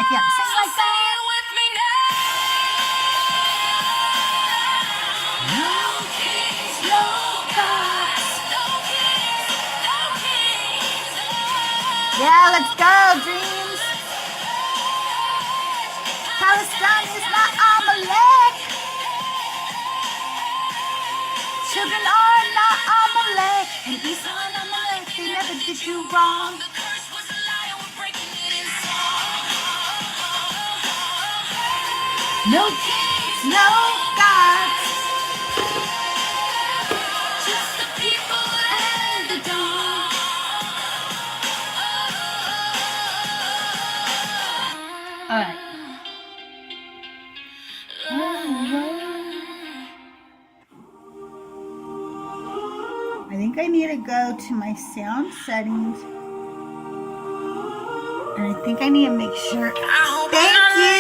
can't sing like that. No kings, no gods. Yeah, let's go, dreams. Palestine is not Amalek. Children are not Amalek. And Esau and Amalek, they never did you wrong. No kings, no gods. Just the people and the dawn. All right. I think I need to go to my sound settings. And I think I need to make sure. Thank you.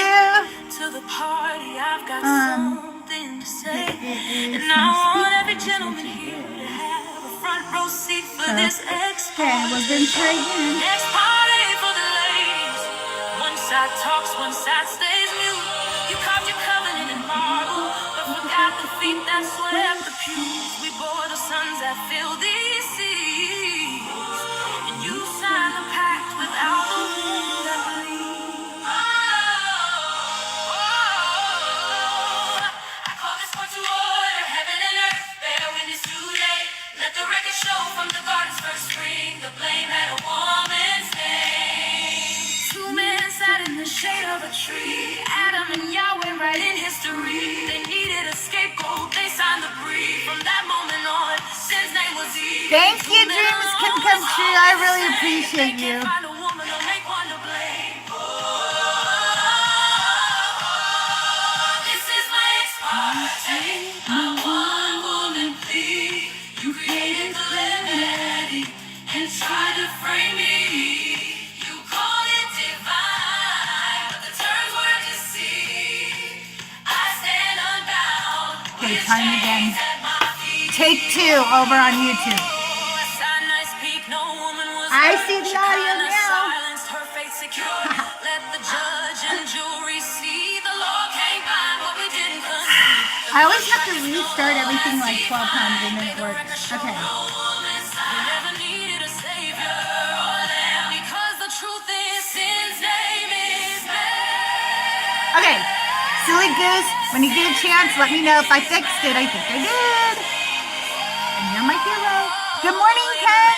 To the party, I've got something to say. And I want every gentleman here to have a front row seat for this Ex Parte. Okay, we're gonna try again. Ex Parte for the ladies. One side talks, one side stays mute. You carved your covenant in marble, but forgot the feet that swept the pews. We bore the sons that filled these seas, and you signed the pact without the wind that bleeds. I call this one to order, heaven and earth, bear witness today. Let the record show from the garden's first spring, the blame had a woman's name. Two men sat in the shade of a tree, Adam and Yahweh right in history. They needed a scapegoat, they signed the brief. From that moment on, sin's name was Eve. Thank you, dreams can come true. I really appreciate you. This is my Ex Parte, my one woman plea. You created the remedy and tried to frame me. You called it divine, but the terms were deceived. I stand unbound. Okay, time again. Take 2 over on YouTube. I see the audio now. I always have to restart everything like 12 times and then it works. Okay. Okay. Silly Goose, when you get a chance, let me know if I fixed it. I think I did. And you're my hero. Good morning, Ken.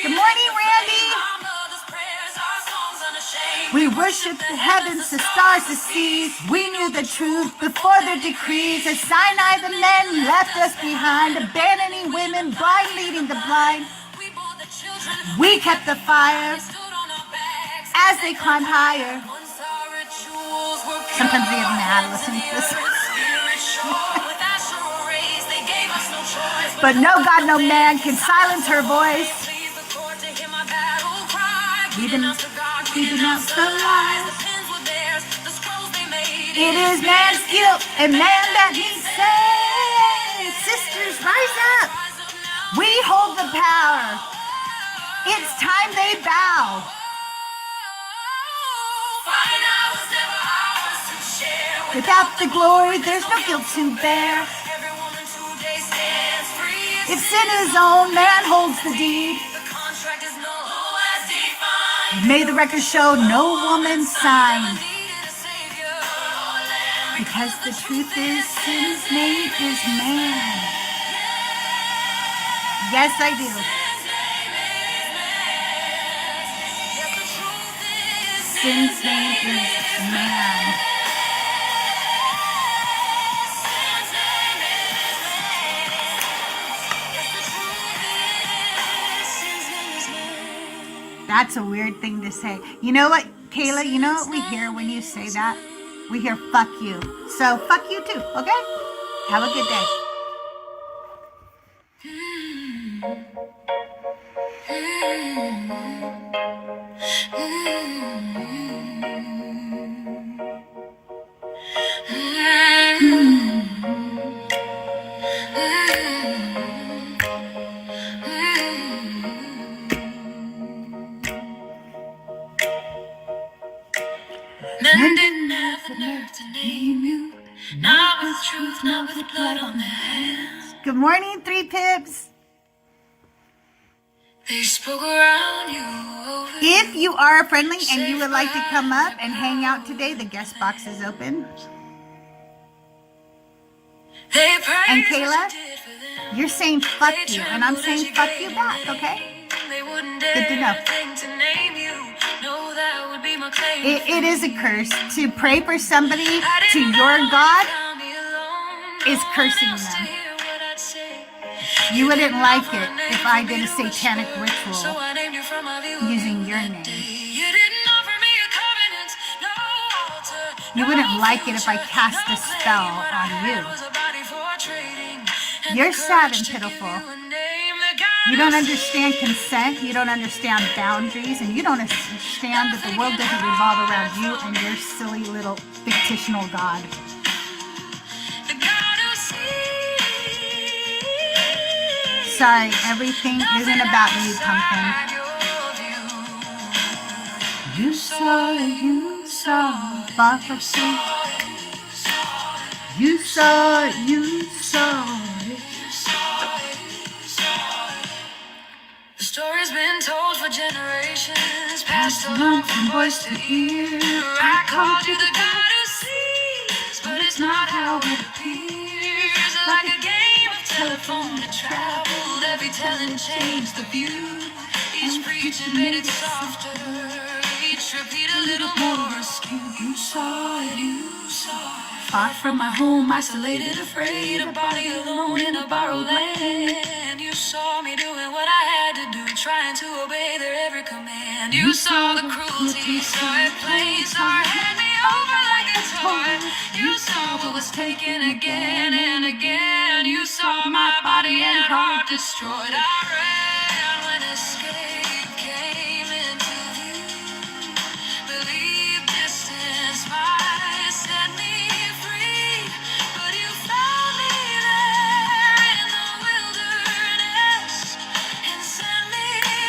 Good morning, Randy. We worship the heavens, the stars, the seas. We knew the truth before their decrees. At Sinai, the men left us behind, abandoning women, blind leading the blind. We kept the fire as they climbed higher. Sometimes they get mad listening to this. But no God, no man can silence her voice. We denounce the lies. It is man's guilt and man that needs saved. Sisters, rise up. We hold the power. It's time they bow. Without the glory, there's no guilt to bear. If sin is owned, man holds the deed. May the record show no woman signed. Because the truth is, sin's name is man. Yes, I do. Sin's name is man. That's a weird thing to say. You know what, Kayla? You know what we hear when you say that? We hear fuck you. So fuck you too, okay? Have a good day. Men didn't have the nerve to name you. Not with truth, not with blood on their hands. Good morning, 3 Pips. They spoke around you. If you are friendly and you would like to come up and hang out today, the guest box is open. And Kayla, you're saying fuck you, and I'm saying fuck you back, okay? Good to know. It is a curse. To pray for somebody to your God is cursing them. You wouldn't like it if I did a satanic ritual using your name. You wouldn't like it if I cast a spell on you. You're sad and pitiful. You don't understand consent, you don't understand boundaries, and you don't understand that the world doesn't revolve around you and your silly little fictional God. Sorry, everything isn't about you, pumpkin. You saw, prophecy. You saw it. The story's been told for generations, passed along from voice to ear. I called you the God who sees, but it's not how it appears. Like a game of telephone that traveled, every telling changed the view. Each preaching made it softer, each repeat a little more askew. You saw it. Far from my home, isolated, afraid, a body alone in a borrowed land. You saw me doing what I had to do, trying to obey their every command. You saw the cruelty, saw it plain, saw it hand me over like a toy. You saw what was taken again and again. You saw my body and heart destroyed. I ran when escape came into view. Believe distance might set me free, but you found me there in the wilderness and sent me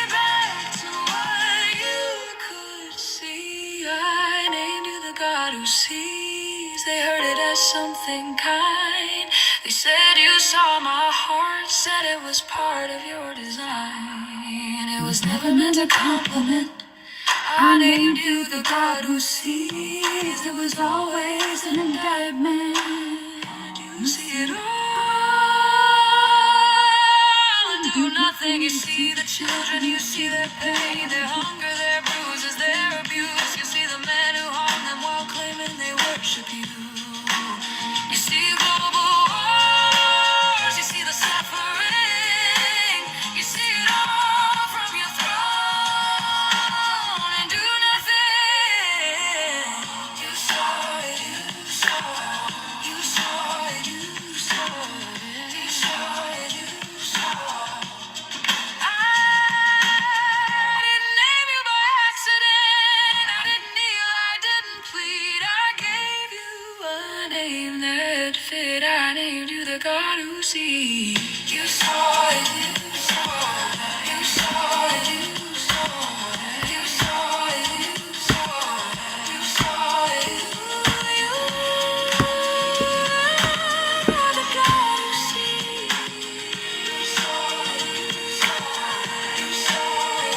back to what you could see. I named you the God who sees. They heard it as something kind. They said you saw my heart, said it was part of your design. It was never meant a compliment. I named you the God who sees. It was always an indictment. You see it all and do nothing. You see the children, you see their pain, their hunger, their bruises, their abuse. You see the men who harm them while claiming they worship you. You see global wars, you see the suffering, you see it all from your throne and do nothing. You saw it, you saw it, you saw it, you saw it, you saw it, you saw it. I didn't name you by accident, I didn't kneel, I didn't plead, I gave you a name that fit. I named you the God who sees. You saw it, you saw it, you saw it, you saw it, you saw it, you saw it, you saw it. You are the God who sees. You saw it, you saw it, you saw it.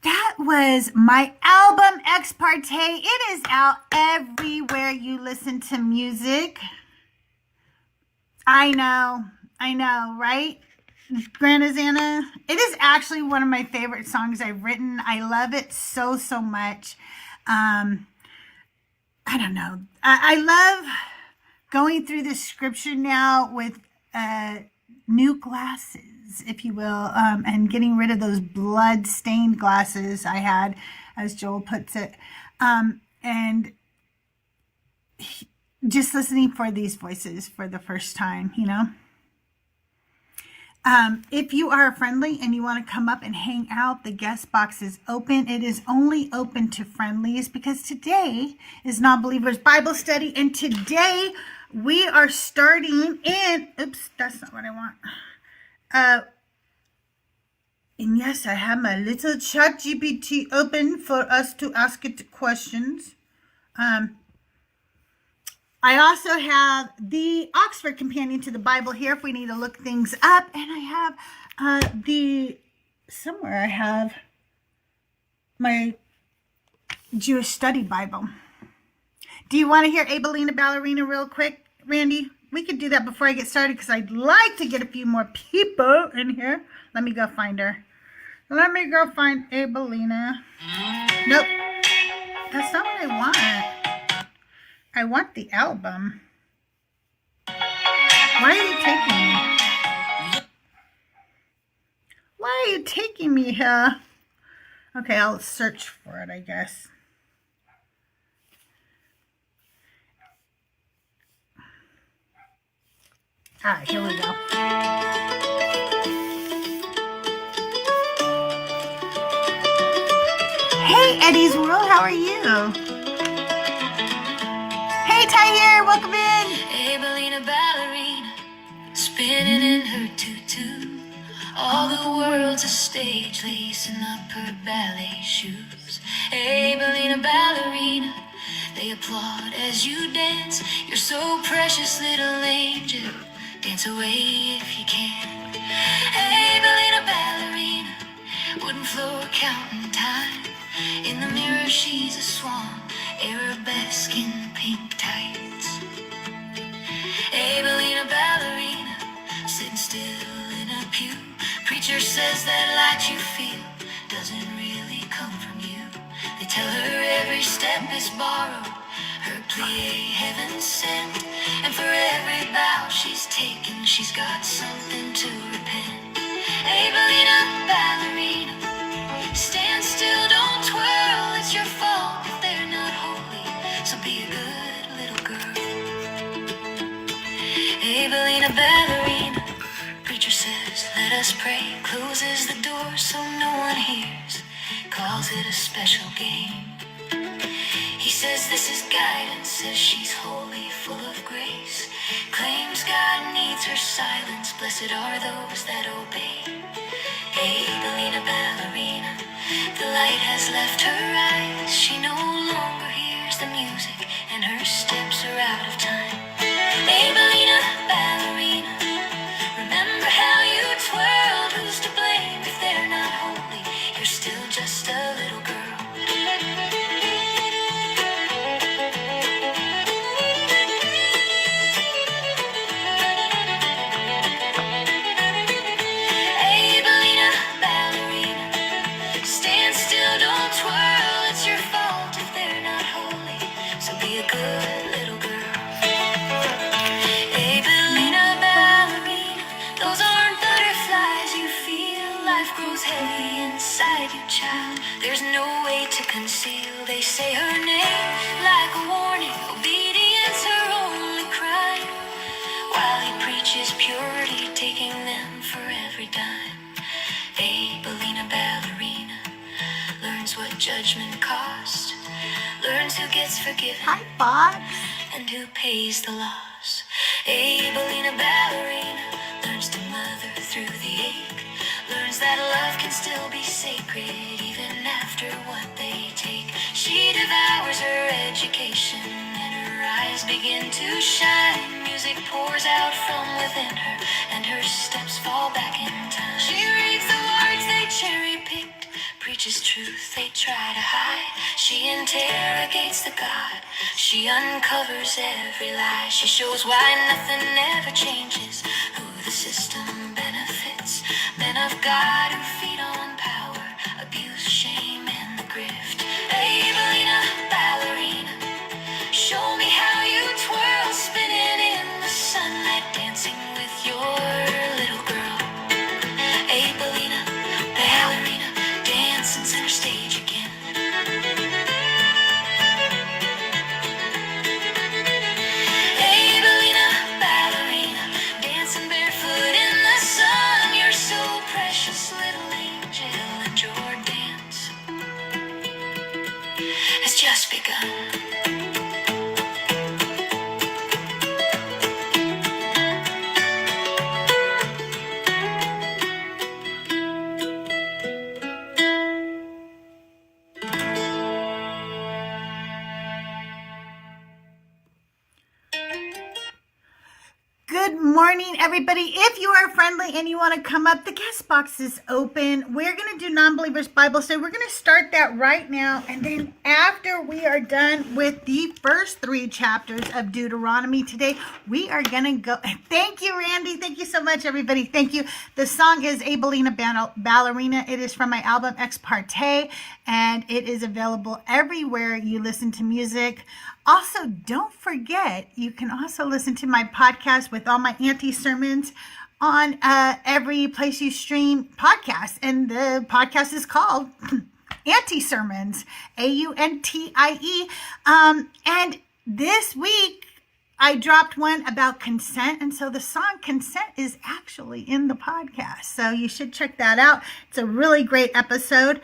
That was my album, Ex Parte. It is out everywhere you listen to music. I know, right? Granazana. It is actually one of my favorite songs I've written. I love it so much. I don't know. I love going through the scripture now with new glasses, if you will, and getting rid of those blood-stained glasses I had, as Joel puts it, and just listening for these voices for the first time, you know. If you are friendly and you want to come up and hang out, the guest box is open. It is only open to friendlies because today is Non-Believers Bible Study, and today we are starting in, oops, that's not what I want. And yes, I have my little chat GPT open for us to ask it questions. I also have the Oxford Companion to the Bible here if we need to look things up. And I have somewhere I have my Jewish Study Bible. Do you want to hear Abelina Ballerina real quick, Randy? We could do that before I get started because I'd like to get a few more people in here. Let me go find her. Let me go find Abelina. Nope. That's not what I want. I want the album. Why are you taking me? Why are you taking me here? Okay, I'll search for it, I guess. All right, here we go. Hey, Eddie's World, how are you? Hey, Tahir, welcome in. Abelina Ballerina, spinning in her tutu. All the world's a stage, lacing up her ballet shoes. Abelina Ballerina, they applaud as you dance. You're so precious, little angel. Dance away if you can. Abelina Ballerina, wooden floor counting time. In the mirror she's a swan, arabesque in pink tights. Abelina Ballerina, sitting still in a pew. Preacher says that light you feel doesn't really come from you. They tell her every step is borrowed, her plie heaven sent. And for every bow she's taken, she's got something to repent. Abelina Ballerina, stand still, don't twirl, it's your fault if they're not holy, so be a good little girl. Abelina Ballerina, preacher says, let us pray, closes the door so no one hears, calls it a special game. He says this is guidance, says she's holy, full of grace, claims God needs her silence, blessed are those that obey. Abelina Ballerina, the light has left her eyes, she no longer hears the music, and her steps are out of time. Abelina Ballerina, remember how you twirled, who's to blame if they're not holy, you're still just a little girl. There's no way to conceal, they say her name like a warning, obedience her only crime, while he preaches purity, taking them for every dime. Abelina Ballerina learns what judgment costs, learns who gets forgiven. Hi, Bob. And who pays the loss. Abelina Ballerina learns to mother through the ache, learns that love can still be sacred even after what they take. She devours her education and her eyes begin to shine. Music pours out from within her and her steps fall back in time. She reads the words they cherry-picked, preaches truth they try to hide. She interrogates the God, she uncovers every lie. She shows why nothing ever changes, who the system benefits. Men of God who feed on power, abuse, shame, and the grift. Abelina Ballerina, show me how you twirl, spinning in the sunlight, dancing with your little girl. Abelina Ballerina, dancing center stage again. Abelina Ballerina, dancing barefoot in the sun, you're so precious. morning, everybody. If you are friendly and you want to come up, the guest box is open. We're going to do non-believers Bible study. We're going to start that right now. And then after we are done with the first 3 chapters of Deuteronomy today, we are going to go. Thank you, Randy. Thank you so much, everybody. Thank you. The song is Abelina Ballerina. It is from my album Ex Parte, and it is available everywhere you listen to music. Also, don't forget, you can also listen to my podcast with all my anti-sermons on every place you stream podcasts. And the podcast is called Anti-Sermons, AUNTIE. And this week, I dropped one about consent. And so the song Consent is actually in the podcast. So you should check that out. It's a really great episode.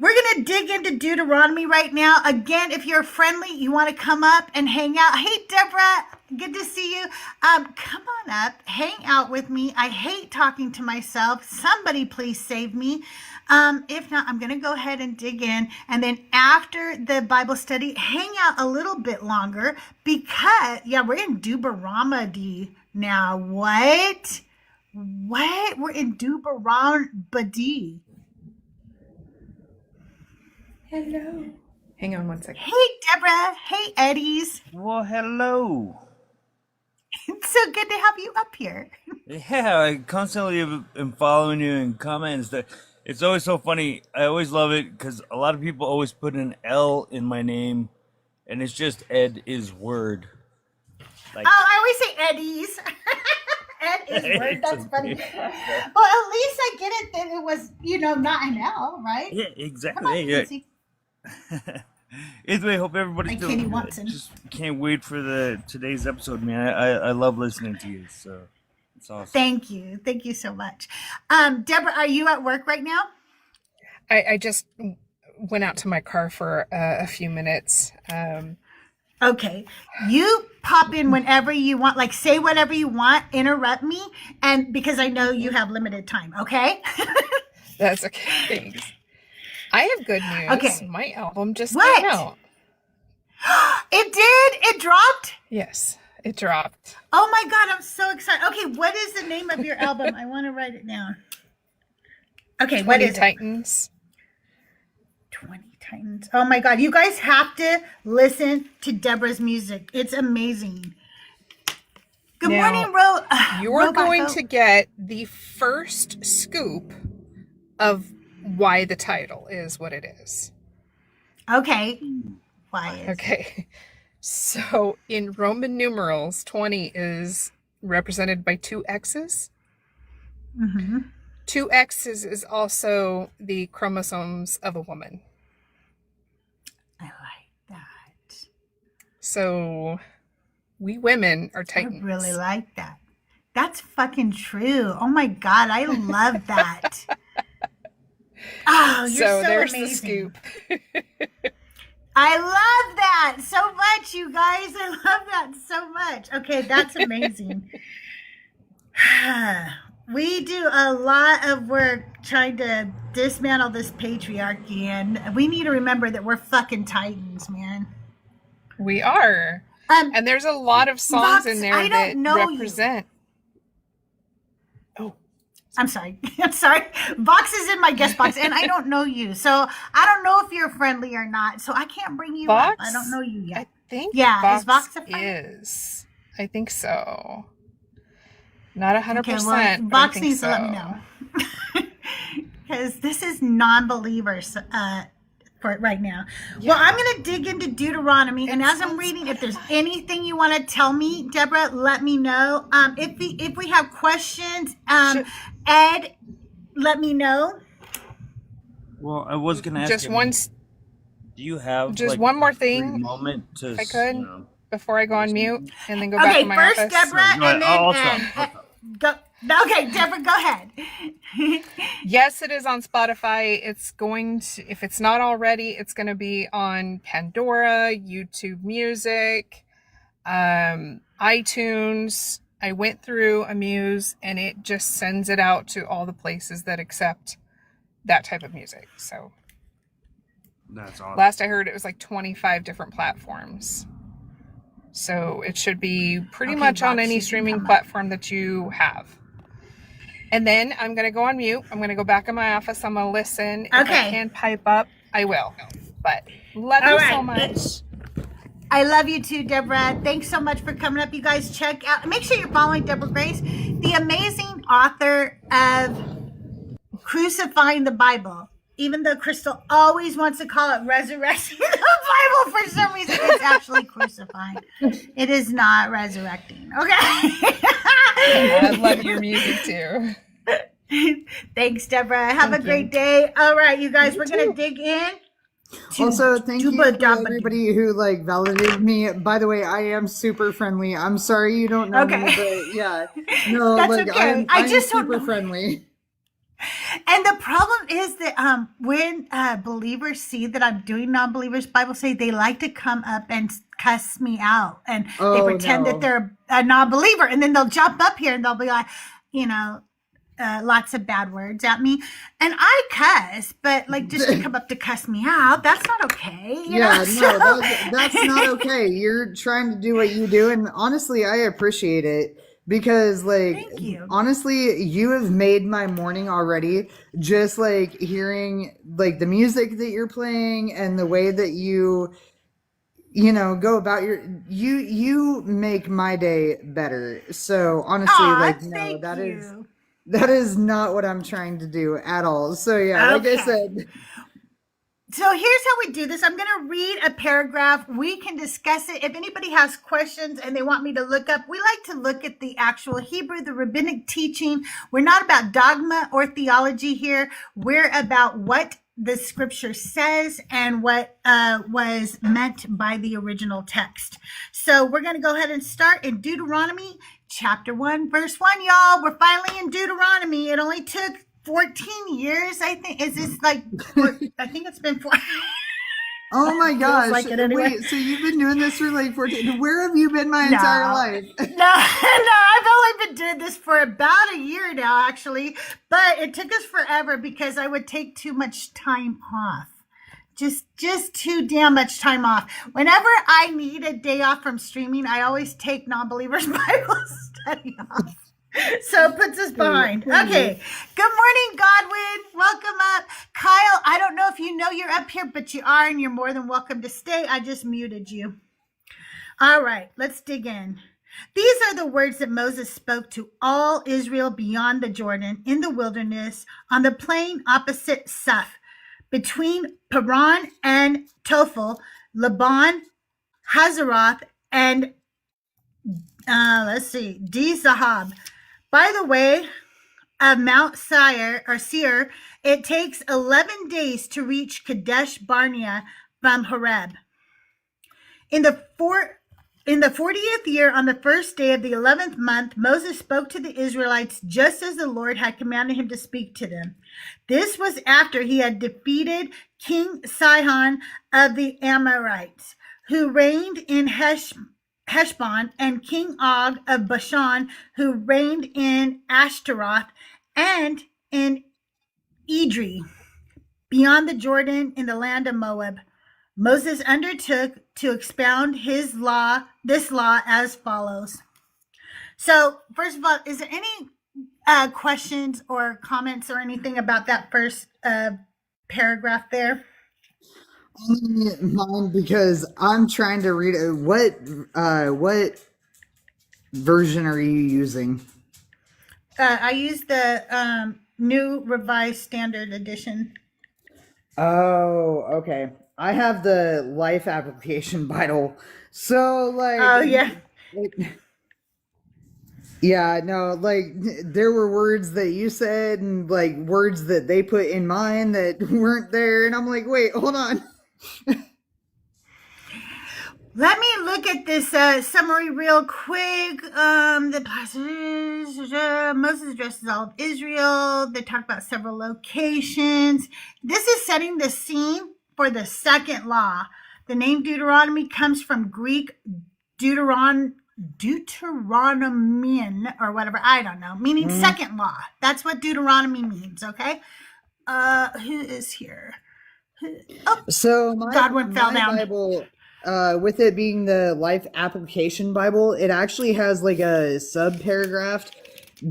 We're going to dig into Deuteronomy right now. Again, if you're friendly, you want to come up and hang out. Hey, Deborah, good to see you. Come on up, hang out with me. I hate talking to myself. Somebody please save me. If not, I'm going to go ahead and dig in. And then after the Bible study, hang out a little bit longer because, we're in Deuteronomy now. What? We're in Deuteronomy. Hello. Hang on one second. Hey, Deborah. Hey, Eddies. Well, hello. It's so good to have you up here. Yeah, I constantly am following you in comments. It's always so funny. I always love it because a lot of people always put an L in my name, and it's just Ed is word. Like, I always say Eddies. Ed is word. That's funny. Well, at least I get it that it was, not an L, right? Yeah, exactly. Come on, Yeah. Nancy. Either way, hope everybody's Like doing Kenny good. Watson. Just can't wait for today's episode, man. I love listening to you, so it's awesome. Thank you. Thank you so much. Deborah, are you at work right now? I just went out to my car for a few minutes. Okay. You pop in whenever you want, like say whatever you want, interrupt me, and because I know you have limited time, okay? That's okay. Thanks. I have good news. Okay. My album just What? came out. It did? It dropped? Yes, it dropped. Oh my God, I'm so excited. Okay, what is the name of your album? I want to write it down. Okay, what is Titans. it? 20 Titans. Oh my God, you guys have to listen to Deborah's music. It's amazing. Good Now, morning, You're going to get the first scoop of why the title is what it is. Okay. Why is Okay. So in Roman numerals, 20 is represented by 2 X's. Mm-hmm. 2 X's is also the chromosomes of a woman. I like that. So we women are Titans. I really like that. That's fucking true. Oh my God, I love that. Oh, you're so there's amazing. the scoop. I love that so much, you guys. I love that so much. Okay, that's amazing. We do a lot of work trying to dismantle this patriarchy, and we need to remember that we're fucking Titans, man. We are. And there's a lot of songs in there that represent. Oh, I'm sorry. I'm sorry. Vox is in my guest box, and I don't know you. So I don't know if you're friendly or not. So I can't bring you Vox? up. I don't know you yet. I think is Vox a friend? is. I think so. Not 100%. Okay, well, but I Vox think needs so. to let me know. Because this is non-believers for it right now. Yeah. Well, I'm going to dig into Deuteronomy, and as I'm reading, if there's anything you want to tell me, Deborah, let me know. If we have questions, Ed, let me know. Well, I was gonna ask. Just him, one. Do you have just like, one more a thing? Moment to, if I could, before I go on mute and then go okay, back to my first office. Deborah, and then go. Okay, Deborah, go ahead. Yes, it is on Spotify. It's going to, if it's not already, it's going to be on Pandora, YouTube Music, iTunes. I went through Amuse, and it just sends it out to all the places that accept that type of music. So that's awesome. Last I heard, it was like 25 different platforms. So it should be pretty Okay, much on Rox, any you can streaming come up. platform that you have. And then I'm going to go on mute. I'm going to go back in my office. I'm going to listen. If I Okay. can pipe up, I will. But love All you right. so much. I love you too, Deborah. Thanks so much for coming up. You guys check out, make sure you're following Deborah Grace, the amazing author of Crucifying the Bible. Even though Crystal always wants to call it resurrecting the Bible, for some reason it's actually crucifying. It is not resurrecting. Okay. I love your music too. Thanks, Deborah. Have Thank a great you. day. All right, you guys, You we're going to too. dig in. Also, thank you Dubba for Dabba everybody who like validated me. By the way, I am super friendly. I'm sorry you don't know Okay. me, but yeah, no, That's like okay. I'm just don't super know. friendly. And the problem is that when believers see that I'm doing non-believers Bible study, they like to come up and cuss me out, and they Oh, pretend no. that they're a non-believer, and then they'll jump up here and they'll be like, you know, lots of bad words at me, and I cuss, but like just to come up to cuss me out, that's not okay. You Yeah, know? no, that's not okay. You're trying to do what you do, and honestly, I appreciate it because, like, Thank you. honestly, you have made my morning already. Just like hearing like the music that you're playing and the way that you know go about you make my day better. So honestly, Aw, like, no, thank that is you. that is not what I'm trying to do at all. So yeah, like I Okay. said. So here's how we do this. I'm going to read a paragraph. We can discuss it. If anybody has questions and they want me to look up, we like to look at the actual Hebrew, the rabbinic teaching. We're not about dogma or theology here. We're about what the scripture says and what was meant by the original text. So we're going to go ahead and start in Deuteronomy chapter 1, verse 1, y'all. We're finally in Deuteronomy. It only took 14 years, I think. Is this like, I think it's been 4. Oh my Feels gosh. like it anyway. Wait, so you've been doing this for like 14, where have you been my No. entire life? No, I've only been doing this for about a year now, actually. But it took us forever because I would take too much time off. Just too damn much time off. Whenever I need a day off from streaming, I always take non-believers Bible study off. So it puts us behind. Okay. Good morning, Godwin. Welcome up. Kyle, I don't know if you know you're up here, but you are, and you're more than welcome to stay. I just muted you. All right, let's dig in. These are the words that Moses spoke to all Israel beyond the Jordan, in the wilderness, on the plain opposite Suph, between Paran and Tophel, Laban, Hazeroth, and Dizahab. By the way, of Mount Seir, it takes 11 days to reach Kadesh Barnea from Horeb. In the 40th year, on the first day of the 11th month, Moses spoke to the Israelites just as the Lord had commanded him to speak to them. This was after he had defeated King Sihon of the Amorites, who reigned in Heshbon, and King Og of Bashan, who reigned in Ashtaroth and in Edrei, beyond the Jordan in the land of Moab. Moses undertook to expound this law as follows. So, first of all, is there any questions or comments or anything about that first paragraph there? Only mine, because I'm trying to read it. What version are you using? I use the New Revised Standard Edition. Oh, okay. I have the Life Application Bible. So like, Oh yeah. Yeah, no, like there were words that you said and like words that they put in mine that weren't there, and I'm like, wait, hold on. Let me look at this summary real quick. The passage, Moses addresses all of Israel. They talk about several locations. This is setting the scene for the second law. The name Deuteronomy comes from Greek Deuteronomian or whatever, I don't know, meaning second law. That's what Deuteronomy means, okay? Who is here? Oh, So Godwin fell down. Bible, with it being the Life Application Bible, it actually has like a sub paragraph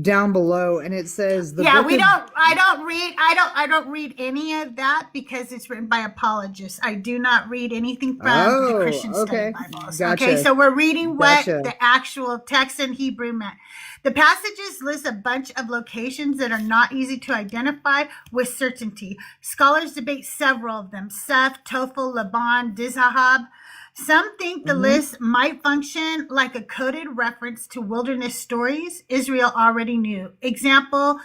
down below, and it says the Yeah, book of, I don't read any of that because it's written by apologists. I do not read anything from the oh, Christian study okay, Bibles. Okay, gotcha, so we're reading what gotcha. the actual text in Hebrew meant. The passages list a bunch of locations that are not easy to identify with certainty. Scholars debate several of them: Seth, Tophel, Laban, Dizahab. Some think the list might function like a coded reference to wilderness stories Israel already knew. Example,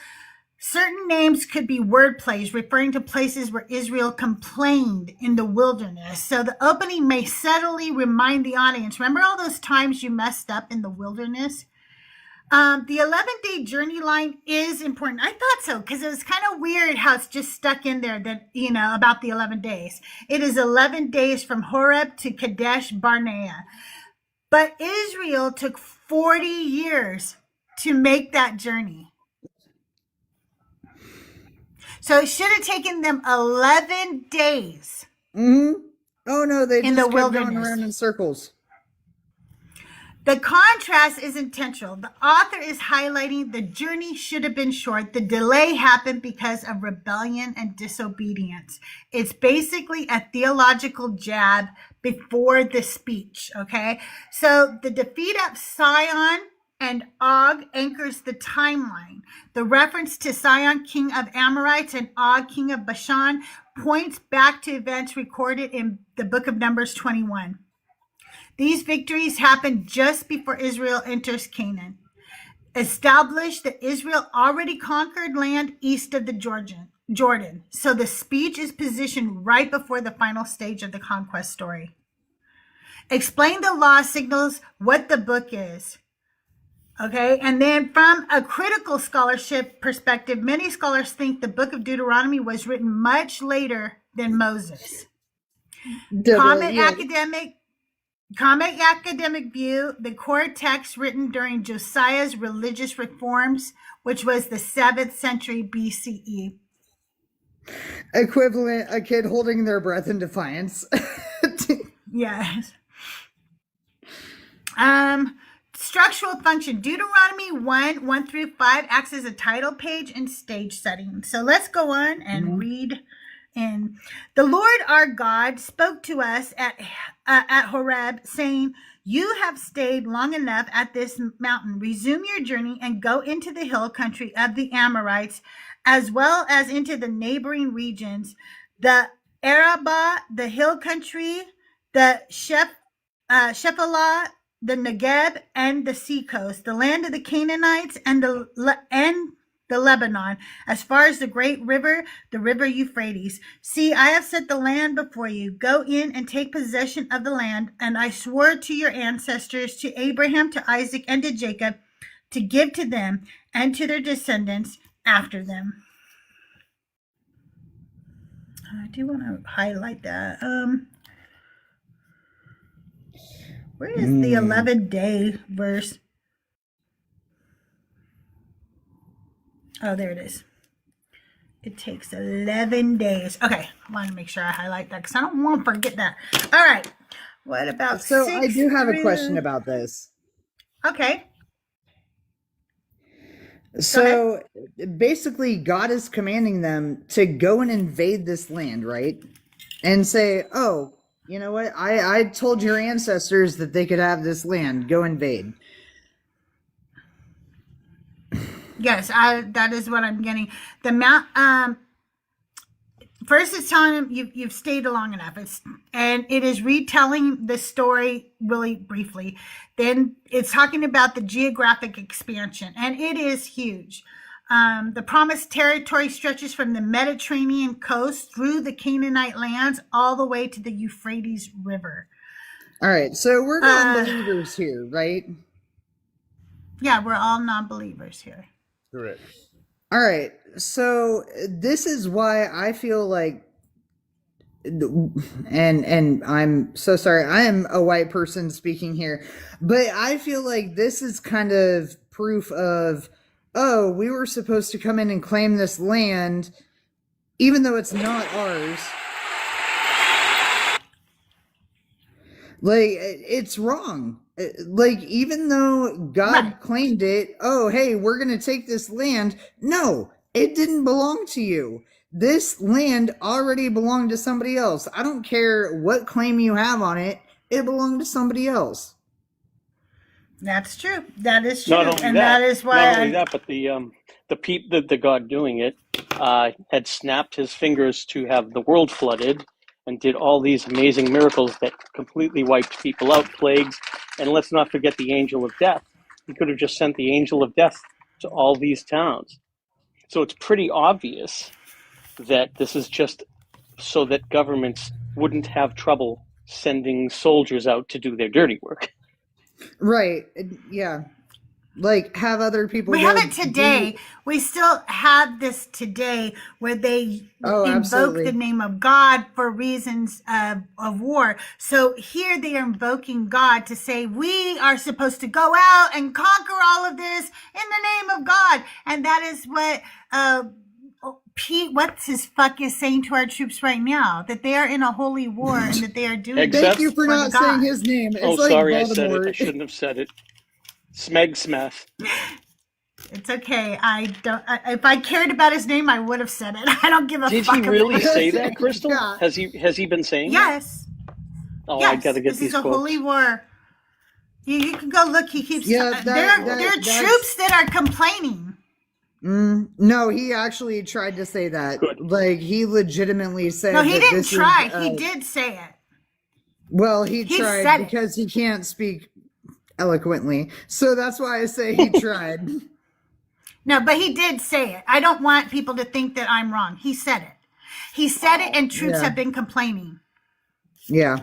certain names could be word plays referring to places where Israel complained in the wilderness. So the opening may subtly remind the audience, remember all those times you messed up in the wilderness? The 11-day journey line is important. I thought so because it was kind of weird how it's just stuck in there that, about the 11 days. It is 11 days from Horeb to Kadesh Barnea. But Israel took 40 years to make that journey. So it should have taken them 11 days. Oh no, they in just the kept going wilderness. around in circles. The contrast is intentional. The author is highlighting the journey should have been short. The delay happened because of rebellion and disobedience. It's basically a theological jab before the speech, okay? So the defeat of Sihon and Og anchors the timeline. The reference to Sihon, king of Amorites, and Og, king of Bashan, points back to events recorded in the book of Numbers 21. These victories happened just before Israel enters Canaan. Established that Israel already conquered land east of the Jordan. So the speech is positioned right before the final stage of the conquest story. Explain the law signals what the book is. Okay, and then from a critical scholarship perspective, many scholars think the book of Deuteronomy was written much later than Moses. Common academic view, the core text written during Josiah's religious reforms, which was the 7th century BCE. Equivalent, a kid holding their breath in defiance. Yes. Structural function. Deuteronomy 1 through 5 acts as a title page and stage setting. So let's go on and read. And the Lord our God spoke to us at Horeb, saying, "You have stayed long enough at this mountain. Resume your journey and go into the hill country of the Amorites, as well as into the neighboring regions, the Arabah, the hill country, the Shephelah, the Negeb, and the seacoast, the land of the Canaanites, and the Lebanon, as far as the great river, the river Euphrates. See, I have set the land before you. Go in and take possession of the land, and I swore to your ancestors, to Abraham, to Isaac, and to Jacob, to give to them and to their descendants after them." I do want to highlight that. Where is the 11-day verse? Oh, there it is. It takes 11 days. Okay, I want to make sure I highlight that because I don't want to forget that. All right. What about So I do have a question about this. Okay. So basically, God is commanding them to go and invade this land, right? And say, "Oh, you know what? I told your ancestors that they could have this land. Go invade." Yes, that is what I'm getting. The mount. First, it's telling him you've stayed long enough. It is retelling the story really briefly. Then it's talking about the geographic expansion, and it is huge. The promised territory stretches from the Mediterranean coast through the Canaanite lands all the way to the Euphrates River. All right, so we're non-believers here, right? Yeah, we're all non-believers here. Correct. All right, so this is why I feel like, and I'm so sorry, I am a white person speaking here, but I feel like this is kind of proof of, oh, we were supposed to come in and claim this land, even though it's not ours. Like, it's wrong. Like, even though God Right. claimed it, oh, hey, we're going to take this land. No, it didn't belong to you. This land already belonged to somebody else. I don't care what claim you have on it, it belonged to somebody else. That's true. That is true. Not only And that, that is why but the God doing it had snapped his fingers to have the world flooded and did all these amazing miracles that completely wiped people out, plagues, and let's not forget the angel of death. He could have just sent the angel of death to all these towns. So it's pretty obvious that this is just so that governments wouldn't have trouble sending soldiers out to do their dirty work. Right. Yeah. Like, have other people we go have it today. We still have this today where they Oh, invoke absolutely. the name of God for reasons of war. So here they are invoking God to say, we are supposed to go out and conquer all of this in the name of God. And that is what Pete, what's his fuck is saying to our troops right now, that they are in a holy war and that they are doing Except- this Thank you for not God. saying his name. It's Oh, like sorry, Voldemort. I said it. I shouldn't have said it. Smeg Smith. It's okay. I don't. If I cared about his name, I would have said it. I don't give a Did fuck. he really about say it. that, Crystal? Yeah. Has he been saying that? Yes. Oh, Yes. I gotta get This these is a quotes. holy war. You can go look. He keeps. Yeah, there are that's- troops that are complaining. No, he actually tried to say that. Good. Like, he legitimately said No, he that didn't this try. is, He did say it. Well, he He tried said it. because he can't speak eloquently. So that's why I say he tried. No, but he did say it. I don't want people to think that I'm wrong. He said it. He said it, and troops Yeah. have been complaining. Yeah.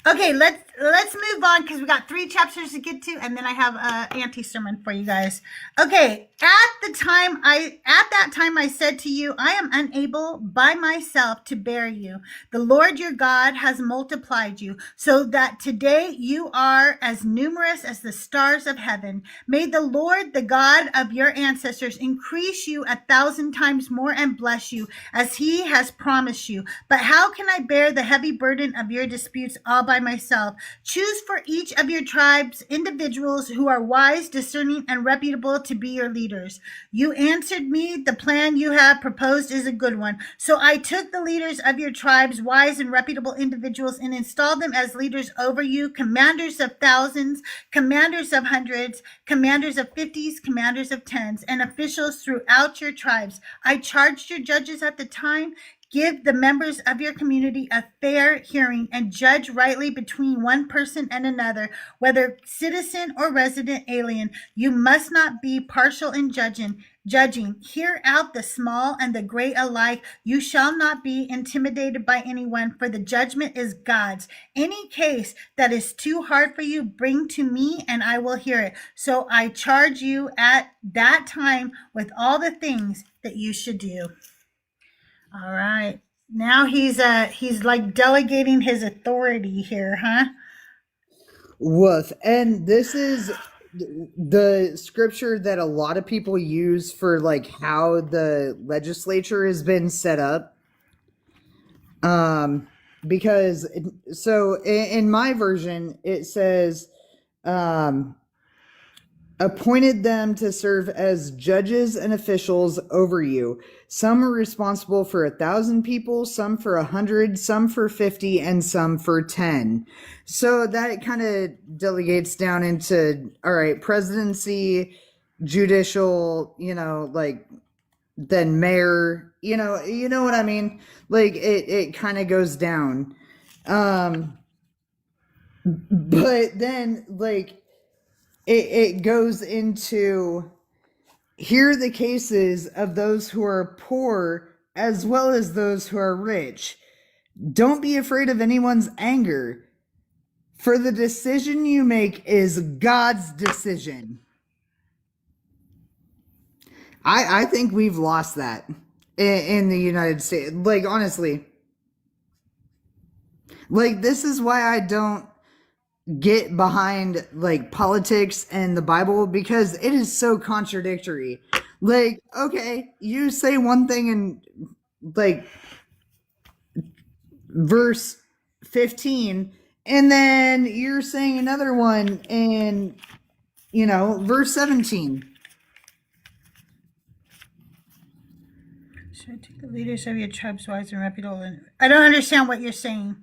Okay, let's move on because we got 3 chapters to get to, and then I have a anti-sermon for you guys. Okay, at that time I said to you, I am unable by myself to bear you. The Lord your God has multiplied you, so that today you are as numerous as the stars of heaven. May the Lord, the God of your ancestors, increase you 1,000 times more and bless you as he has promised you. But how can I bear the heavy burden of your disputes all by myself? Choose for each of your tribes individuals who are wise, discerning, and reputable to be your leaders. You answered me, the plan you have proposed is a good one. So I took the leaders of your tribes, wise and reputable individuals, and installed them as leaders over you, commanders of thousands, commanders of hundreds, commanders of 50s, commanders of 10s, and officials throughout your tribes. I charged your judges at the time. Give the members of your community a fair hearing and judge rightly between one person and another, whether citizen or resident alien. You must not be partial in judging. Hear out the small and the great alike. You shall not be intimidated by anyone, for the judgment is God's. Any case that is too hard for you, bring to me and I will hear it. So I charge you at that time with all the things that you should do. All right. Now he's like delegating his authority here, huh? Woof. And this is the scripture that a lot of people use for like how the legislature has been set up. Because so in my version it says appointed them to serve as judges and officials over you. Some are responsible for 1,000 people, some for 100, some for 50, and some for 10. So that kind of delegates down into, all right, presidency, judicial, like then mayor, you know what I mean? Like it kind of goes down. But then like it goes into, here are the cases of those who are poor as well as those who are rich. Don't be afraid of anyone's anger, for the decision you make is God's decision. I think we've lost that in the United States. Like, honestly. Like, this is why I don't get behind like politics and the Bible, because it is so contradictory. Like, okay, you say one thing in like verse 15 And then you're saying another one in, verse 17. Should take the leaders of your tribes wise and reputable. I don't understand what you're saying.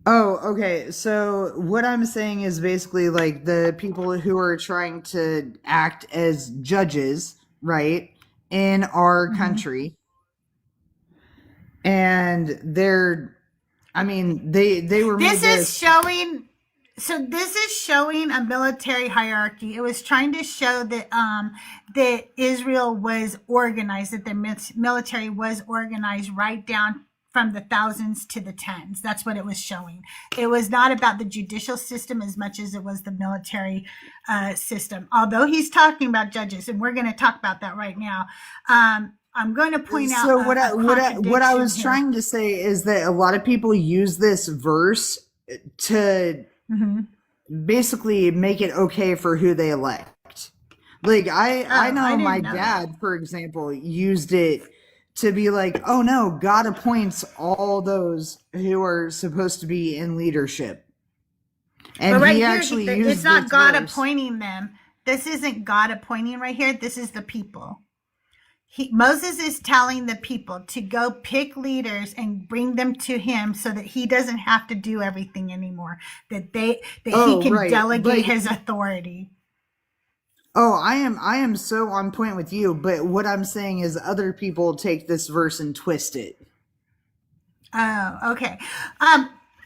Oh, okay. So what I'm saying is basically like the people who are trying to act as judges, right, in our country. And they were made This is showing a military hierarchy. It was trying to show that that Israel was organized, that the military was organized right down from the thousands to the tens. That's what it was showing. It was not about the judicial system as much as it was the military system. Although he's talking about judges, and we're going to talk about that right now. I'm going to point out. So what I was trying to say is that a lot of people use this verse to basically make it okay for who they elect. Like I know my dad, for example, used it to be like, oh no, God appoints all those who are supposed to be in leadership. And but right he here, actually used it's not God verse. appointing them. This isn't God appointing right here. This is the people. Moses is telling the people to go pick leaders and bring them to him so that he doesn't have to do everything anymore. That he can delegate his authority. Oh, I am so on point with you, but what I'm saying is other people take this verse and twist it. Oh, okay.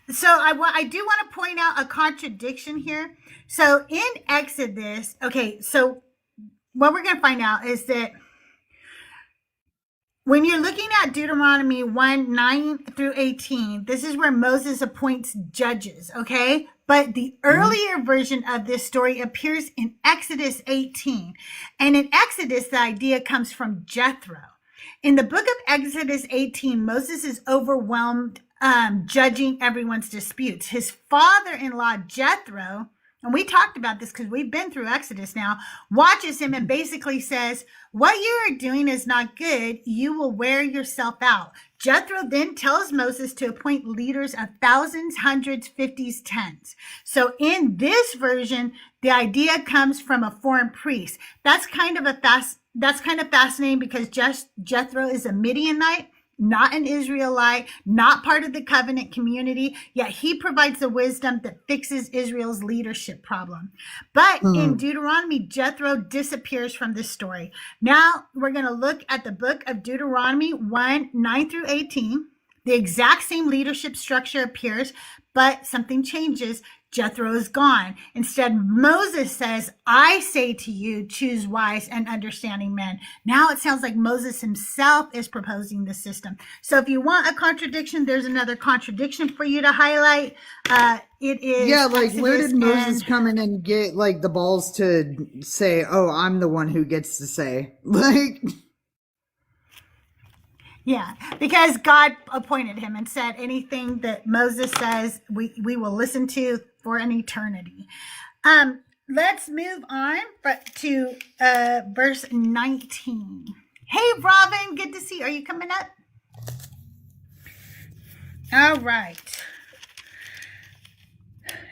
So I do want to point out a contradiction here. So in Exodus, okay, so what we're going to find out is that when you're looking at Deuteronomy 1:9-18, this is where Moses appoints judges, okay? But the earlier version of this story appears in Exodus 18. And in Exodus, the idea comes from Jethro. In the book of Exodus 18, Moses is overwhelmed judging everyone's disputes. His father-in-law, Jethro, and we talked about this because we've been through Exodus now, watches him and basically says, what you are doing is not good. You will wear yourself out. Jethro then tells Moses to appoint leaders of thousands, hundreds, fifties, tens. So in this version, the idea comes from a foreign priest. That's kind of fascinating because Jethro is a Midianite, not an Israelite, not part of the covenant community, yet he provides the wisdom that fixes Israel's leadership problem. But in Deuteronomy, Jethro disappears from this story. Now we're going to look at the book of Deuteronomy 1:9-18. The exact same leadership structure appears, but something changes. Jethro is gone. Instead, Moses says, I say to you, choose wise and understanding men. Now it sounds like Moses himself is proposing the system. So if you want a contradiction, there's another contradiction for you to highlight. It is. Yeah, like Exodus where did Moses come in and get like the balls to say, oh, I'm the one who gets to say? Like... Yeah, because God appointed him and said anything that Moses says, we will listen to for an eternity. Let's move on to verse 19. Hey, Robin, good to see you. Are you coming up? All right.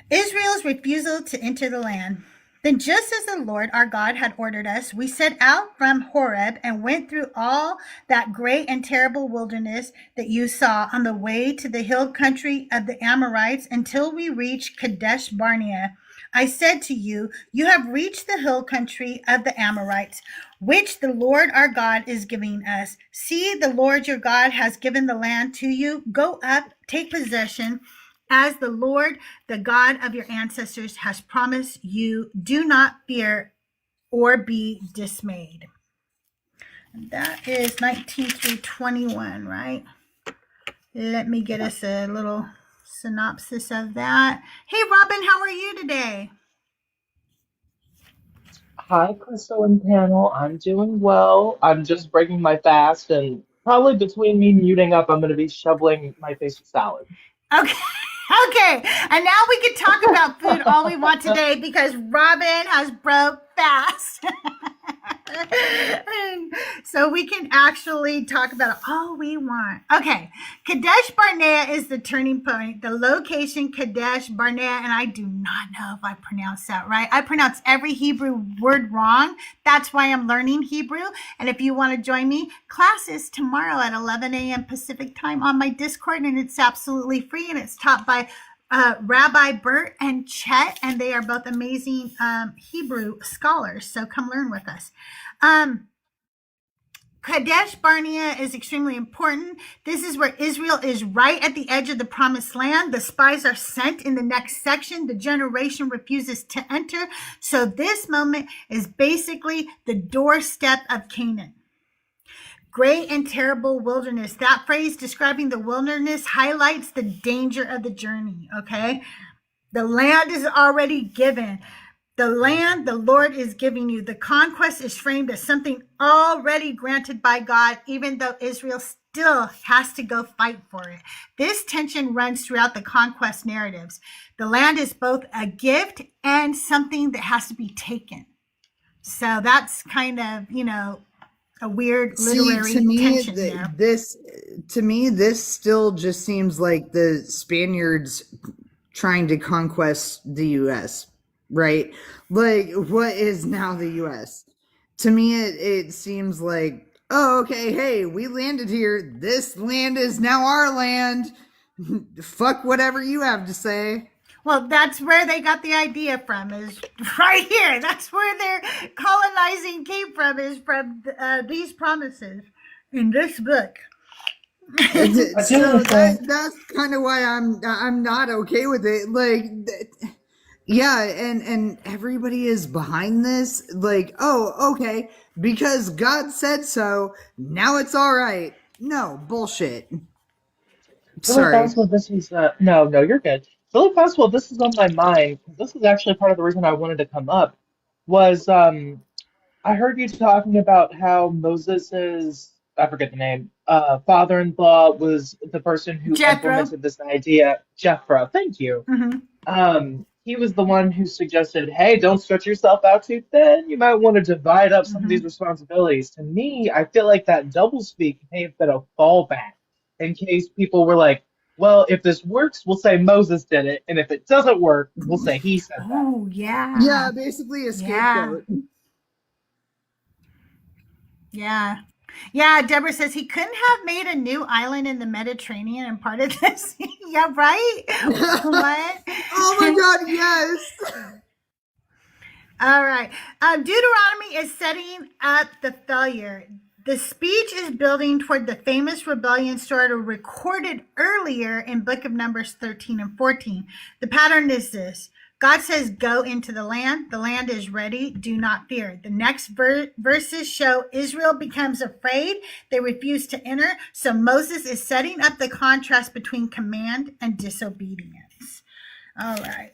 Israel's refusal to enter the land. Then just as the Lord our God had ordered us, we set out from Horeb and went through all that great and terrible wilderness that you saw on the way to the hill country of the Amorites until we reached Kadesh Barnea. I said to you, you have reached the hill country of the Amorites, which the Lord our God is giving us. See, the Lord your God has given the land to you. Go up, take possession, as the Lord, the God of your ancestors, has promised you. Do not fear or be dismayed. And that is 19-21, right? Let me get us a little synopsis of that. Hey, Robin, how are you today? Hi, Crystal and panel. I'm doing well. I'm just breaking my fast, and probably between me muting up, I'm going to be shoveling my face with salad. Okay. Okay, and now we can talk about food all we want today because Robin has broke fast. So we can actually talk about all we want. Okay. Kadesh Barnea is the turning point. The location Kadesh Barnea, and I do not know if I pronounced that right. I pronounce every Hebrew word wrong. That's why I'm learning Hebrew. And if you want to join me, class is tomorrow at 11 a.m. Pacific time on my Discord, and it's absolutely free, and it's taught by Rabbi Bert and Chet, and they are both amazing Hebrew scholars. So come learn with us. Kadesh Barnea is extremely important. This is where Israel is right at the edge of the promised land. The spies are sent in the next section. The generation refuses to enter. So this moment is basically the doorstep of Canaan. Great and terrible wilderness. That phrase describing the wilderness highlights the danger of the journey, okay? The land is already given. The land the Lord is giving you. The conquest is framed as something already granted by God, even though Israel still has to go fight for it. This tension runs throughout the conquest narratives. The land is both a gift and something that has to be taken. So that's kind of, a weird literary tension there. To me, this still just seems like the Spaniards trying to conquest the U.S., right? Like, what is now the U.S.? To me, it seems like, oh, okay, hey, we landed here. This land is now our land. Fuck whatever you have to say. Well, that's where they got the idea from, is right here. That's where their colonizing came from, is from these promises in this book. So that's kind of why I'm not okay with it. Like, yeah, and everybody is behind this. Like, oh, okay, because God said so. Now it's all right. No bullshit. Really Sorry. possible this was no, you're good. Really possible this is on my mind. This is actually part of the reason I wanted to come up. Was I heard you talking about how Moses's, I forget the name, father-in-law was the person who Jethro. implemented this idea. Jethro, thank you. He was the one who suggested, hey, don't stretch yourself out too thin. You might want to divide up some of these responsibilities. To me, I feel like that doublespeak may have been a fallback in case people were like, well, if this works, we'll say Moses did it, and if it doesn't work, we'll say he said that. Oh, yeah. Yeah, basically a scapegoat. Yeah. Yeah, Deborah says he couldn't have made a new island in the Mediterranean and part of this. Yeah, right? What? Oh my God, yes. All right. Deuteronomy is setting up the failure. The speech is building toward the famous rebellion story recorded earlier in Book of Numbers 13 and 14. The pattern is this. God says, go into the land. The land is ready. Do not fear. The next verses show Israel becomes afraid. They refuse to enter. So Moses is setting up the contrast between command and disobedience. All right.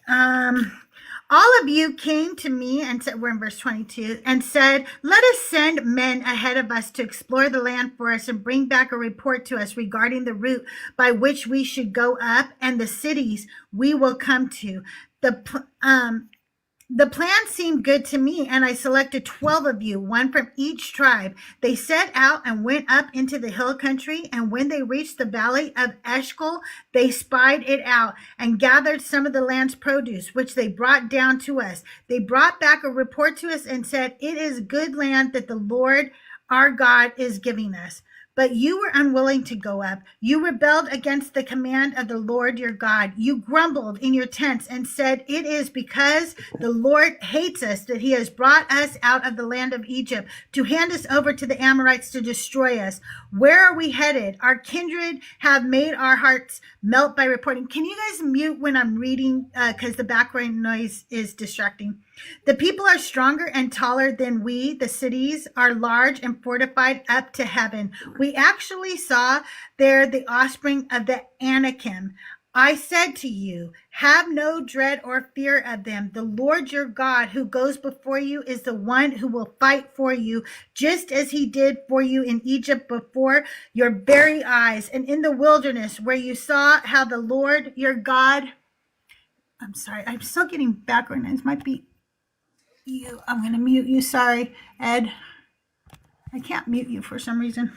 All of you came to me, and said, we're in verse 22, and said, let us send men ahead of us to explore the land for us and bring back a report to us regarding the route by which we should go up and the cities we will come to. The plan seemed good to me, and I selected 12 of you, one from each tribe. They set out and went up into the hill country, and when they reached the valley of Eshcol, they spied it out and gathered some of the land's produce, which they brought down to us. They brought back a report to us and said, it is good land that the Lord our God is giving us. But you were unwilling to go up. You rebelled against the command of the Lord your God. You grumbled in your tents and said, it is because the Lord hates us that he has brought us out of the land of Egypt to hand us over to the Amorites to destroy us. Where are we headed? Our kindred have made our hearts melt by reporting. Can you guys mute when I'm reading? Because the background noise is distracting. The people are stronger and taller than we. The cities are large and fortified up to heaven. We actually saw there the offspring of the Anakim. I said to you, have no dread or fear of them. The Lord your God who goes before you is the one who will fight for you, just as he did for you in Egypt before your very eyes and in the wilderness where you saw how the Lord your God, I'm sorry, I'm still getting background noise. Might be you. I'm going to mute you. Sorry, Ed. I can't mute you for some reason.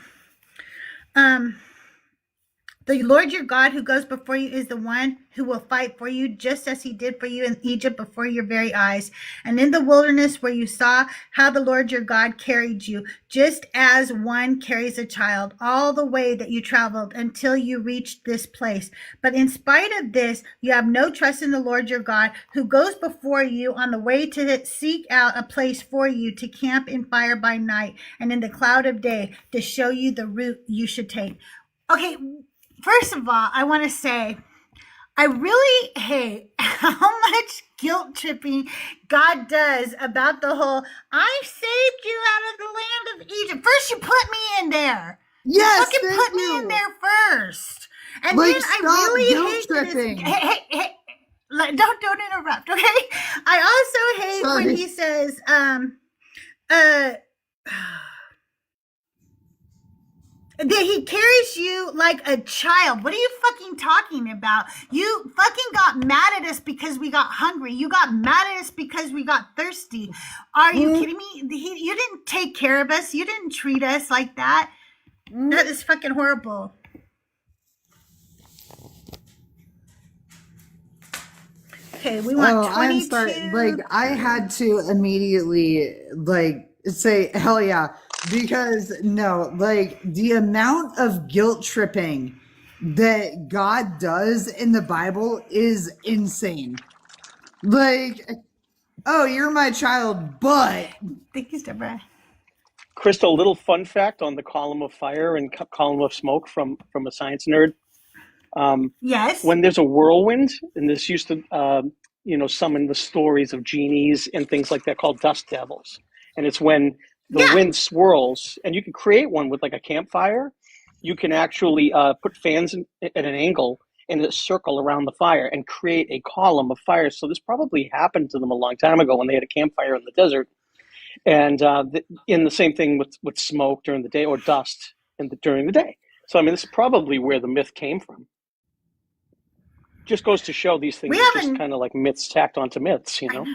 The Lord your God who goes before you is the one who will fight for you, just as he did for you in Egypt before your very eyes. And in the wilderness where you saw how the Lord your God carried you, just as one carries a child, all the way that you traveled until you reached this place. But in spite of this, you have no trust in the Lord your God, who goes before you on the way to seek out a place for you to camp in fire by night and in the cloud of day to show you the route you should take. Okay, first of all, I want to say I really hate how much guilt tripping God does about the whole I saved you out of the land of Egypt. First, you put me in there. Yes, You fucking put me in there first. And like, then I stop really guilt hate tripping. this. Hey, don't interrupt, okay? I also hate when he says, that he carries you like a child. What are you fucking talking about? You fucking got mad at us because we got hungry. You got mad at us because we got thirsty. Are you kidding me? You didn't take care of us. You didn't treat us like that. That is fucking horrible. Okay, we want 22. I had to immediately say hell yeah, because no, the amount of guilt tripping that God does in the Bible is insane. Oh, you're my child, but Thank you, Deborah. Crystal, little fun fact on the column of fire and column of smoke from a science nerd. Yes. When there's a whirlwind, and this used to, summon the stories of genies and things like that called dust devils. And it's when the wind swirls, and you can create one with like a campfire. You can actually put fans at an angle in a circle around the fire and create a column of fire. So this probably happened to them a long time ago when they had a campfire in the desert. And in the same thing with smoke during the day or dust during the day. So, I mean, this is probably where the myth came from. Just goes to show these things are just kind of like myths tacked onto myths, you know?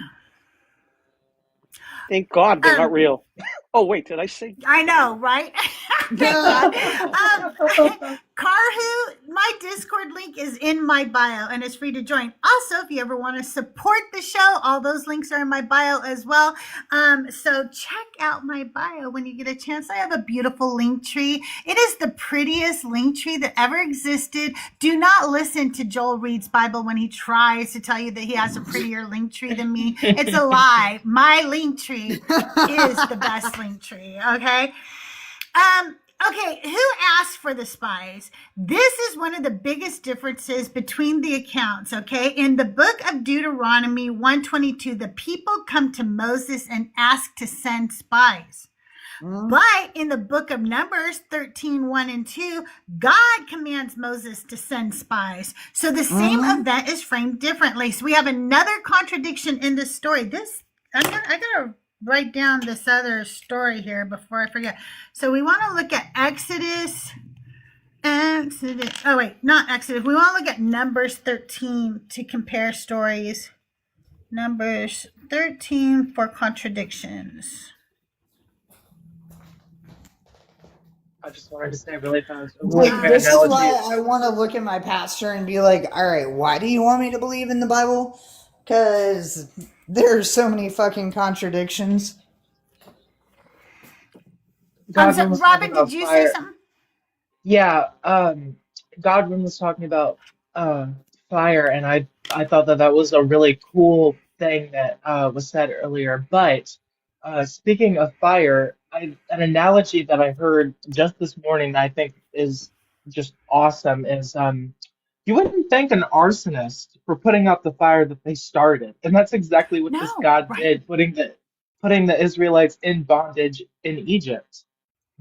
Thank God they're not real. Oh, wait, did I say? I know, right? Carhu, my Discord link is in my bio and it's free to join. Also, if you ever want to support the show, all those links are in my bio as well. So check out my bio when you get a chance. I have a beautiful link tree. It is the prettiest link tree that ever existed. Do not listen to Joel Reed's Bible when he tries to tell you that he has a prettier link tree than me. It's a lie. My link tree is the best link tree. Okay. Okay, who asked for the spies? This is one of the biggest differences between the accounts, okay? In the book of Deuteronomy 122, the people come to Moses and ask to send spies. But in the book of Numbers 13, 1 and 2, God commands Moses to send spies. So the same event is framed differently. So we have another contradiction in this story. I gotta write down this other story here before I forget. So we want to look at Exodus. Oh, wait, not Exodus. We want to look at Numbers 13 to compare stories. Numbers 13 for contradictions. I just wanted to say really fast. This is why I want to look at my pastor and be like, all right, why do you want me to believe in the Bible? Because there's so many fucking contradictions. Robin, did you say something? Yeah, Godwin was talking about fire, and I thought that was a really cool thing that was said earlier. But speaking of fire, an analogy that I heard just this morning that I think is just awesome is you wouldn't thank an arsonist for putting out the fire that they started, and that's exactly what this God did, putting the Israelites in bondage in Egypt.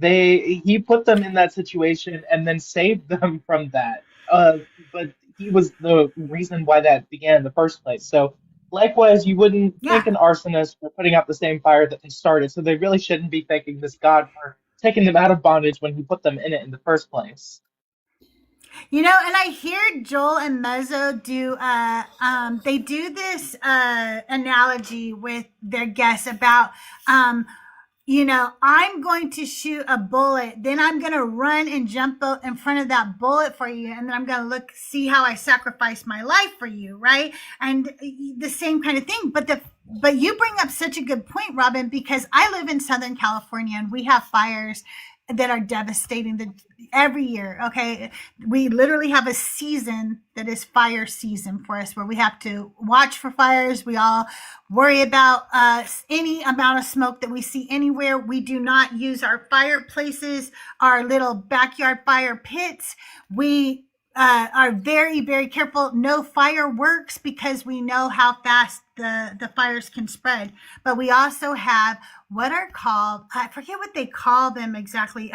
He put them in that situation and then saved them from that. But he was the reason why that began in the first place. So likewise, you wouldn't thank an arsonist for putting out the same fire that they started. So they really shouldn't be thanking this God for taking them out of bondage when he put them in it in the first place. You know, and I hear Joel and Mezzo do, they do this analogy with their guests about, I'm going to shoot a bullet, then I'm going to run and jump in front of that bullet for you, and then I'm going to see how I sacrifice my life for you, right? And the same kind of thing. But you bring up such a good point, Robin, because I live in Southern California and we have fires that are devastating every year. Okay, we literally have a season that is fire season for us, where we have to watch for fires. We all worry about any amount of smoke that we see anywhere. We do not use our fireplaces, our little backyard fire pits. We are very, very careful. No fireworks, because we know how fast the fires can spread. But we also have what are called, I forget what they call them exactly,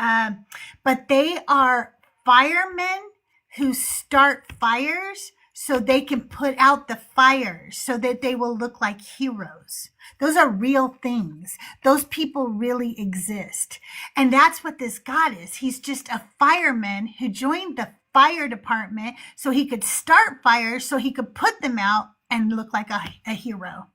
but they are firemen who start fires so they can put out the fires so that they will look like heroes. Those are real things. Those people really exist. And that's what this God is. He's just a fireman who joined the fire department so he could start fires, so he could put them out and look like a hero.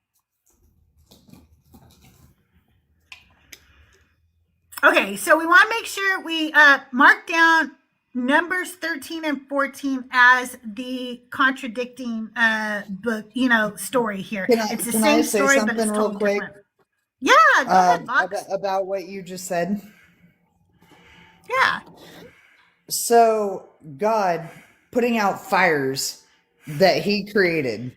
Okay, so we want to make sure we mark down Numbers 13 and 14 as the contradicting book, story here. It's the same story, but it's totally quick? different. Yeah, go ahead, Fox. About what you just said. Yeah. So God putting out fires that he created.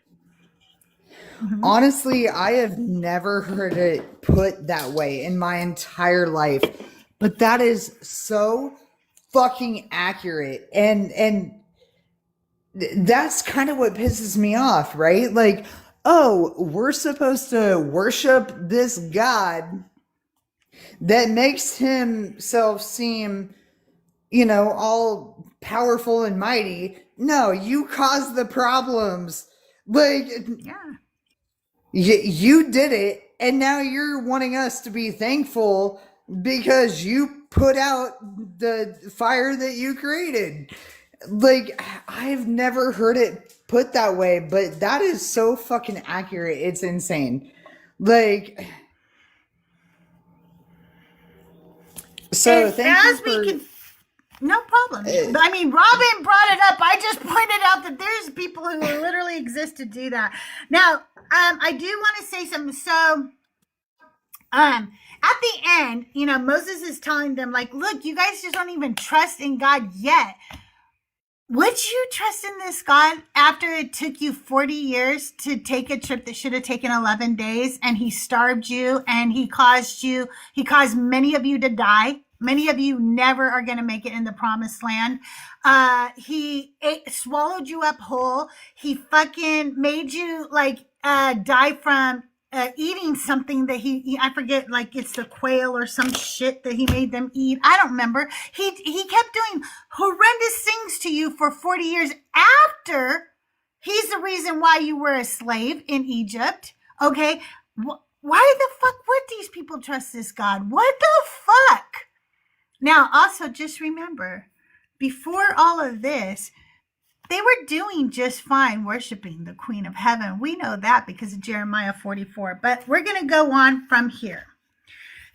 Mm-hmm. Honestly, I have never heard it put that way in my entire life, but that is so fucking accurate. And that's kind of what pisses me off, right? Like, oh, we're supposed to worship this God that makes himself seem, all powerful and mighty. No, you caused the problems. Like, yeah. You did it, and now you're wanting us to be thankful because you put out the fire that you created. Like, I've never heard it put that way, but that is so fucking accurate. It's insane. Like, so thank you for... No problem. I mean, Robin brought it up. I just pointed out that there's people who literally exist to do that. Now, I do want to say something. So, at the end, Moses is telling them, like, look, you guys just don't even trust in God yet. Would you trust in this God after it took you 40 years to take a trip that should have taken 11 days, and he starved you, and he caused many of you to die? Many of you never are going to make it in the promised land. He swallowed you up whole. He fucking made you die from eating something that I forget, like it's the quail or some shit that he made them eat. I don't remember. He kept doing horrendous things to you for 40 years after he's the reason why you were a slave in Egypt. Okay. Why the fuck would these people trust this God? What the fuck? Now, also, just remember, before all of this, they were doing just fine worshiping the Queen of Heaven. We know that because of Jeremiah 44. But we're going to go on from here.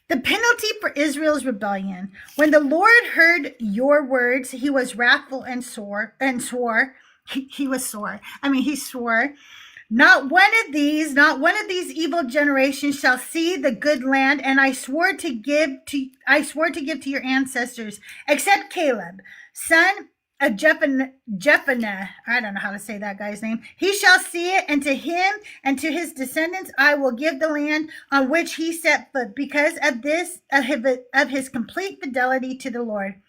The penalty for Israel's rebellion. When the Lord heard your words, he was wrathful and swore. He was sore. He swore. Not one of these evil generations shall see the good land, and I swore to give to your ancestors, except Caleb, son of Jephunneh. I don't know how to say that guy's name. He shall see it, and to him and to his descendants I will give the land on which he set foot, because of his complete fidelity to the Lord.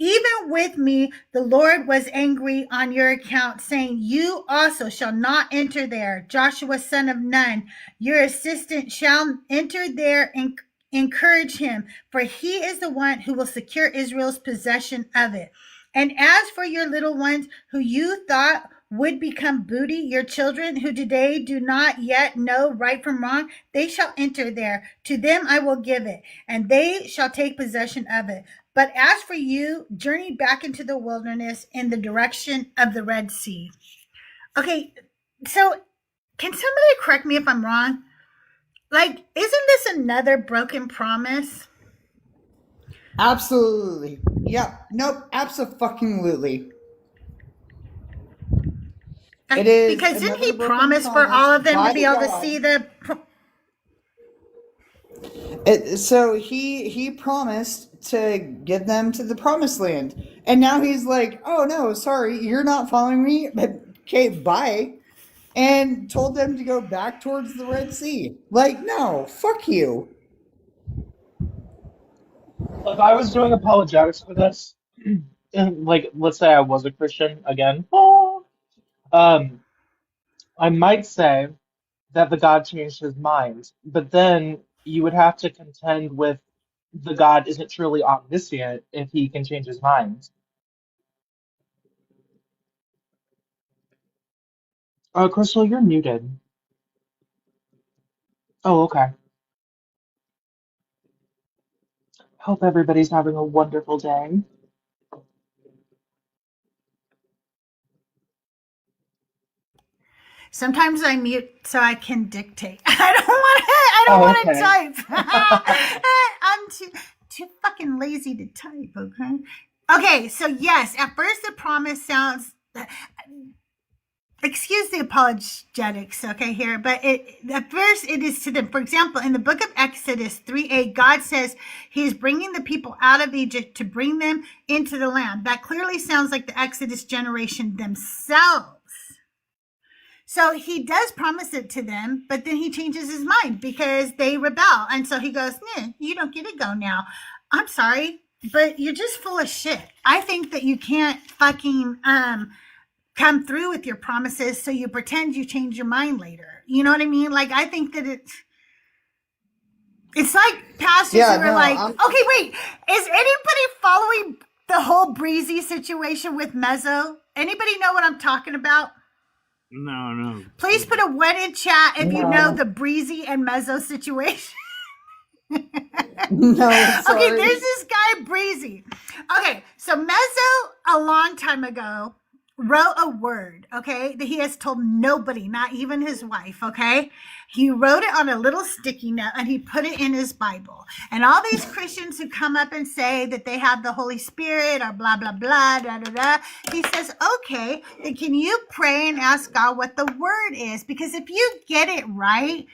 Even with me, the Lord was angry on your account, saying, you also shall not enter there. Joshua, son of Nun, your assistant, shall enter there and encourage him, for he is the one who will secure Israel's possession of it. And as for your little ones who you thought would become booty, your children who today do not yet know right from wrong, they shall enter there. To them I will give it, and they shall take possession of it. But as for you, journey back into the wilderness in the direction of the Red Sea. Okay, so can somebody correct me if I'm wrong? Like, isn't this another broken promise? Absolutely. Yep. Nope. Absolutely. It is Because didn't another he broken promise for promise all of them to by be able to God. see the? So he promised to give them to the promised land, and now he's like, "Oh no, sorry, you're not following me." But okay, bye, and told them to go back towards the Red Sea. Like, no, fuck you. If I was doing apologetics for this, like let's say I was a Christian again, um, I might say that the God changed his mind, but then you would have to contend with the God isn't truly omniscient if he can change his mind. Oh, Crystal, you're muted. Oh, okay. Hope everybody's having a wonderful day. Sometimes I mute so I can dictate. I don't Oh, want to okay. type. I'm too fucking lazy to type. Okay. Okay. So yes, at first the promise sounds. Excuse the apologetics, okay, here, but at first it is to them. For example, in the book of Exodus 3:8, God says he is bringing the people out of Egypt to bring them into the land. That clearly sounds like the Exodus generation themselves. So he does promise it to them, but then he changes his mind because they rebel. And so he goes, nah, you don't get to go now. I'm sorry, but you're just full of shit. I think that you can't fucking come through with your promises, so you pretend you change your mind later. You know what I mean? Like, I think that it's like pastors who are like, okay, wait, is anybody following the whole Breezy situation with Mezzo? Anybody know what I'm talking about? No. Please put a 1 in chat if you know No. the Breezy and Mezzo situation. No, sorry. Okay, there's this guy Breezy. Okay, so Mezzo a long time ago wrote a word, okay, that he has told nobody, not even his wife, okay? He wrote it on a little sticky note and he put it in his Bible. And all these Christians who come up and say that they have the Holy Spirit or blah, blah, blah, da, da, da, he says, okay, then can you pray and ask God what the word is? Because if you get it right,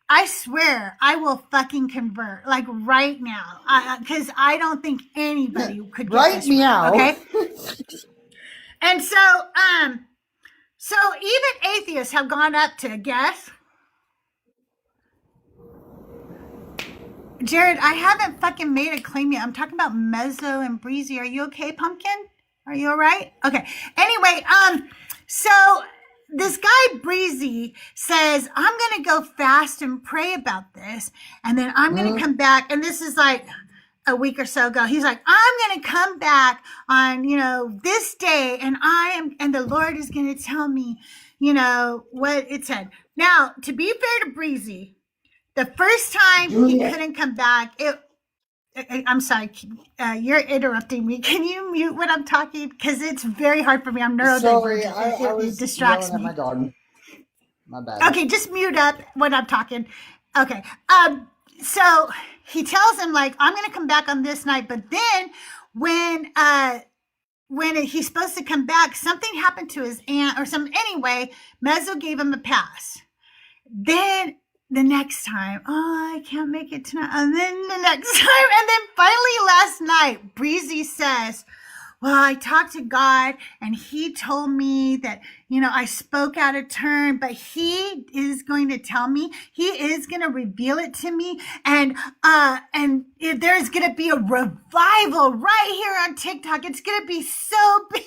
I swear I will fucking convert, like right now, because I don't think anybody could get Right this meow. right, okay? And so even atheists have gone up to guess. Jared, I haven't fucking made a claim yet. I'm talking about Mezzo and Breezy. Are you okay, Pumpkin? Are you all right? Okay. Anyway, so this guy Breezy says, I'm gonna go fast and pray about this, and then I'm gonna come back, and this is like a week or so ago. He's like, I'm gonna come back on, this day, and the Lord is gonna tell me, what it said. Now, to be fair to Breezy, the first time he couldn't come back, I'm sorry, you're interrupting me. Can you mute when I'm talking? Because it's very hard for me. I'm neurodivergent. Sorry, I it was distracts yelling me. at my dog. My bad. Okay, just mute up when I'm talking. Okay. So he tells him, like, I'm gonna come back on this night, but then when he's supposed to come back, something happened to his aunt or something. Anyway, Mezzo gave him a pass. Then the next time, oh, I can't make it tonight. And then the next time, and then finally last night, Breezy says, well, I talked to God and he told me that, I spoke out of turn, but he is going to tell me, he is going to reveal it to me. And there's going to be a revival right here on TikTok. It's going to be so big.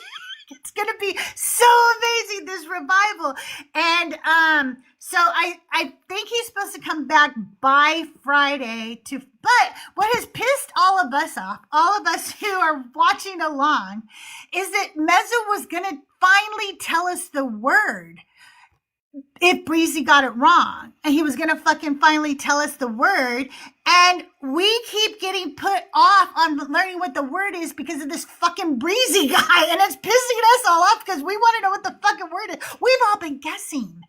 It's going to be so amazing, this revival. And so I think he's supposed to come back by Friday but what has pissed all of us off, all of us who are watching along, is that Mezzo was going to finally tell us the word if Breezy got it wrong. And he was going to fucking finally tell us the word. And we keep getting put off on learning what the word is because of this fucking Breezy guy. And it's pissing us all off because we want to know what the fucking word is. We've all been guessing.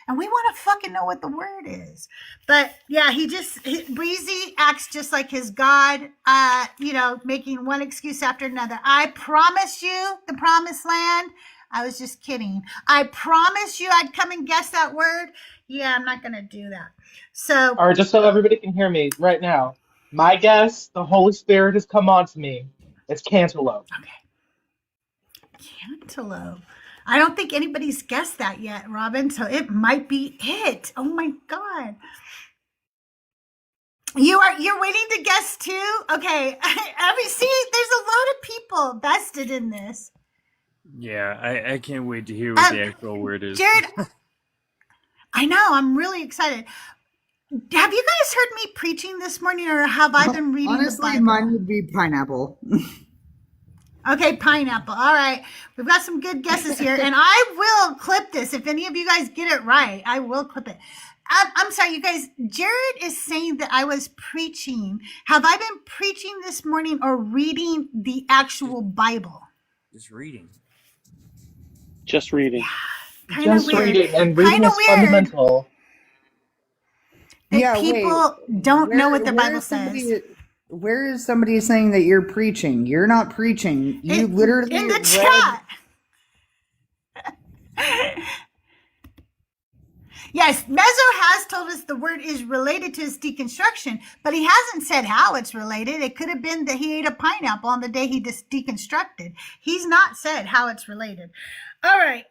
and we want to fucking know what the word is. But yeah, Breezy acts just like his God, making one excuse after another. I promised you the promised land. I was just kidding. I promised you I'd come and guess that word. Yeah, I'm not going to do that. So, All right, just so everybody can hear me right now, my guess, the Holy Spirit has come on to me. It's cantaloupe. okay. Cantaloupe. I don't think anybody's guessed that yet, Robin. So it might be it. Oh my God. You're waiting to guess too? Okay. See, there's a lot of people vested in this. Yeah, I can't wait to hear what the actual word is. Jared, I know. I'm really excited. Have you guys heard me preaching this morning, or have I been reading Honestly, the Bible? mine would be pineapple. Okay, pineapple. All right. We've got some good guesses here, and I will clip this. If any of you guys get it right, I will clip it. I'm sorry, you guys. Jared is saying that I was preaching. Have I been preaching this morning or reading the actual Bible? Just reading. Just reading. Kind of weird. Reading, and reading Kinda is weird. fundamental. That people don't know what the Bible says. Where is somebody saying that you're preaching? You're not preaching. You literally in the read... chat. Yes, Mezzo has told us the word is related to his deconstruction, but he hasn't said how it's related. It could have been that he ate a pineapple on the day he just deconstructed. He's not said how it's related. All right.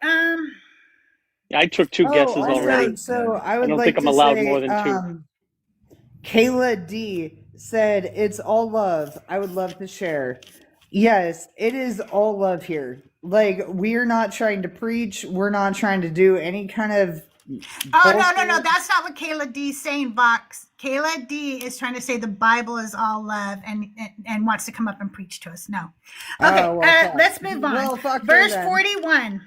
I took two guesses already. So I don't like think I'm to allowed say, more than two. Kayla D said, it's all love. I would love to share. Yes, it is all love here. Like, we're not trying to preach. We're not trying to do any kind of... Oh, no. That's not what Kayla D is saying, Vox. Kayla D is trying to say the Bible is all love and wants to come up and preach to us. No. Okay, let's move on. Well, Verse 41.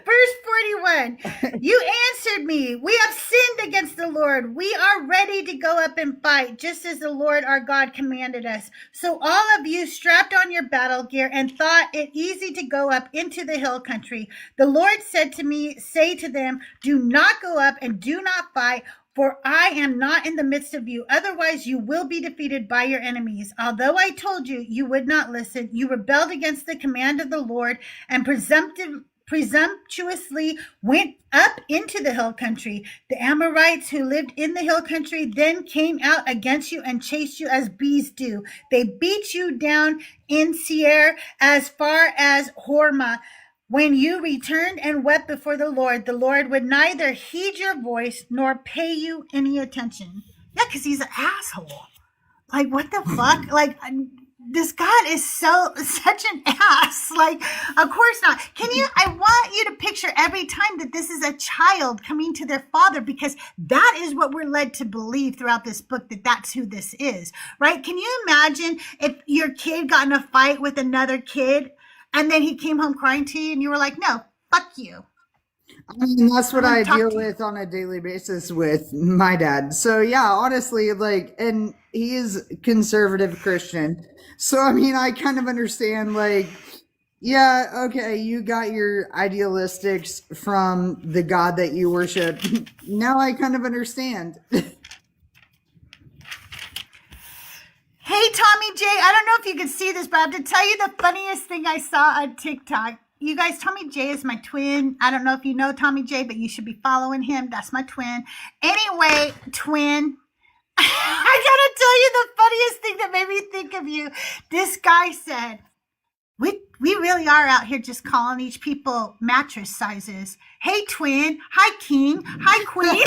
Verse 41. You answered me. We have sinned against the Lord. We are ready to go up and fight, just as the Lord our God commanded us. So all of you strapped on your battle gear and thought it easy to go up into the hill country. The Lord said to me, say to them, do not go up and do not fight, for I am not in the midst of you. Otherwise, you will be defeated by your enemies. Although I told you, you would not listen. You rebelled against the command of the Lord and presumptuously went up into the hill country. The Amorites who lived in the hill country then came out against you and chased you as bees do. They beat you down in Seir as far as Hormah. When you returned and wept before the Lord would neither heed your voice nor pay you any attention. Yeah, because he's an asshole. Like, what the fuck? Like, this God is such an ass. Like, of course not. I want you to picture every time that this is a child coming to their father, because that is what we're led to believe throughout this book, that that's who this is, right? Can you imagine if your kid got in a fight with another kid and then he came home crying to you and you were like, no, fuck you. I mean, that's what I deal with on a daily basis with my dad. So yeah, honestly, like, and he is conservative Christian. So, I mean, I kind of understand, like, yeah, okay, you got your idealistics from the God that you worship. Now I kind of understand. Hey, Tommy J, I don't know if you can see this, but I have to tell you the funniest thing I saw on TikTok. You guys, Tommy J is my twin. I don't know if you know Tommy J, but you should be following him. That's my twin. Anyway, twin, I gotta tell you the funniest thing that made me think of you. This guy said, we really are out here just calling each people mattress sizes. Hey, twin. Hi, king. Hi, queen.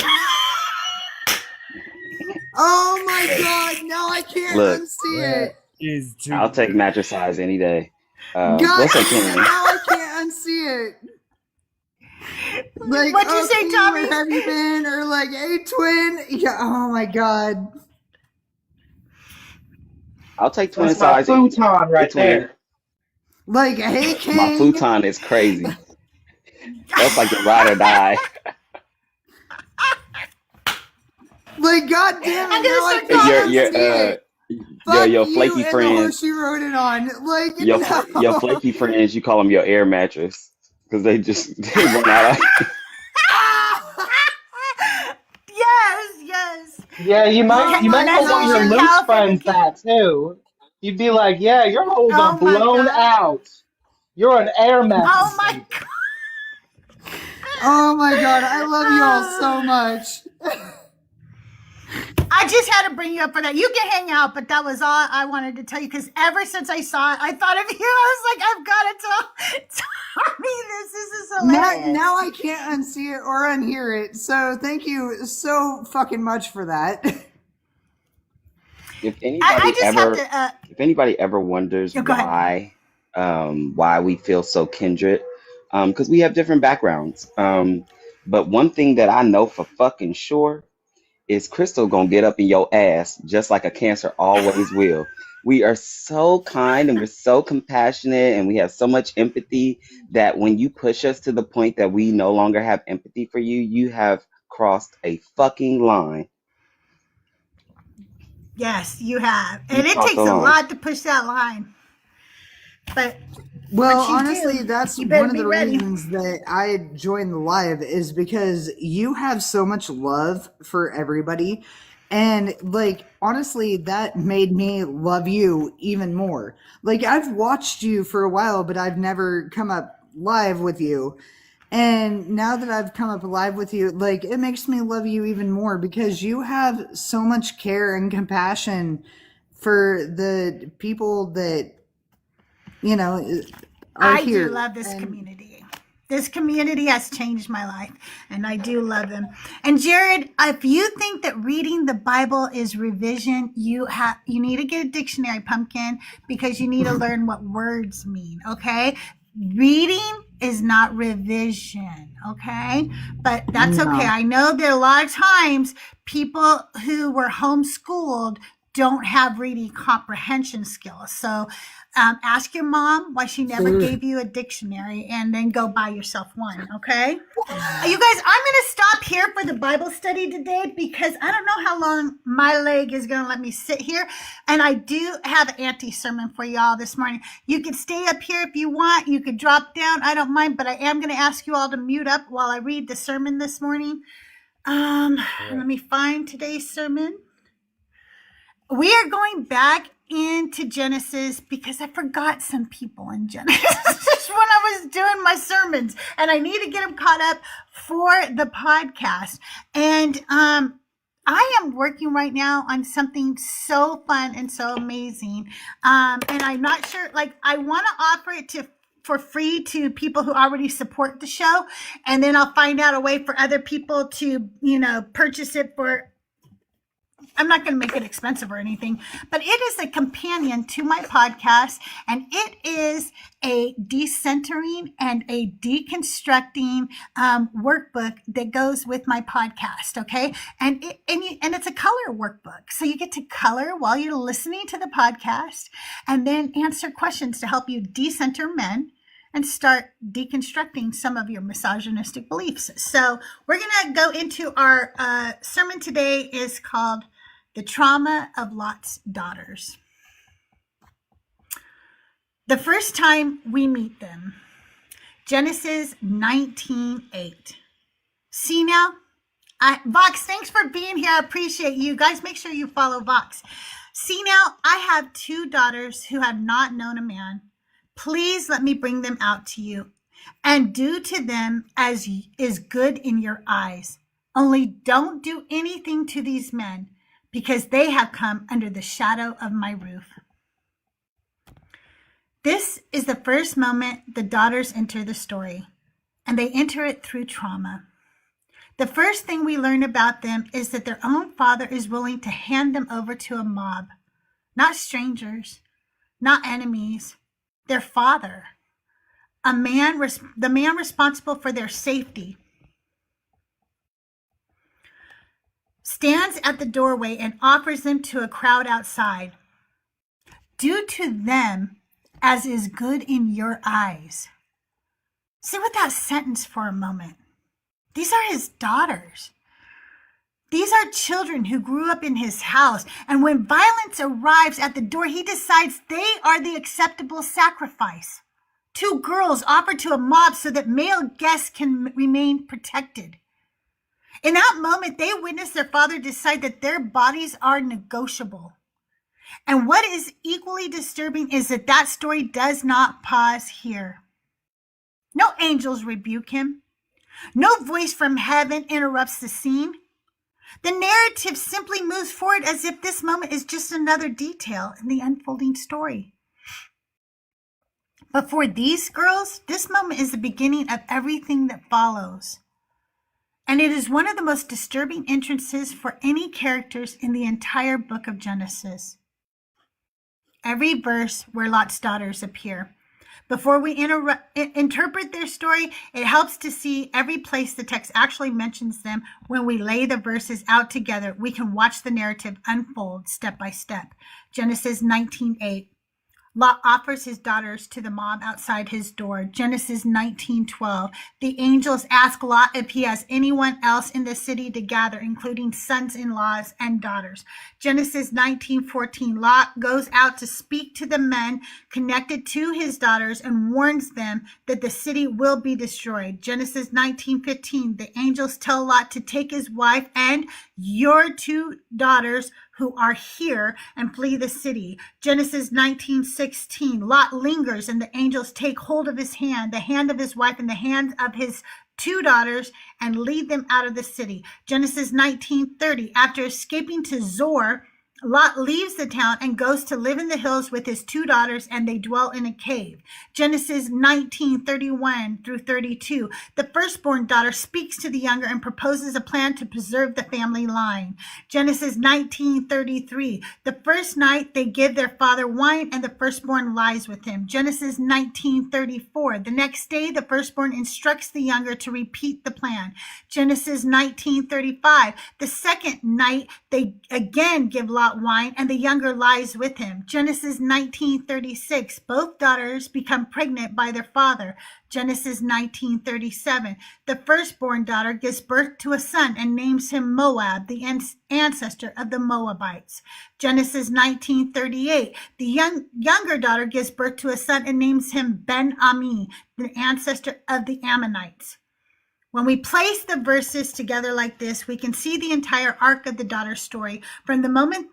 Oh my God! No, I can't unsee it. I'll take mattress size any day. God, what's that king? now I can't unsee it. Like, what'd you say, Tommy? Where have you been? Or like, hey, twin. Yeah. Oh my God. I'll take twin That's my size. futon right there. Like, hey, king. My futon is crazy. That's like a ride or die. Like, God damn it! Now I can't unsee it. Your flaky friends. She wrote it on. Like, your flaky friends, you call them your air mattress. because they run out. Yes. Yeah, you Oh might my not want your Anesthesia, god. loose California friends King. that too. You'd be like, yeah, your holes are Oh my blown god. out. You're an air Oh mattress my baby. god. Oh my god. I love you all so much. I just had to bring you up for that. You can hang out, but that was all I wanted to tell you because ever since I saw it, I thought of you. I was like, I've got to tell Tommy this. This is hilarious. Now I can't unsee it or unhear it. So thank you so fucking much for that. If I anybody just have ever, to. if anybody ever wonders Go ahead. why we feel so kindred, because we have different backgrounds. But one thing that I know for fucking sure is Crystal gonna get up in your ass just like a cancer always will. We are so kind and we're so compassionate and we have so much empathy that when you push us to the point that we no longer have empathy for you, you have crossed a fucking line. Yes, you have, You and it crossed the takes a line. lot to push that line. But Well, once you honestly, do, that's you better one of be the ready. reasons that I joined the live is because you have so much love for everybody. And like, honestly, that made me love you even more. Like, I've watched you for a while, but I've never come up live with you. And now that I've come up live with you, like, it makes me love you even more because you have so much care and compassion for the people that, you know, are I do here. love this And community. This community has changed my life, and I do love them. And Jared, if you think that reading the Bible is revision, you need to get a dictionary, pumpkin, because you need to learn what words mean. Okay, reading is not revision. Okay, but that's okay. no. I know that a lot of times people who were homeschooled don't have reading comprehension skills. So ask your mom why she never gave you a dictionary and then go buy yourself one, okay? You guys, I'm going to stop here for the Bible study today because I don't know how long my leg is going to let me sit here. And I do have an anti-sermon for y'all this morning. You can stay up here if you want. You could drop down. I don't mind, but I am going to ask you all to mute up while I read the sermon this morning. Let me find today's sermon. We are going back into Genesis because I forgot some people in Genesis when I was doing my sermons, and I need to get them caught up for the podcast. And I am working right now on something so fun and so amazing. And I'm not sure, like, I want to offer it for free to people who already support the show, and then I'll find out a way for other people to, purchase it for. I'm not going to make it expensive or anything, but it is a companion to my podcast, and it is a decentering and a deconstructing workbook that goes with my podcast. Okay, and it's a color workbook, so you get to color while you're listening to the podcast, and then answer questions to help you decenter men and start deconstructing some of your misogynistic beliefs. So we're going to go into our sermon today is called The Trauma of Lot's Daughters. The first time we meet them, Genesis 19:8. See now? Vox, thanks for being here. I appreciate you. Guys, make sure you follow Vox. See now, I have 2 daughters who have not known a man. Please let me bring them out to you and do to them as is good in your eyes. Only don't do anything to these men, because they have come under the shadow of my roof. This is the first moment the daughters enter the story, and they enter it through trauma. The first thing we learn about them is that their own father is willing to hand them over to a mob, not strangers, not enemies, their father, the man responsible for their safety, stands at the doorway and offers them to a crowd outside. Do to them as is good in your eyes. Sit with that sentence for a moment. These are his daughters. These are children who grew up in his house, and when violence arrives at the door, he decides they are the acceptable sacrifice. 2 girls offered to a mob so that male guests can remain protected. In that moment, they witness their father decide that their bodies are negotiable. And what is equally disturbing is that that story does not pause here. No angels rebuke him. No voice from heaven interrupts the scene. The narrative simply moves forward as if this moment is just another detail in the unfolding story. But for these girls, this moment is the beginning of everything that follows. And it is one of the most disturbing entrances for any characters in the entire book of Genesis. Every verse where Lot's daughters appear. Before we interpret their story, it helps to see every place the text actually mentions them. When we lay the verses out together, we can watch the narrative unfold step by step. Genesis 19:8. Lot offers his daughters to the mob outside his door. Genesis 19:12. The angels ask Lot if he has anyone else in the city to gather, including sons-in-laws and daughters. Genesis 19:14. Lot goes out to speak to the men connected to his daughters and warns them that the city will be destroyed. Genesis 19:15. The angels tell Lot to take his wife and your 2 daughters who are here and flee the city. Genesis 19:16. Lot lingers and the angels take hold of his hand, the hand of his wife and the hand of his 2 daughters and lead them out of the city. Genesis 19:30. After escaping to Zoar, Lot leaves the town and goes to live in the hills with his 2 daughters, and they dwell in a cave. Genesis 19:31 through 32. The firstborn daughter speaks to the younger and proposes a plan to preserve the family line. Genesis 19:33. The first night they give their father wine, and the firstborn lies with him. Genesis 19:34. The next day, the firstborn instructs the younger to repeat the plan. Genesis 19:35. The second night, they again give Lot wine, and the younger lies with him. Genesis 19:36. Both daughters become pregnant by their father. Genesis 19:37. The firstborn daughter gives birth to a son and names him Moab, the ancestor of the Moabites. Genesis 19:38. The younger daughter gives birth to a son and names him Ben-Ami, the ancestor of the Ammonites. When we place the verses together like this, we can see the entire arc of the daughter's story from the moment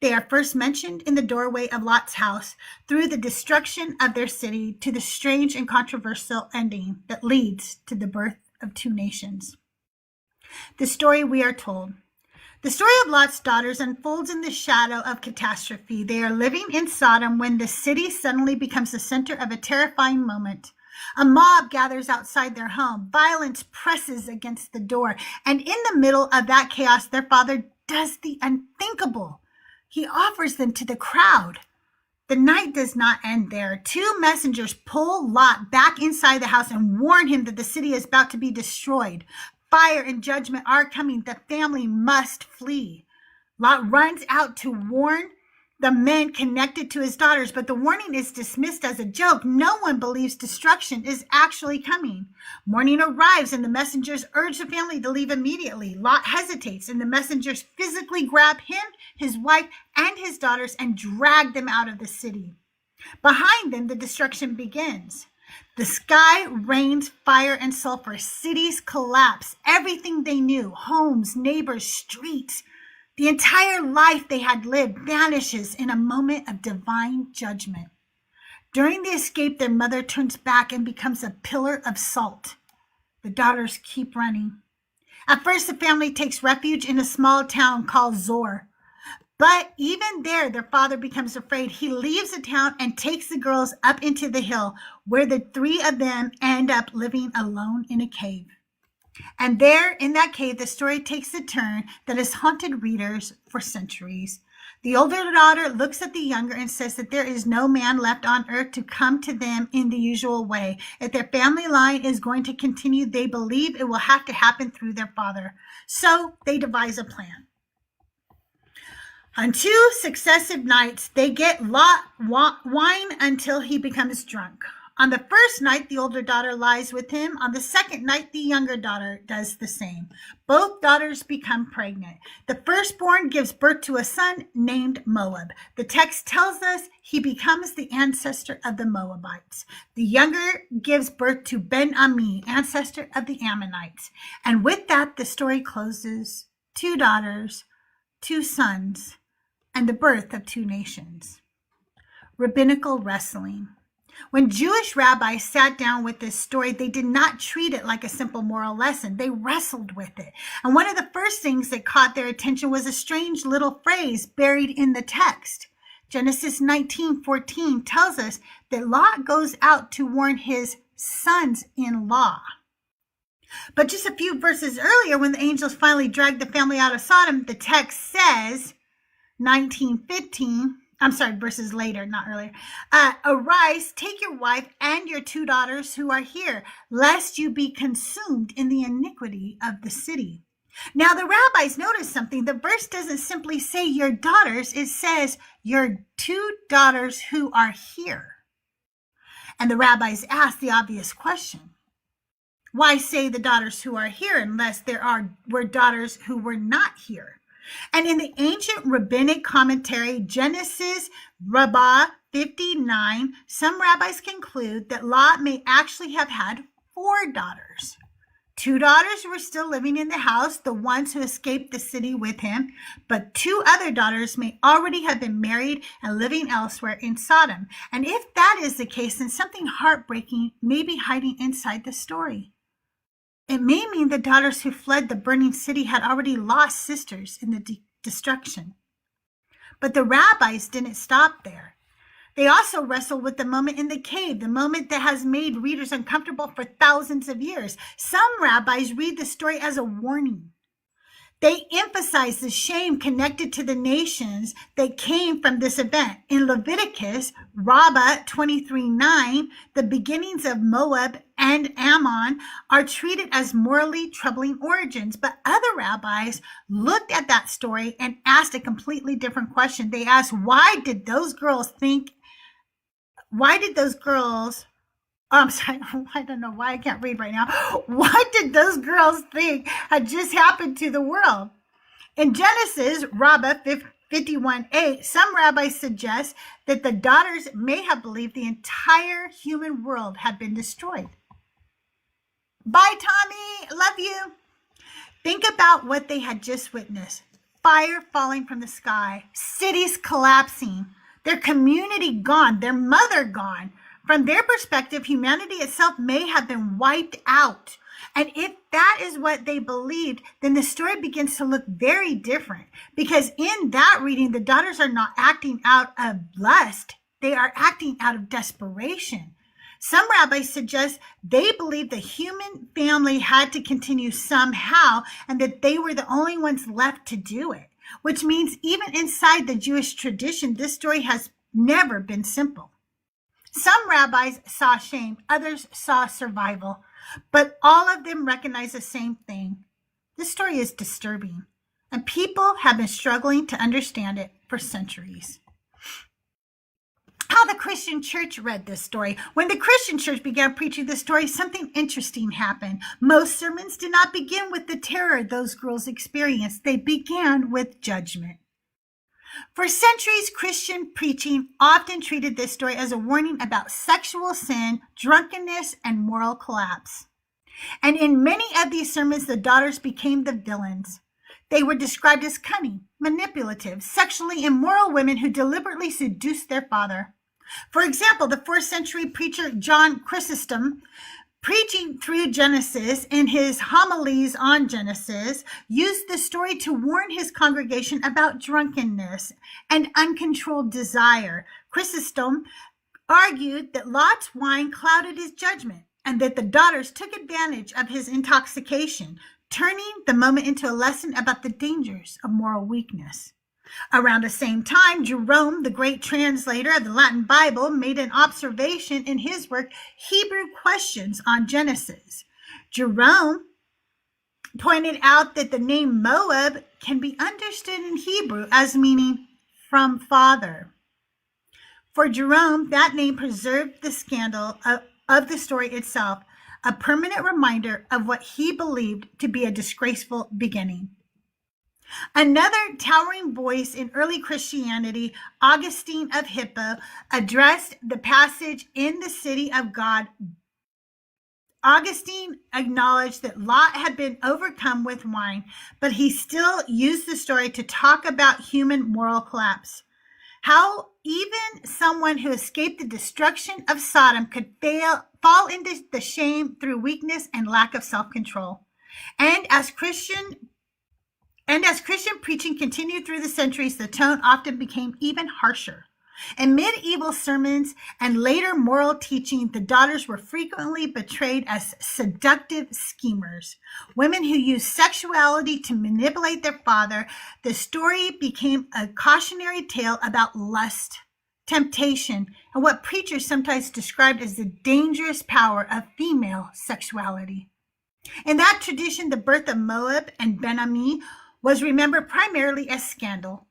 they are first mentioned in the doorway of Lot's house, through the destruction of their city, to the strange and controversial ending that leads to the birth of 2 nations. The story we are told. The story of Lot's daughters unfolds in the shadow of catastrophe. They are living in Sodom when the city suddenly becomes the center of a terrifying moment. A mob gathers outside their home. Violence presses against the door. And in the middle of that chaos, their father does the unthinkable. He offers them to the crowd. The night does not end there. 2 messengers pull Lot back inside the house and warn him that the city is about to be destroyed. Fire and judgment are coming. The family must flee. Lot runs out to warn the men connected to his daughters, but the warning is dismissed as a joke. No one believes destruction is actually coming. Morning arrives and the messengers urge the family to leave immediately. Lot hesitates and the messengers physically grab him, his wife, and his daughters and drag them out of the city. Behind them, the destruction begins. The sky rains fire and sulfur. Cities collapse. Everything they knew, homes, neighbors, streets, the entire life they had lived vanishes in a moment of divine judgment. During the escape, their mother turns back and becomes a pillar of salt. The daughters keep running. At first, the family takes refuge in a small town called Zoar. But even there, their father becomes afraid. He leaves the town and takes the girls up into the hill, where the 3 of them end up living alone in a cave. And there, in that cave, the story takes a turn that has haunted readers for centuries. The older daughter looks at the younger and says that there is no man left on earth to come to them in the usual way. If their family line is going to continue, they believe it will have to happen through their father. So they devise a plan. On 2 successive nights, they get Lot wine until he becomes drunk. On the first night, the older daughter lies with him. On the second night, the younger daughter does the same. Both daughters become pregnant. The firstborn gives birth to a son named Moab. The text tells us he becomes the ancestor of the Moabites. The younger gives birth to Ben-Ami, ancestor of the Ammonites. And with that, the story closes. 2 daughters, 2 sons, and the birth of 2 nations. Rabbinical wrestling. When Jewish rabbis sat down with this story, they did not treat it like a simple moral lesson. They wrestled with it. And one of the first things that caught their attention was a strange little phrase buried in the text. Genesis 19:14 tells us that Lot goes out to warn his sons-in-law. But just a few verses earlier, when the angels finally dragged the family out of Sodom, the text says, 19:15, verses later, not earlier. Arise, take your wife and your 2 daughters who are here, lest you be consumed in the iniquity of the city. Now, the rabbis noticed something. The verse doesn't simply say your daughters. It says your 2 daughters who are here. And the rabbis asked the obvious question. Why say the daughters who are here unless were daughters who were not here? And in the ancient rabbinic commentary, Genesis Rabbah 59, some rabbis conclude that Lot may actually have had 4 daughters. 2 daughters were still living in the house, the ones who escaped the city with him, but 2 other daughters may already have been married and living elsewhere in Sodom. And if that is the case, then something heartbreaking may be hiding inside the story. It may mean the daughters who fled the burning city had already lost sisters in the destruction. But the rabbis didn't stop there. They also wrestled with the moment in the cave, the moment that has made readers uncomfortable for thousands of years. Some rabbis read the story as a warning. They emphasize the shame connected to the nations that came from this event. In Leviticus, Rabbah 23:9, the beginnings of Moab and Ammon are treated as morally troubling origins. But other rabbis looked at that story and asked a completely different question. They asked, why did those girls, I don't know why I can't read right now. What did those girls think had just happened to the world? In Genesis, Rabbah 51:8, some rabbis suggest that the daughters may have believed the entire human world had been destroyed. Bye, Tommy. Love you. Think about what they had just witnessed. Fire falling from the sky, cities collapsing, their community gone, their mother gone. From their perspective, humanity itself may have been wiped out. And if that is what they believed, then the story begins to look very different. Because in that reading, the daughters are not acting out of lust. They are acting out of desperation. Some rabbis suggest they believe the human family had to continue somehow and that they were the only ones left to do it. Which means even inside the Jewish tradition, this story has never been simple. Some rabbis saw shame, others saw survival, but all of them recognize the same thing. This story is disturbing, and people have been struggling to understand it for centuries. How the Christian church read this story. When the Christian church began preaching this story, something interesting happened. Most sermons did not begin with the terror those girls experienced. They began with judgment. For centuries, Christian preaching often treated this story as a warning about sexual sin, drunkenness, and moral collapse. And in many of these sermons, the daughters became the villains. They were described as cunning, manipulative, sexually immoral women who deliberately seduced their father. For example, the 4th century preacher John Chrysostom, preaching through Genesis in his homilies on Genesis, used the story to warn his congregation about drunkenness and uncontrolled desire. Chrysostom argued that Lot's wine clouded his judgment and that the daughters took advantage of his intoxication, turning the moment into a lesson about the dangers of moral weakness. Around the same time, Jerome, the great translator of the Latin Bible, made an observation in his work, Hebrew Questions on Genesis. Jerome pointed out that the name Moab can be understood in Hebrew as meaning from father. For Jerome, that name preserved the scandal of the story itself, a permanent reminder of what he believed to be a disgraceful beginning. Another towering voice in early Christianity, Augustine of Hippo, addressed the passage in the city of God. Augustine acknowledged that Lot had been overcome with wine, but he still used the story to talk about human moral collapse. How even someone who escaped the destruction of Sodom could fall into the shame through weakness and lack of self-control. And as Christian preaching continued through the centuries, the tone often became even harsher. In medieval sermons and later moral teaching, the daughters were frequently portrayed as seductive schemers, women who used sexuality to manipulate their father. The story became a cautionary tale about lust, temptation, and what preachers sometimes described as the dangerous power of female sexuality. In that tradition, the birth of Moab and Ben-Ami was remembered primarily as scandal.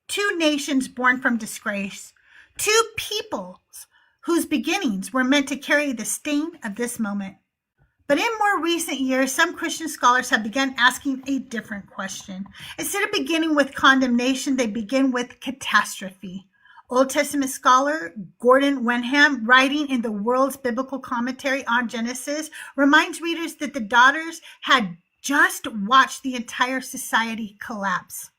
Two nations born from disgrace, two peoples whose beginnings were meant to carry the stain of this moment. But in more recent years, some Christian scholars have begun asking a different question. Instead of beginning with condemnation, they begin with catastrophe. Old Testament scholar Gordon Wenham, writing in the World's Biblical Commentary on Genesis, reminds readers that the daughters had just watched the entire society collapse.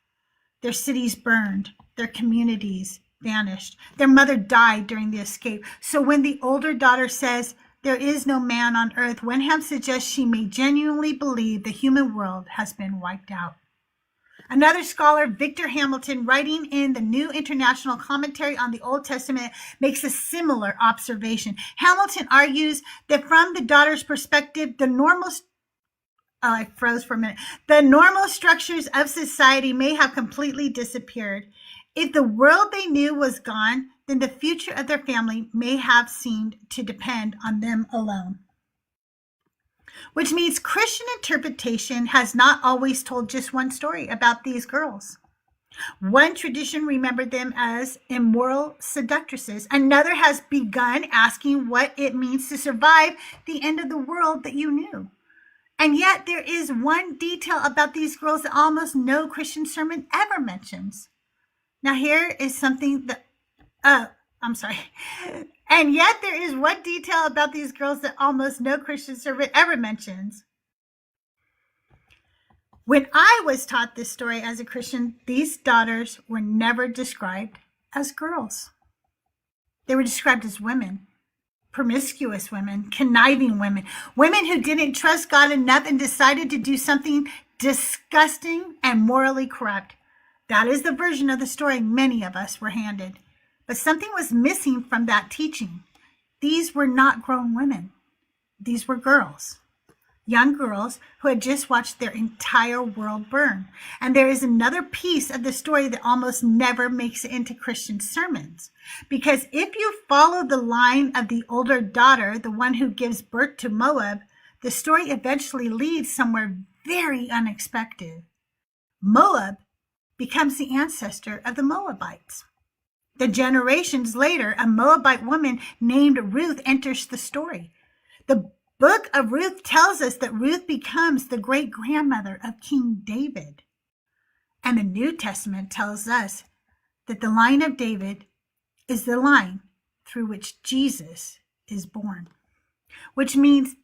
Their cities burned, their communities vanished. Their mother died during the escape. So when the older daughter says, "There is no man on earth," Wenham suggests she may genuinely believe the human world has been wiped out. Another scholar, Victor Hamilton, writing in the New International Commentary on the Old Testament, makes a similar observation. Hamilton argues that from the daughter's perspective, the normal structures of society may have completely disappeared. If the world they knew was gone, then the future of their family may have seemed to depend on them alone. Which means Christian interpretation has not always told just one story about these girls. One tradition remembered them as immoral seductresses. Another has begun asking what it means to survive the end of the world that you knew. And yet there is one detail about these girls that almost no Christian sermon ever mentions. Now here is something that, And yet there is one detail about these girls that almost no Christian sermon ever mentions. When I was taught this story as a Christian, these daughters were never described as girls. They were described as women. Promiscuous women, conniving women, women who didn't trust God enough and decided to do something disgusting and morally corrupt. That is the version of the story many of us were handed. But something was missing from that teaching. These were not grown women. These were girls. Young girls who had just watched their entire world burn. And there is another piece of the story that almost never makes it into Christian sermons. Because if you follow the line of the older daughter, the one who gives birth to Moab, the story eventually leads somewhere very unexpected. Moab becomes the ancestor of the Moabites. The generations later, a Moabite woman named Ruth enters the story. The book of Ruth tells us that Ruth becomes the great-grandmother of King David. And the New Testament tells us that the line of David is the line through which Jesus is born. Which means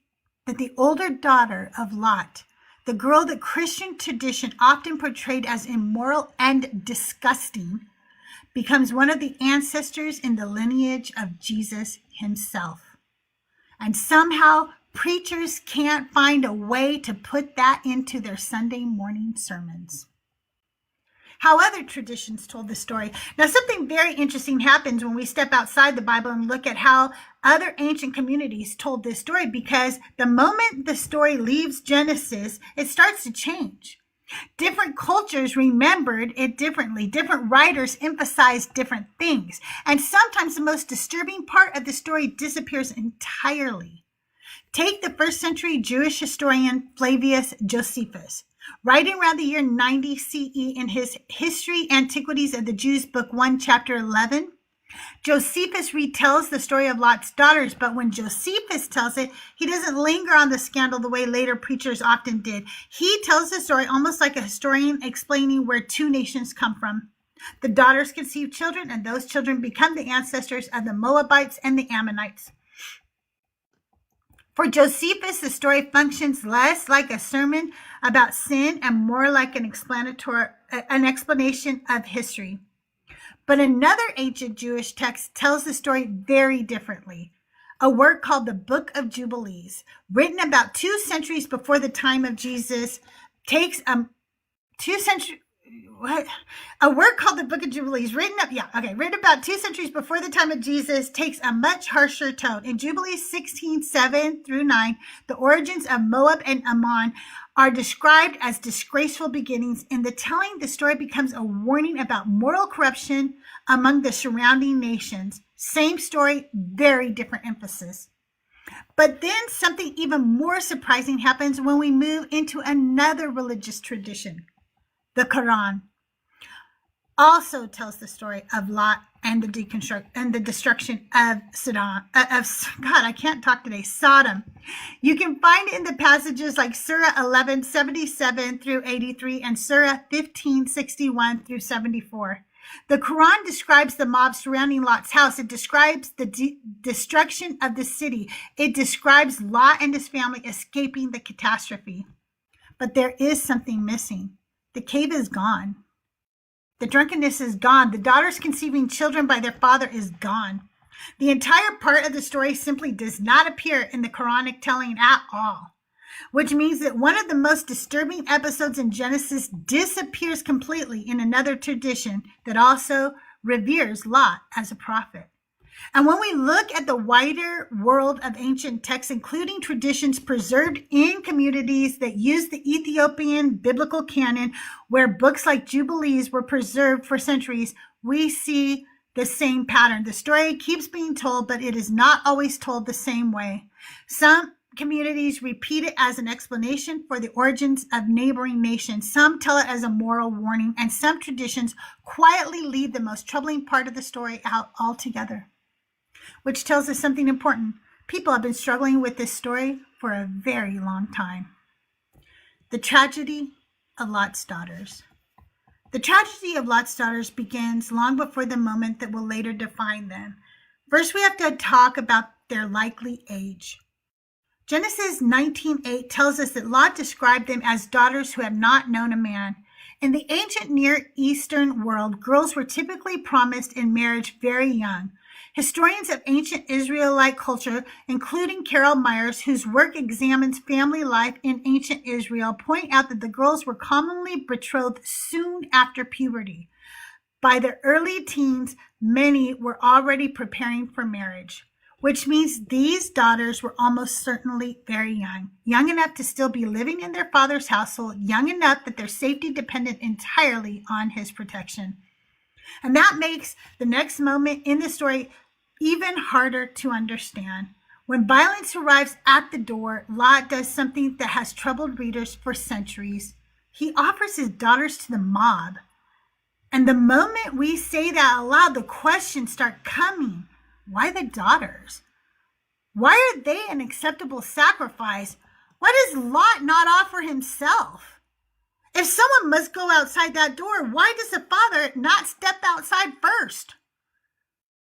that the older daughter of Lot, the girl that Christian tradition often portrayed as immoral and disgusting, becomes one of the ancestors in the lineage of Jesus himself. And somehow preachers can't find a way to put that into their Sunday morning sermons. How other traditions told the story. Now, something very interesting happens when we step outside the Bible and look at how other ancient communities told this story, because the moment the story leaves Genesis, it starts to change. Different cultures remembered it differently. Different writers emphasized different things. And sometimes the most disturbing part of the story disappears entirely. Take the first century Jewish historian Flavius Josephus. Writing around the year 90 CE in his History Antiquities of the Jews, book 1, chapter 11, Josephus retells the story of Lot's daughters, but when Josephus tells it, he doesn't linger on the scandal the way later preachers often did. He tells the story almost like a historian explaining where two nations come from. The daughters conceive children, and those children become the ancestors of the Moabites and the Ammonites. For Josephus, the story functions less like a sermon about sin and more like an explanation of history. But another ancient Jewish text tells the story very differently. A work called the Book of Jubilees, written about 2 centuries before the time of Jesus, takes a work called the Book of Jubilees, written about 2 centuries before the time of Jesus, takes a much harsher tone. In Jubilees 16:7 through 9, the origins of Moab and Ammon are described as disgraceful beginnings. In the telling, the story becomes a warning about moral corruption among the surrounding nations. Same story, very different emphasis. But then something even more surprising happens when we move into another religious tradition. The Quran also tells the story of Lot and the destruction of Sodom. Sodom. You can find it in the passages like Surah 11:77 through 83 and Surah 15:61 through 74. The Quran describes the mob surrounding Lot's house. It describes the destruction of the city. It describes Lot and his family escaping the catastrophe. But there is something missing. The cave is gone. The drunkenness is gone. The daughters conceiving children by their father is gone. The entire part of the story simply does not appear in the Quranic telling at all, which means that one of the most disturbing episodes in Genesis disappears completely in another tradition that also reveres Lot as a prophet. And when we look at the wider world of ancient texts, including traditions preserved in communities that use the Ethiopian biblical canon, where books like Jubilees were preserved for centuries, we see the same pattern. The story keeps being told, but it is not always told the same way. Some communities repeat it as an explanation for the origins of neighboring nations. Some tell it as a moral warning, and some traditions quietly leave the most troubling part of the story out altogether. Which tells us something important. People have been struggling with this story for a very long time. The tragedy of Lot's daughters. The tragedy of Lot's daughters begins long before the moment that will later define them. First, we have to talk about their likely age. Genesis 19:8 tells us that Lot described them as daughters who had not known a man. In the ancient Near Eastern world, girls were typically promised in marriage very young. Historians of ancient Israelite culture, including Carol Myers, whose work examines family life in ancient Israel, point out that the girls were commonly betrothed soon after puberty. By their early teens, many were already preparing for marriage, which means these daughters were almost certainly very young, young enough to still be living in their father's household, young enough that their safety depended entirely on his protection. And that makes the next moment in the story even harder to understand. When violence arrives at the door, Lot does something that has troubled readers for centuries. He offers his daughters to the mob. And the moment we say that aloud, the questions start coming. Why the daughters? Why are they an acceptable sacrifice? Why does Lot not offer himself? If someone must go outside that door, why does the father not step outside first?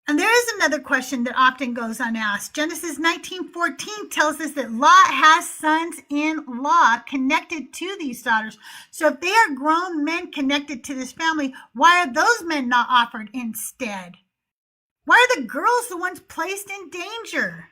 And there is another question that often goes unasked. Genesis 19:14 tells us that Lot has sons-in-law connected to these daughters. So if they are grown men connected to this family, why are those men not offered instead? Why are the girls the ones placed in danger?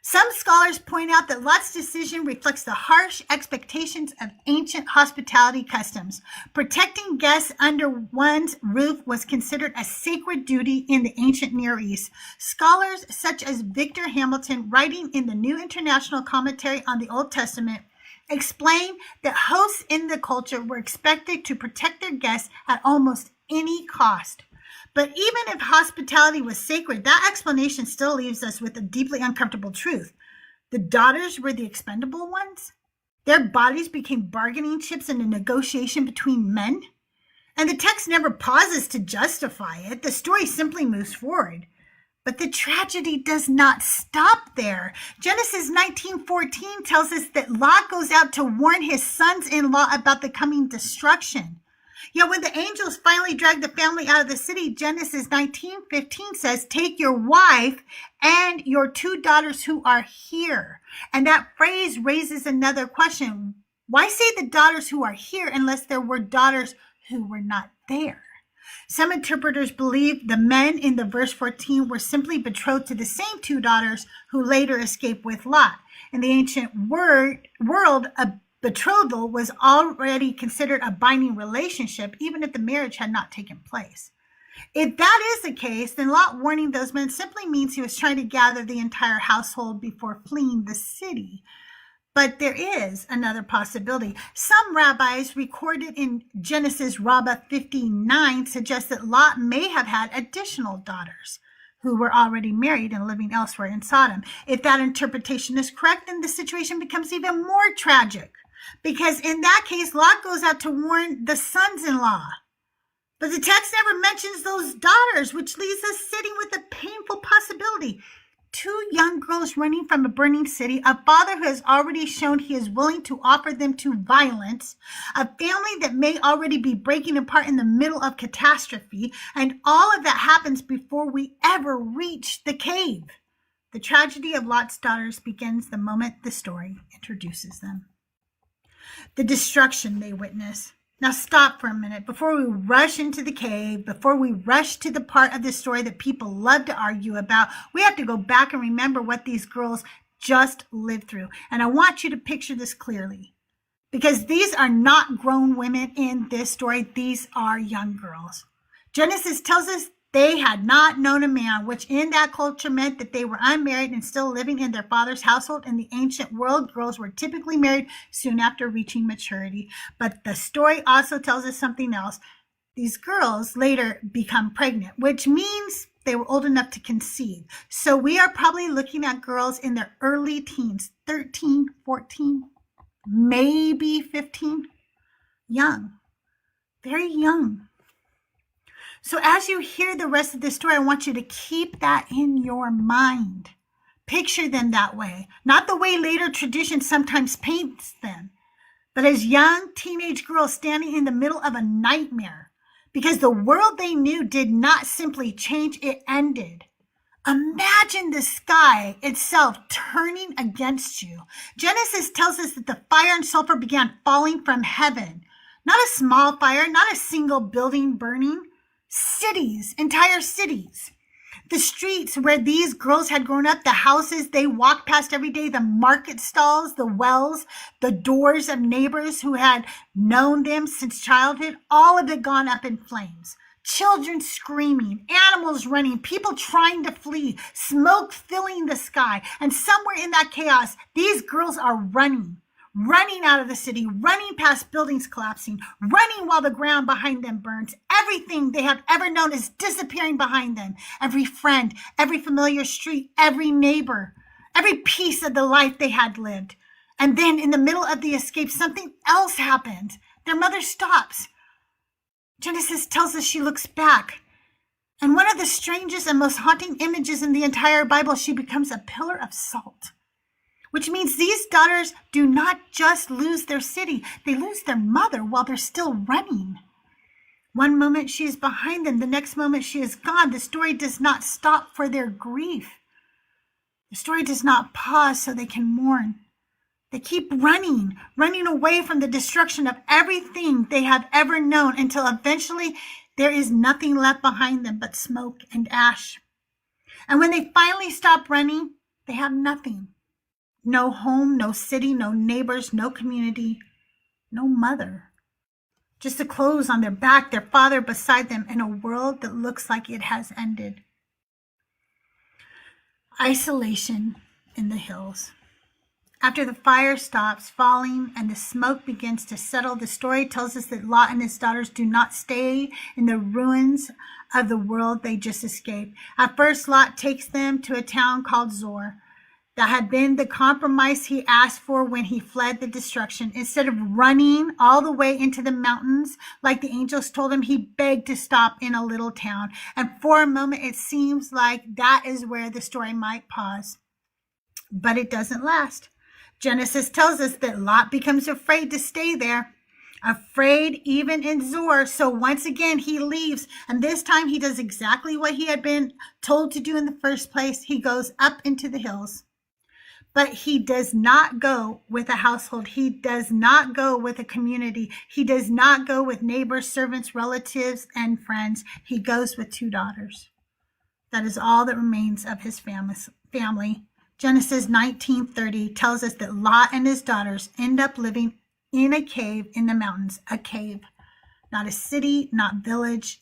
Some scholars point out that Lot's decision reflects the harsh expectations of ancient hospitality customs. Protecting guests under one's roof was considered a sacred duty in the ancient Near East. Scholars such as Victor Hamilton, writing in the New International Commentary on the Old Testament, explain that hosts in the culture were expected to protect their guests at almost any cost. But even if hospitality was sacred, that explanation still leaves us with a deeply uncomfortable truth. The daughters were the expendable ones. Their bodies became bargaining chips in a negotiation between men. And the text never pauses to justify it. The story simply moves forward. But the tragedy does not stop there. Genesis 19:14 tells us that Lot goes out to warn his sons-in-law about the coming destruction. Yet when the angels finally drag the family out of the city, Genesis 19:15 says, take your wife and your 2 daughters who are here. And that phrase raises another question. Why say the daughters who are here unless there were daughters who were not there? Some interpreters believe the men in the verse 14 were simply betrothed to the same 2 daughters who later escaped with Lot. In the ancient world, a betrothal was already considered a binding relationship, even if the marriage had not taken place. If that is the case, then Lot warning those men simply means he was trying to gather the entire household before fleeing the city. But there is another possibility. Some rabbis recorded in Genesis Rabbah 59 suggest that Lot may have had additional daughters who were already married and living elsewhere in Sodom. If that interpretation is correct, then the situation becomes even more tragic, because in that case, Lot goes out to warn the sons-in-law. But the text never mentions those daughters, which leaves us sitting with a painful possibility. 2 young girls running from a burning city, a father who has already shown he is willing to offer them to violence, a family that may already be breaking apart in the middle of catastrophe, and all of that happens before we ever reach the cave. The tragedy of Lot's daughters begins the moment the story introduces them. The destruction they witness. Now stop for a minute before we rush into the cave, before we rush to the part of the story that people love to argue about. We have to go back and remember what these girls just lived through. And I want you to picture this clearly, because these are not grown women in this story. These are young girls. Genesis tells us they had not known a man, which in that culture meant that they were unmarried and still living in their father's household. In the ancient world, girls were typically married soon after reaching maturity. But the story also tells us something else. These girls later become pregnant, which means they were old enough to conceive. So we are probably looking at girls in their early teens, 13, 14, maybe 15. Young, very young. So as you hear the rest of this story, I want you to keep that in your mind. Picture them that way, not the way later tradition sometimes paints them, but as young teenage girls standing in the middle of a nightmare, because the world they knew did not simply change, it ended. Imagine the sky itself turning against you. Genesis tells us that the fire and sulfur began falling from heaven. Not a small fire, not a single building burning. Cities, entire cities. The streets where these girls had grown up, the houses they walked past every day, the market stalls, the wells, the doors of neighbors who had known them since childhood, all of it gone up in flames. Children screaming, animals running, people trying to flee, smoke filling the sky. And somewhere in that chaos, these girls are running out of the city, running past buildings collapsing, running while the ground behind them burns. Everything they have ever known is disappearing behind them. Every friend, every familiar street, every neighbor, every piece of the life they had lived. And then in the middle of the escape, something else happened. Their mother stops. Genesis tells us she looks back. And one of the strangest and most haunting images in the entire Bible, she becomes a pillar of salt. Which means these daughters do not just lose their city, they lose their mother while they're still running. One moment she is behind them, the next moment she is gone. The story does not stop for their grief. The story does not pause so they can mourn. They keep running away from the destruction of everything they have ever known until eventually there is nothing left behind them but smoke and ash. And when they finally stop running, they have nothing. No home, no city, no neighbors, no community, no mother. Just the clothes on their back, their father beside them, in a world that looks like it has ended. Isolation in the hills. After the fire stops falling and the smoke begins to settle, the story tells us that Lot and his daughters do not stay in the ruins of the world they just escaped. At first, Lot takes them to a town called Zoar. That had been the compromise he asked for when he fled the destruction. Instead of running all the way into the mountains, like the angels told him, he begged to stop in a little town. And for a moment, it seems like that is where the story might pause. But it doesn't last. Genesis tells us that Lot becomes afraid to stay there. Afraid even in Zoar. So once again, he leaves. And this time he does exactly what he had been told to do in the first place. He goes up into the hills. But he does not go with a household. He does not go with a community. He does not go with neighbors, servants, relatives, and friends. He goes with 2 daughters. That is all that remains of his family. Genesis 19:30 tells us that Lot and his daughters end up living in a cave in the mountains. A cave. Not a city, not village,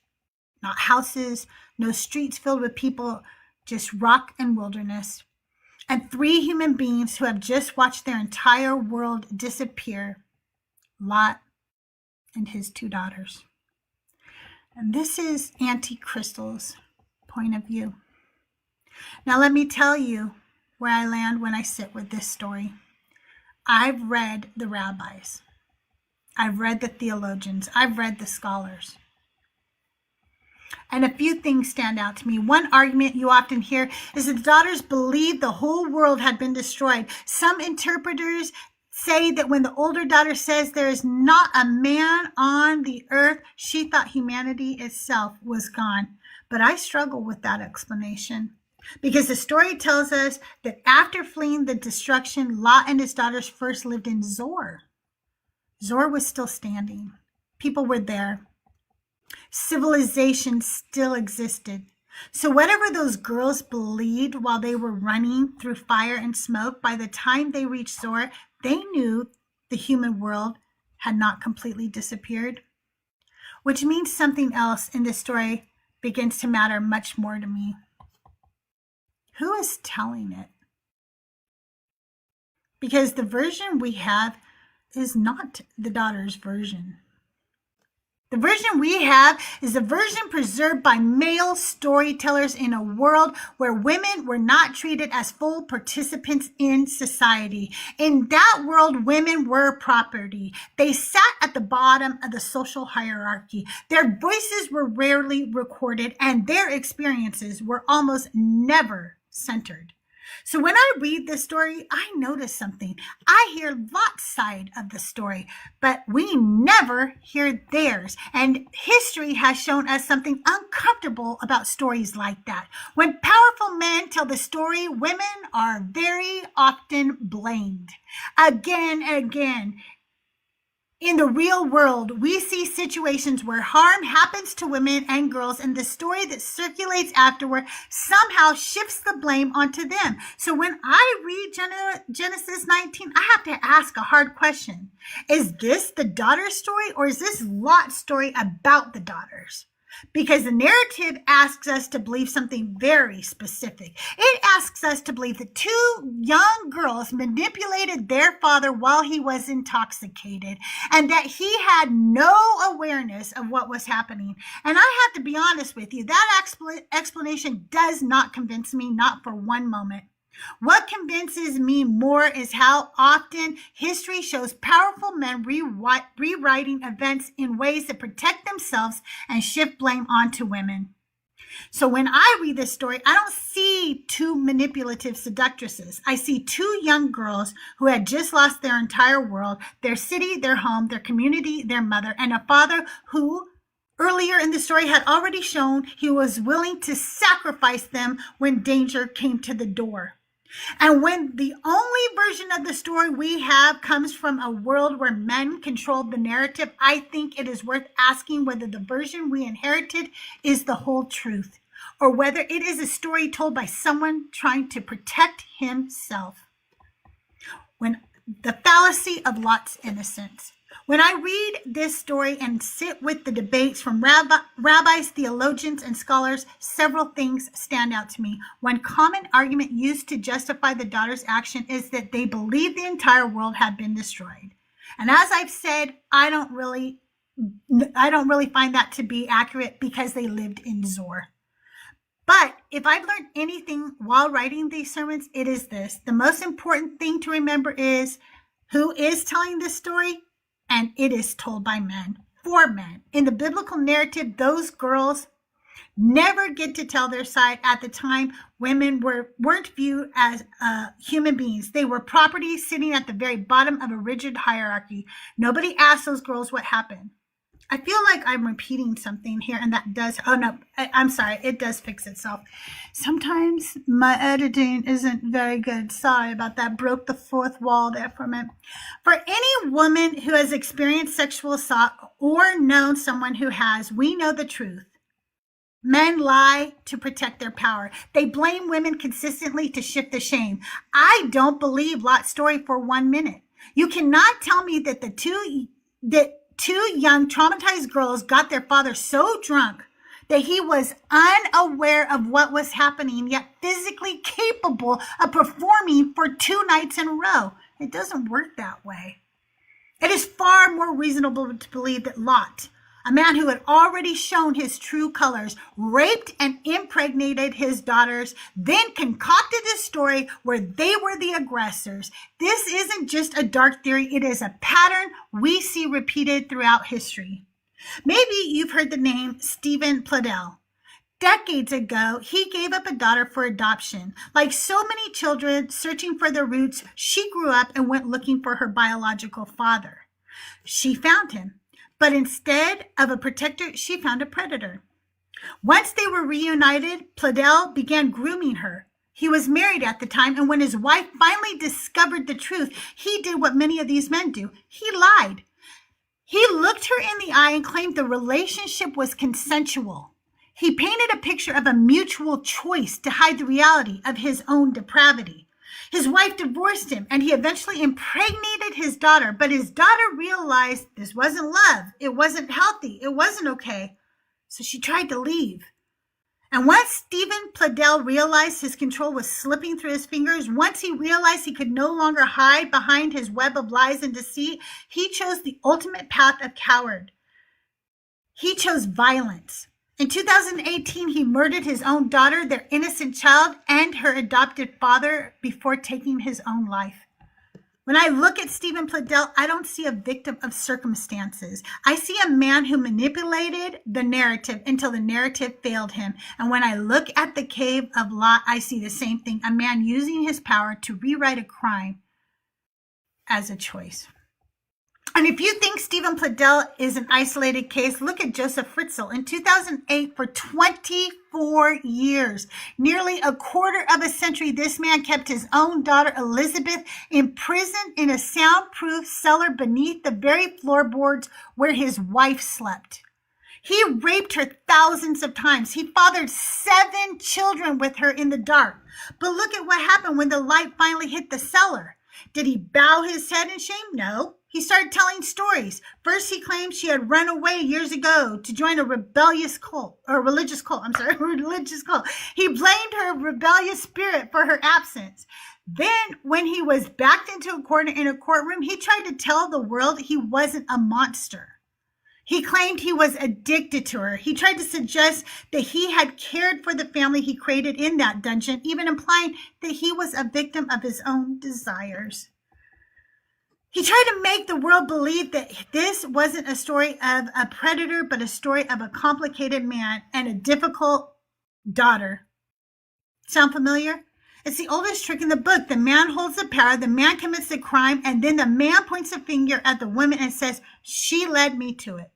not houses, no streets filled with people, just rock and wilderness. And 3 human beings who have just watched their entire world disappear. Lot and his 2 daughters. And this is Auntie Crystal's point of view. Now let me tell you where I land when I sit with this story. I've read the rabbis. I've read the theologians. I've read the scholars. And a few things stand out to me. One argument you often hear is that the daughters believed the whole world had been destroyed. Some interpreters say that when the older daughter says there is not a man on the earth, she thought humanity itself was gone. But I struggle with that explanation because the story tells us that after fleeing the destruction, Lot and his daughters first lived in Zoar. Zoar was still standing. People were there. Civilization still existed. So whatever those girls believed while they were running through fire and smoke, by the time they reached Zoar, they knew the human world had not completely disappeared. Which means something else in this story begins to matter much more to me. Who is telling it? Because the version we have is not the daughter's version. The version we have is a version preserved by male storytellers in a world where women were not treated as full participants in society. In that world, women were property. They sat at the bottom of the social hierarchy. Their voices were rarely recorded, and their experiences were almost never centered. So when I read this story, I notice something. I hear Lot's side of the story, but we never hear theirs. And history has shown us something uncomfortable about stories like that. When powerful men tell the story, women are very often blamed. Again and again. In the real world, we see situations where harm happens to women and girls, and the story that circulates afterward somehow shifts the blame onto them. So when I read Genesis 19, I have to ask a hard question. Is this the daughter's story, or is this Lot's story about the daughters? Because the narrative asks us to believe something very specific. It asks us to believe that 2 young girls manipulated their father while he was intoxicated and that he had no awareness of what was happening. And I have to be honest with you, that explanation does not convince me, not for one moment. What convinces me more is how often history shows powerful men rewriting events in ways that protect themselves and shift blame onto women. So when I read this story, I don't see 2 manipulative seductresses. I see 2 young girls who had just lost their entire world, their city, their home, their community, their mother, and a father who earlier in the story had already shown he was willing to sacrifice them when danger came to the door. And when the only version of the story we have comes from a world where men controlled the narrative, I think it is worth asking whether the version we inherited is the whole truth, or whether it is a story told by someone trying to protect himself. When the fallacy of Lot's innocence. When I read this story and sit with the debates from rabbis, theologians, and scholars, several things stand out to me. One common argument used to justify the daughter's action is that they believe the entire world had been destroyed. And as I've said, I don't really find that to be accurate because they lived in Zoar. But if I've learned anything while writing these sermons, it is this. The most important thing to remember is who is telling this story, and it is told by men, for men. In the biblical narrative, those girls never get to tell their side. At the time, women weren't viewed as human beings. They were property sitting at the very bottom of a rigid hierarchy. Nobody asked those girls what happened. I feel like I'm repeating something here, and that does, oh no, I'm sorry, it does fix itself. Sometimes my editing isn't very good. Sorry about that. Broke the fourth wall there for a minute. For any woman who has experienced sexual assault or known someone who has, we know the truth. Men lie to protect their power. They blame women consistently to shift the shame. I don't believe Lot's story for 1 minute. You cannot tell me that two young traumatized girls got their father so drunk that he was unaware of what was happening, yet physically capable of performing for 2 nights in a row. It doesn't work that way. It is far more reasonable to believe that Lot, a man who had already shown his true colors, raped and impregnated his daughters, then concocted a story where they were the aggressors. This isn't just a dark theory. It is a pattern we see repeated throughout history. Maybe you've heard the name Stephen Pladell. Decades ago, he gave up a daughter for adoption. Like so many children searching for their roots, she grew up and went looking for her biological father. She found him. But instead of a protector, she found a predator. Once they were reunited, Pladell began grooming her. He was married at the time, and when his wife finally discovered the truth, he did what many of these men do. He lied. He looked her in the eye and claimed the relationship was consensual. He painted a picture of a mutual choice to hide the reality of his own depravity. His wife divorced him, and he eventually impregnated his daughter. But his daughter realized this wasn't love. It wasn't healthy. It wasn't okay. So she tried to leave. And once Stephen Pladell realized his control was slipping through his fingers, once he realized he could no longer hide behind his web of lies and deceit, he chose the ultimate path of coward. He chose violence. In 2018, he murdered his own daughter, their innocent child, and her adopted father before taking his own life. When I look at Stephen Pladell, I don't see a victim of circumstances. I see a man who manipulated the narrative until the narrative failed him. And when I look at the cave of Lot, I see the same thing, a man using his power to rewrite a crime as a choice. And if you think Stephen Pladell is an isolated case, look at Joseph Fritzl. In 2008, for 24 years, nearly a quarter of a century, this man kept his own daughter, Elizabeth, imprisoned in a soundproof cellar beneath the very floorboards where his wife slept. He raped her thousands of times. He fathered 7 children with her in the dark. But look at what happened when the light finally hit the cellar. Did he bow his head in shame? No. He started telling stories. First, he claimed she had run away years ago to join a religious cult. He blamed her rebellious spirit for her absence. Then, when he was backed into a corner in a courtroom, he tried to tell the world he wasn't a monster. He claimed he was addicted to her. He tried to suggest that he had cared for the family he created in that dungeon, even implying that he was a victim of his own desires. He tried to make the world believe that this wasn't a story of a predator, but a story of a complicated man and a difficult daughter. Sound familiar? It's the oldest trick in the book. The man holds the power, the man commits the crime, and then the man points a finger at the woman and says, "She led me to it."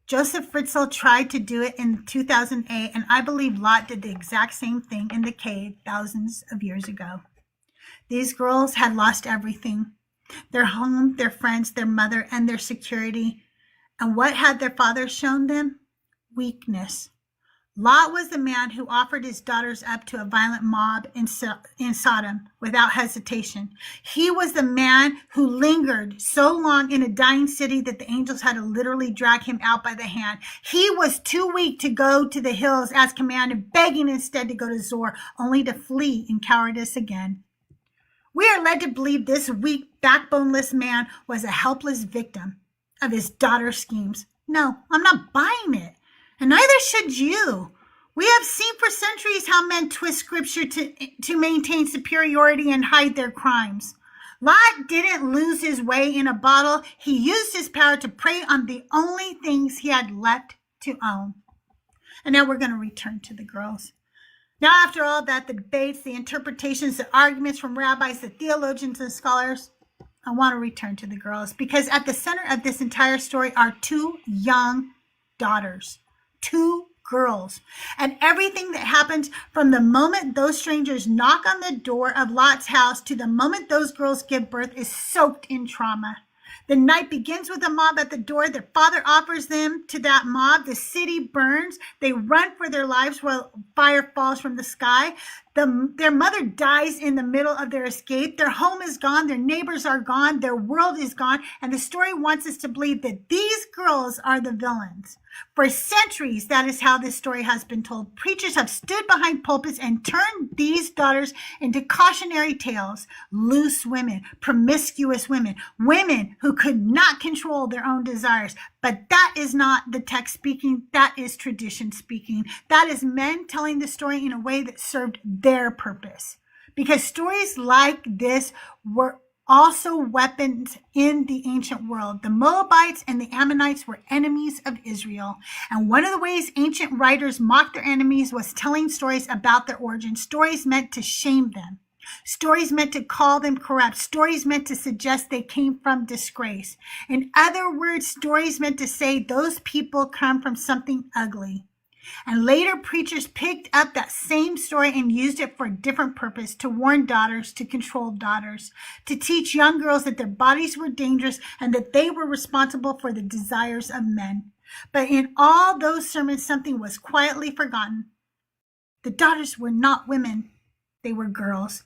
Joseph Fritzl tried to do it in 2008, and I believe Lot did the exact same thing in the cave thousands of years ago. These girls had lost everything. Their home, their friends, their mother, and their security. And what had their father shown them? Weakness. Lot was the man who offered his daughters up to a violent mob in Sodom without hesitation. He was the man who lingered so long in a dying city that the angels had to literally drag him out by the hand. He was too weak to go to the hills as commanded, begging instead to go to Zor, only to flee in cowardice again. We are led to believe this weak, backboneless man was a helpless victim of his daughter's schemes. No, I'm not buying it. And neither should you. We have seen for centuries how men twist scripture to maintain superiority and hide their crimes. Lot didn't lose his way in a bottle. He used his power to prey on the only things he had left to own. And now we're going to return to the girls. Now, after all that, the debates, the interpretations, the arguments from rabbis, the theologians, and scholars, I want to return to the girls, because at the center of this entire story are two young daughters, two girls. And everything that happens from the moment those strangers knock on the door of Lot's house to the moment those girls give birth is soaked in trauma. The night begins with a mob at the door. Their father offers them to that mob. The city burns. They run for their lives while fire falls from the sky. Their mother dies in the middle of their escape. Their home is gone. Their neighbors are gone. Their world is gone. And the story wants us to believe that these girls are the villains. For centuries, that is how this story has been told. Preachers have stood behind pulpits and turned these daughters into cautionary tales. Loose women, promiscuous women, women who could not control their own desires. But that is not the text speaking. That is tradition speaking. That is men telling the story in a way that served their purpose. Because stories like this were also weapons in the ancient world. The Moabites and the Ammonites were enemies of Israel. And one of the ways ancient writers mocked their enemies was telling stories about their origin. Stories meant to shame them. Stories meant to call them corrupt. Stories meant to suggest they came from disgrace. In other words, stories meant to say those people come from something ugly. And later preachers picked up that same story and used it for a different purpose, to warn daughters, to control daughters, to teach young girls that their bodies were dangerous and that they were responsible for the desires of men. But in all those sermons, something was quietly forgotten. The daughters were not women. They were girls.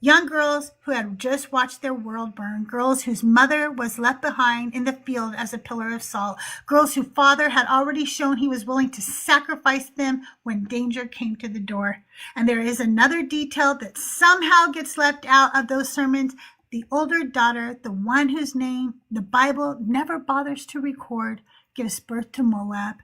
Young girls who had just watched their world burn, girls whose mother was left behind in the field as a pillar of salt, girls whose father had already shown he was willing to sacrifice them when danger came to the door. And there is another detail that somehow gets left out of those sermons. The older daughter, the one whose name the Bible never bothers to record, gives birth to Moab.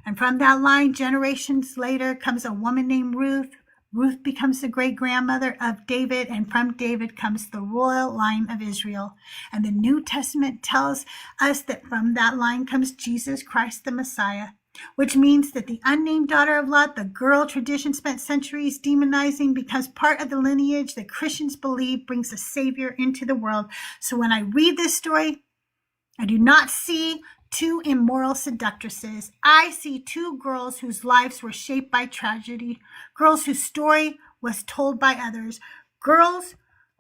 And from that line, generations later, comes a woman named Ruth. Ruth becomes the great-grandmother of David, and from David comes the royal line of Israel. And the New Testament tells us that from that line comes Jesus Christ, the Messiah, which means that the unnamed daughter of Lot, the girl tradition spent centuries demonizing, becomes part of the lineage that Christians believe brings a Savior into the world. So when I read this story, I do not see two immoral seductresses. I see two girls whose lives were shaped by tragedy, girls whose story was told by others, girls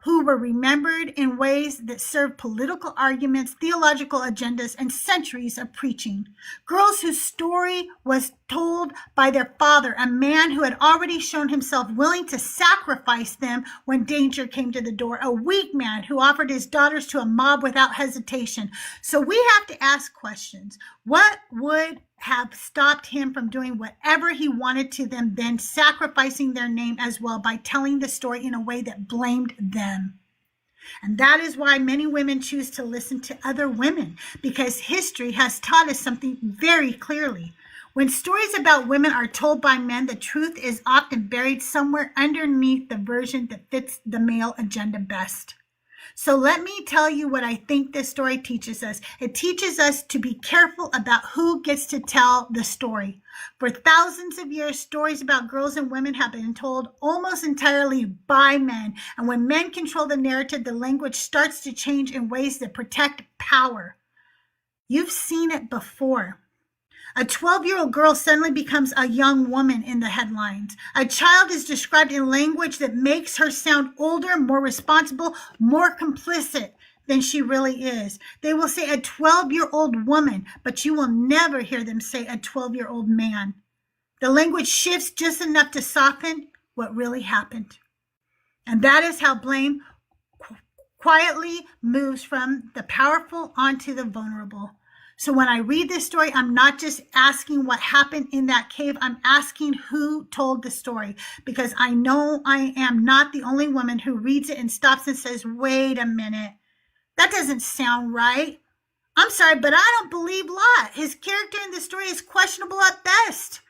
who were remembered in ways that served political arguments, theological agendas, and centuries of preaching. Girls whose story was told by their father, a man who had already shown himself willing to sacrifice them when danger came to the door, a weak man who offered his daughters to a mob without hesitation. So we have to ask questions. What would have stopped him from doing whatever he wanted to them, then sacrificing their name as well by telling the story in a way that blamed them? And that is why many women choose to listen to other women, because history has taught us something very clearly. When stories about women are told by men, the truth is often buried somewhere underneath the version that fits the male agenda best. So let me tell you what I think this story teaches us. It teaches us to be careful about who gets to tell the story. For thousands of years, stories about girls and women have been told almost entirely by men. And when men control the narrative, the language starts to change in ways that protect power. You've seen it before. A 12-year-old girl suddenly becomes a young woman in the headlines. A child is described in language that makes her sound older, more responsible, more complicit than she really is. They will say a 12-year-old woman, but you will never hear them say a 12-year-old man. The language shifts just enough to soften what really happened. And that is how blame quietly moves from the powerful onto the vulnerable. So when I read this story, I'm not just asking what happened in that cave. I'm asking who told the story, because I know I am not the only woman who reads it and stops and says, wait a minute, that doesn't sound right. I'm sorry, but I don't believe Lot. His character in the story is questionable at best.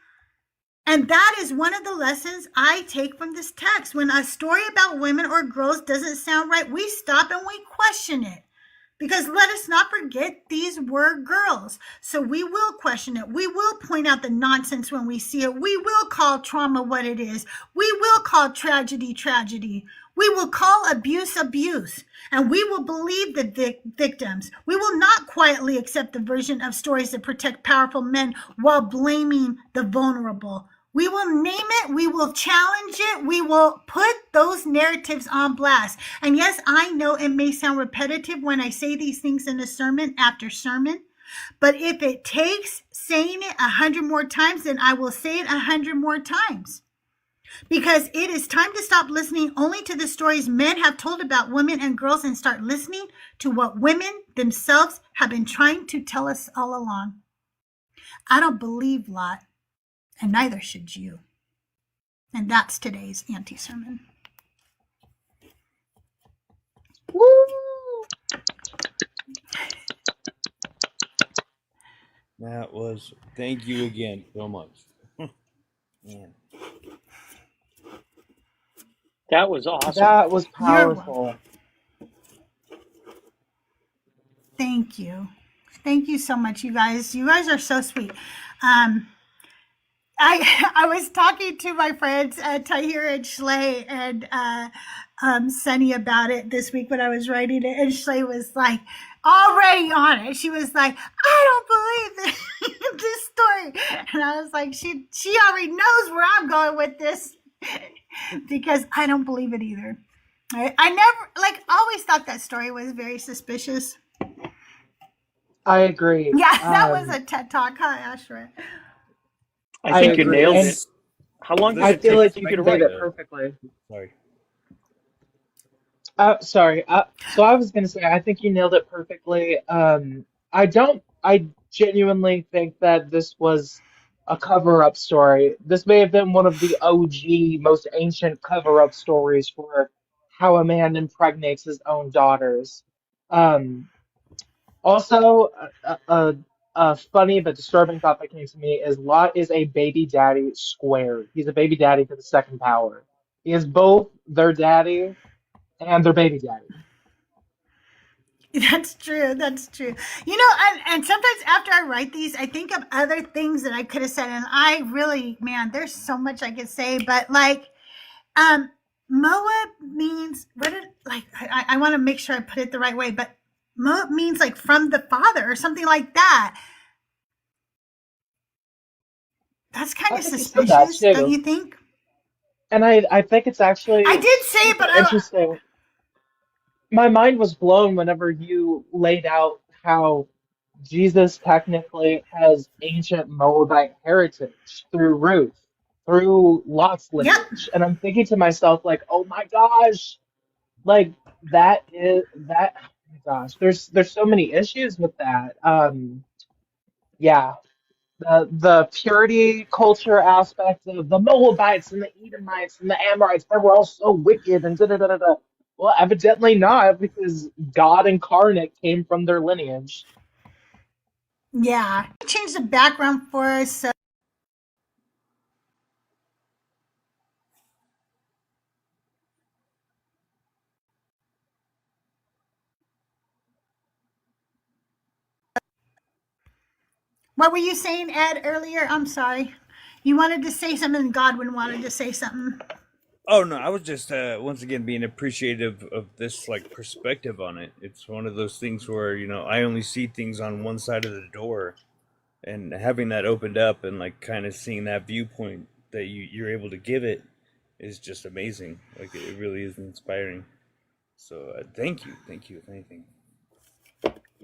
And that is one of the lessons I take from this text. When a story about women or girls doesn't sound right, we stop and we question it. Because let us not forget, these were girls. So we will question it. We will point out the nonsense when we see it. We will call trauma what it is. We will call tragedy, tragedy. We will call abuse, abuse. And we will believe the victims. We will not quietly accept the version of stories that protect powerful men while blaming the vulnerable. We will name it. We will challenge it. We will put those narratives on blast. And yes, I know it may sound repetitive when I say these things in a sermon after sermon, but if it takes saying it 100 more times, then I will say it 100 more times. Because it is time to stop listening only to the stories men have told about women and girls and start listening to what women themselves have been trying to tell us all along. I don't believe Lot. And neither should you. And that's today's anti-sermon. Woo! That was, thank you again so much. Man. That was awesome. That was You're welcome. powerful. Thank you. Thank you so much, you guys. You guys are so sweet. I was talking to my friends Tahir and Schley and Sunny about it this week when I was writing it, and Schley was like already on it. She was like, "I don't believe this story," and I was like, "She already knows where I'm going with this because I don't believe it either." I never always thought that story was very suspicious. I agree. Yeah, that was a TED Talk, huh, Ashra? I think you agree. nailed And it. How long did I it feel take like you you to conveyed write? it perfectly. Sorry. Sorry. So I was going to say, I think you nailed it perfectly. I genuinely think that this was a cover-up story. This may have been one of the OG, most ancient cover-up stories for how a man impregnates his own daughters. Um, Also, a funny but disturbing thought that came to me is Lot is a baby daddy squared. He's a baby daddy to the second power. He is both their daddy and their baby daddy. That's true. That's true. You know, and sometimes after I write these, I think of other things that I could have said, and I really, man, there's so much I could say. But um, Moab means what did I want to make sure I put it the right way, but Moab means like from the father or something like that. That's kind I of think you said that suspicious, don't too. you think? And I think it's I actually did say it, super but interesting. My mind was blown whenever you laid out how Jesus technically has ancient Moabite heritage through Ruth, through Lot's yep. lineage. And I'm thinking to myself, like, oh my gosh, like that oh my gosh, there's so many issues with that. Yeah. The purity culture aspect of the Moabites and the Edomites and the Amorites, they were all so wicked and da da da da da. Well, evidently not, because God incarnate came from their lineage. Yeah. Change the background for us. So what were you saying, Ed, earlier? I'm sorry. You wanted to say something, Godwin wanted to say something. Oh no, I was just once again being appreciative of this perspective on it. It's one of those things where I only see things on one side of the door, and having that opened up and kind of seeing that viewpoint that you're able to give it is just amazing. Like it really is inspiring. So thank you if anything.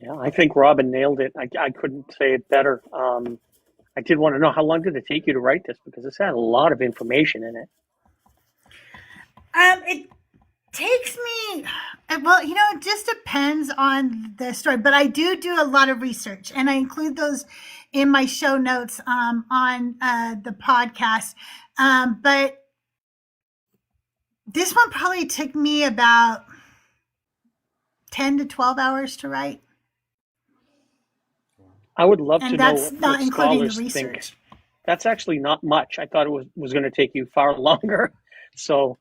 Yeah, I think Robin nailed it. I couldn't say it better. I did want to know how long did it take you to write this, because this had a lot of information in it. It takes me, well, it just depends on the story, but I do a lot of research, and I include those in my show notes on the podcast. But this one probably took me about 10 to 12 hours to write. I would love to And know that's not what including the scholars think research. that's actually not much. I thought it was going to take you far longer. So,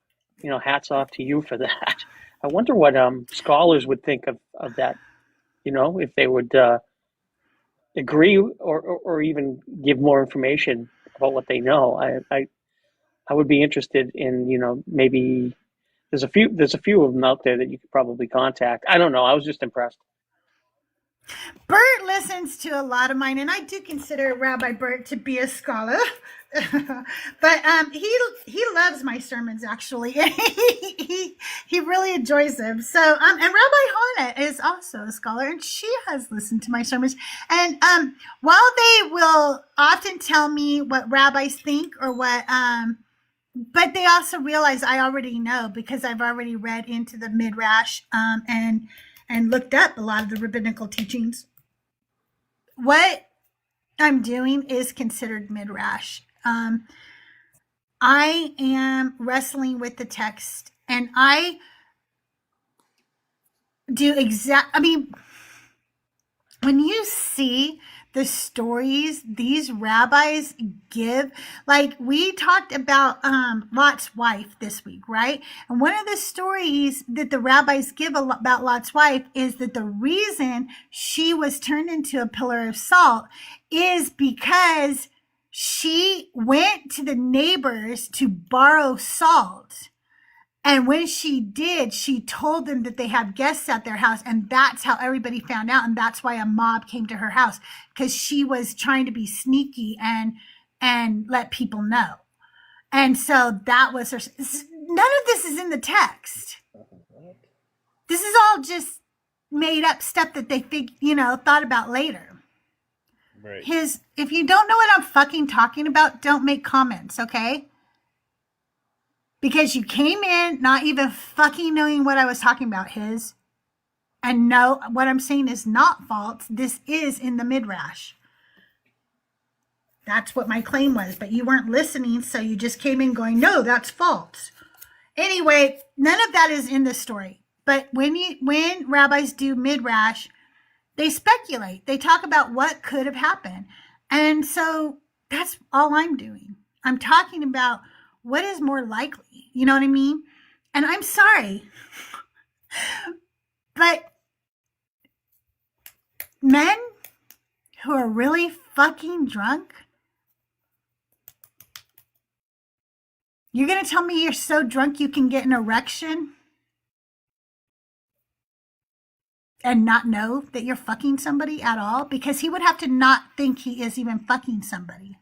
hats off to you for that. I wonder what scholars would think of that. If they would agree or even give more information about what they know. I would be interested in maybe there's a few of them out there that you could probably contact. I don't know. I was just impressed. Bert listens to a lot of mine, and I do consider Rabbi Bert to be a scholar. But he loves my sermons, actually. he really enjoys them. So and Rabbi Hana is also a scholar, and she has listened to my sermons. And while they will often tell me what rabbis think or what but they also realize I already know, because I've already read into the Midrash and looked up a lot of the rabbinical teachings. What I'm doing is considered Midrash. I am wrestling with the text, and I do when you see the stories these rabbis give, like we talked about Lot's wife this week, right? And one of the stories that the rabbis give about Lot's wife is that the reason she was turned into a pillar of salt is because she went to the neighbors to borrow salt. And when she did, she told them that they have guests at their house. And that's how everybody found out. And that's why a mob came to her house, because she was trying to be sneaky and let people know. And so that was her. None of this is in the text. This is all just made up stuff that they thought about later. Right. If you don't know what I'm fucking talking about, don't make comments, okay? Because you came in not even fucking knowing what I was talking about, and no, what I'm saying is not false. This is in the Midrash. That's what my claim was, but you weren't listening, so you just came in going, no, that's false. Anyway, none of that is in the story. But when rabbis do Midrash, they speculate. They talk about what could have happened. And so that's all I'm doing. I'm talking about what is more likely. You know what I mean? And I'm sorry, but men who are really fucking drunk, you're going to tell me you're so drunk you can get an erection and not know that you're fucking somebody at all? Because he would have to not think he is even fucking somebody.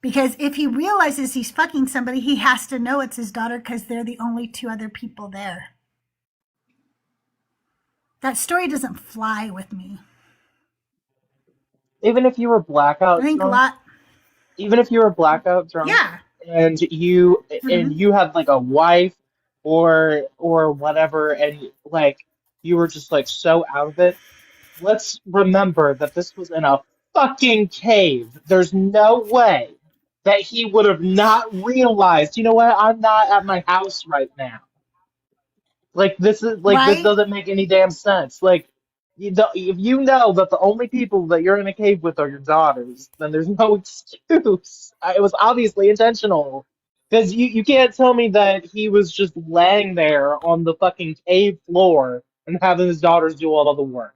Because if he realizes he's fucking somebody, he has to know it's his daughter, because they're the only two other people there. That story doesn't fly with me. Even if you were blackout I think drunk, a lot. even if you were blackout drunk, Yeah. and you had like a wife or whatever, and like you were just like so out of it. Let's remember that this was in a fucking cave. There's no way that he would have not realized, you know what, I'm not at my house right now. Like this Right? doesn't make any damn sense. Like if you know that the only people that you're in a cave with are your daughters, then there's no excuse. It was obviously intentional. Because you can't tell me that he was just laying there on the fucking cave floor and having his daughters do all of the work.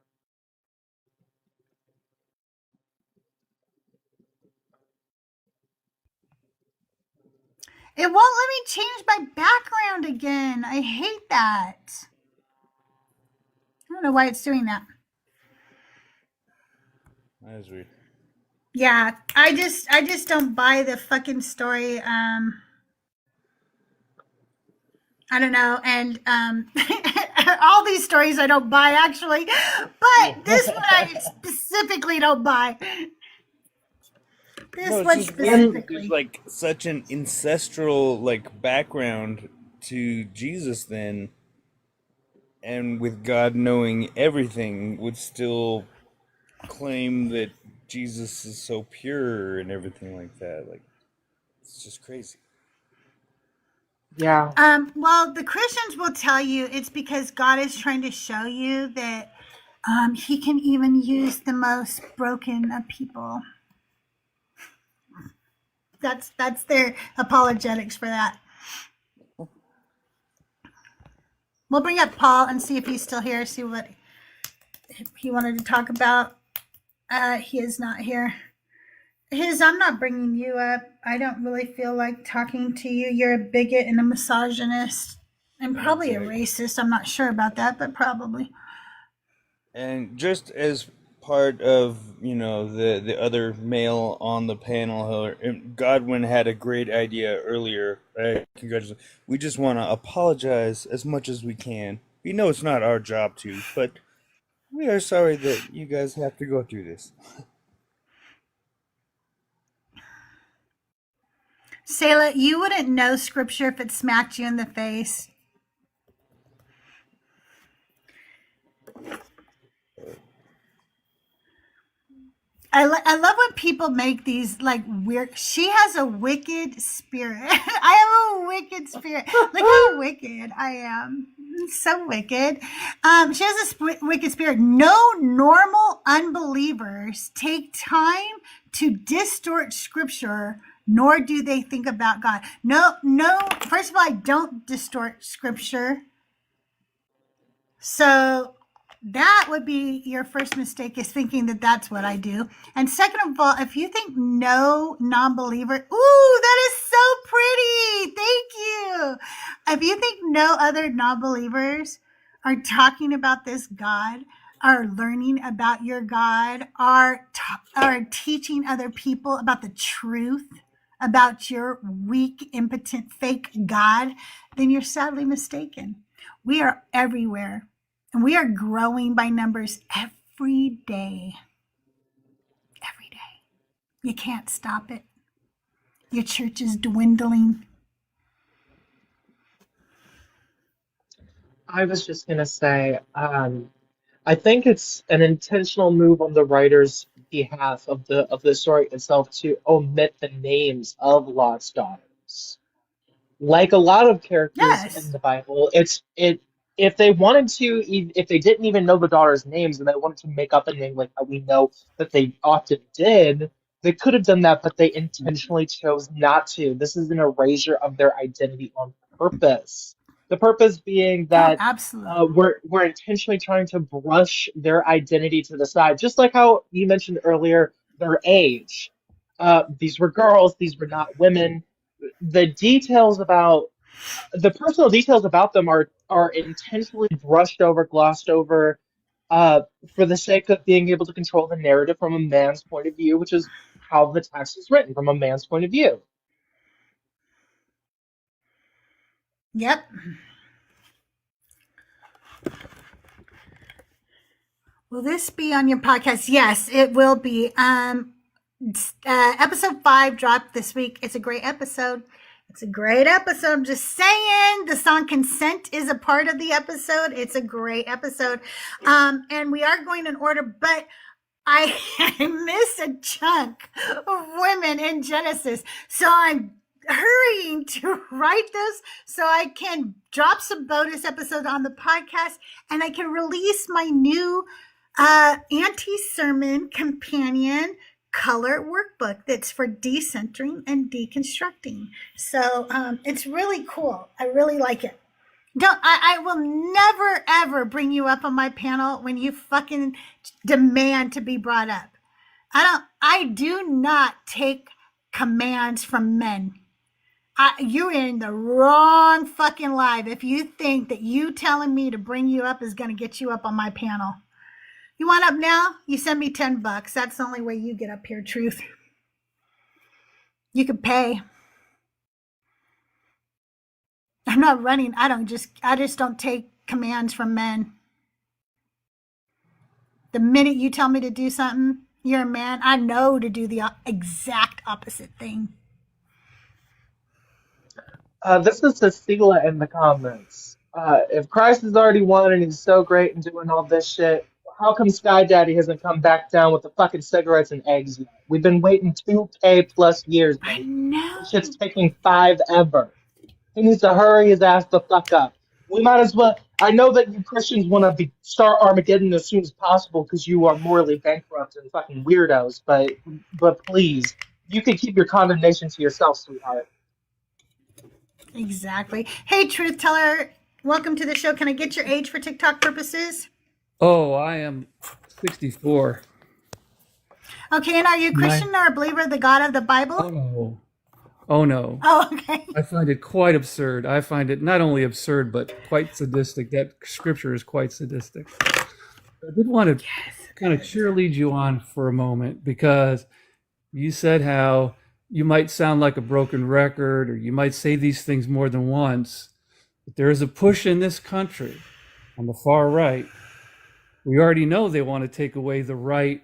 It won't let me change my background again. I hate that. I don't know why it's doing that. That is weird. Yeah, I just don't buy the fucking story. I don't know, and all these stories I don't buy, actually, but this one I specifically don't buy. This No, it's one just weird that specifically. there's like such an ancestral like background to Jesus then, and with God knowing everything, would still claim that Jesus is so pure and everything like that. Like, it's just crazy. Yeah. Well, the Christians will tell you it's because God is trying to show you that he can even use the most broken of people. That's their apologetics for that. We'll bring up Paul and see if he's still here. See what he wanted to talk about. He is not here. I'm not bringing you up. I don't really feel like talking to you. You're a bigot and a misogynist and probably a racist. I'm not sure about that, but probably. And just as part of, the other male on the panel, Godwin had a great idea earlier. Congratulations. We just want to apologize as much as we can. We know it's not our job to, but we are sorry that you guys have to go through this. Selah, you wouldn't know scripture if it smacked you in the face. I love when people make these like weird. She has a wicked spirit. I have a wicked spirit. Look how wicked I am. So wicked. She has a wicked spirit. No normal unbelievers take time to distort scripture, nor do they think about God. No. First of all, I don't distort scripture. So that would be your first mistake, is thinking that that's what I do. And second of all, if you think no non-believer, ooh, that is so pretty. Thank you. If you think no other non-believers are talking about this God, are learning about your God, are teaching other people about the truth about your weak, impotent, fake God, then you're sadly mistaken. We are everywhere. And we are growing by numbers every day. Every day. You can't stop it. Your church is dwindling. I was just gonna say, I think it's an intentional move on the writer's behalf of the story itself to omit the names of Lot's daughters. Like a lot of characters in Yes. the Bible, if they wanted to, if they didn't even know the daughters' names and they wanted to make up a name like how we know that they often did, they could have done that, but they intentionally chose not to. This is an erasure of their identity on purpose. The purpose being Oh, that absolutely. we're intentionally trying to brush their identity to the side, just like how you mentioned earlier, their age. These were girls; these were not women. The details about the personal details about them are intentionally brushed over, glossed over, for the sake of being able to control the narrative from a man's point of view, which is how the text is written from a man's point of view. Yep. Will this be on your podcast? Yes, it will be. Episode 5 dropped this week. It's a great episode. It's a great episode. I'm just saying, the song Consent is a part of the episode. It's a great episode. And we are going in order, but I miss a chunk of women in Genesis. So I'm hurrying to write this so I can drop some bonus episodes on the podcast, and I can release my new anti-sermon companion color workbook that's for decentering and deconstructing. So it's really cool. I really like it. I will never ever bring you up on my panel when you fucking demand to be brought up. I do not take commands from men. You're in the wrong fucking live if you think that you telling me to bring you up is going to get you up on my panel. You want up now? You send me $10. That's the only way you get up here, Truth. You could pay. I'm not running. I just don't take commands from men. The minute you tell me to do something, you're a man. I know to do the exact opposite thing. This is Cecilia in the comments. If Christ has already won and he's so great and doing all this shit, how come Sky Daddy hasn't come back down with the fucking cigarettes and eggs yet? We've been waiting 2K plus years, I baby. know. This shit's taking 5 ever. He needs to hurry his ass the fuck up. We might as well. I know that you Christians want to start Armageddon as soon as possible because you are morally bankrupt and fucking weirdos. But please, you can keep your condemnation to yourself, sweetheart. Exactly. Hey, truth teller, welcome to the show. Can I get your age for TikTok purposes? Oh, I am 64. Okay, and are you a My, Christian or a believer of the God of the Bible? oh no. Oh no. Oh, okay. I find it quite absurd. I find it not only absurd, but quite sadistic. That scripture is quite sadistic. I did want to kind of cheerlead you on for a moment because you said how you might sound like a broken record or you might say these things more than once. But there is a push in this country on the far right. We already know they want to take away the right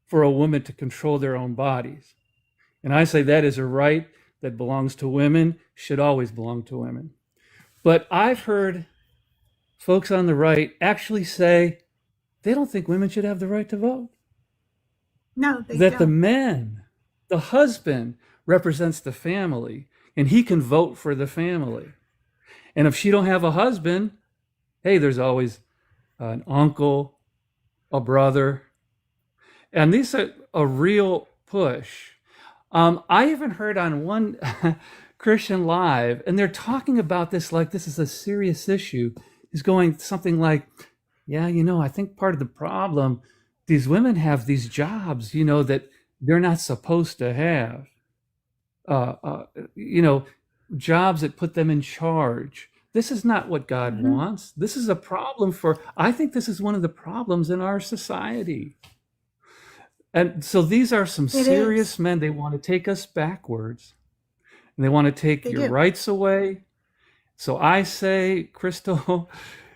for a woman to control their own bodies. And I say that is a right that belongs to women, should always belong to women. But I've heard folks on the right actually say they don't think women should have the right to vote. No, they That don't. the man, the husband, represents the family and he can vote for the family. And if she don't have a husband, hey, there's always an uncle, a brother. And these are a real push. I even heard on one Christian Live, and they're talking about this like this is a serious issue. He's going something like, yeah, I think part of the problem, these women have these jobs, that they're not supposed to have. You know, jobs that put them in charge. This is not what God wants. This is a problem I think this is one of the problems in our society. And so these are some serious men. They want to take us backwards and they want to take your rights away. So I say, Crystal,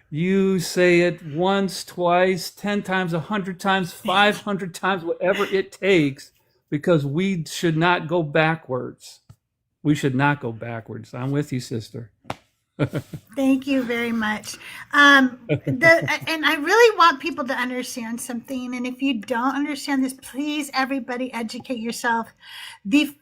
you say it once, twice, 10 times, 100 times, 500 times, whatever it takes, because we should not go backwards. We should not go backwards. I'm with you, sister. Thank you very much. And I really want people to understand something. And if you don't understand this, please, everybody, educate yourself. The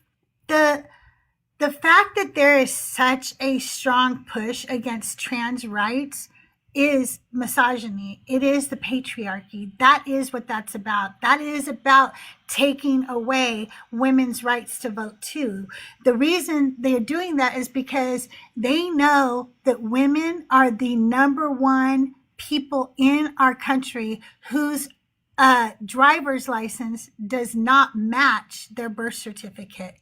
fact that there is such a strong push against trans rights is misogyny. It is the patriarchy. That is what that's about. That is about taking away women's rights to vote too. The reason they're doing that is because they know that women are the number one people in our country whose driver's license does not match their birth certificate.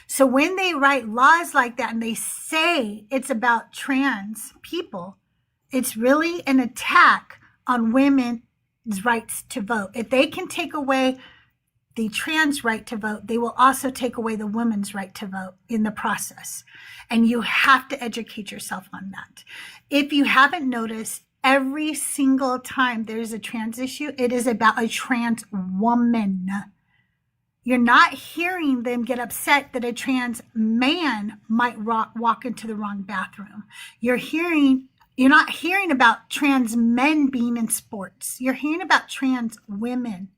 So when they write laws like that and they say it's about trans people, it's really an attack on women's rights to vote. If they can take away the trans right to vote, they will also take away the women's right to vote in the process. And you have to educate yourself on that. If you haven't noticed, every single time there's a trans issue, it is about a trans woman. You're not hearing them get upset that a trans man might walk into the wrong bathroom. You're not hearing about trans men being in sports. You're hearing about trans women.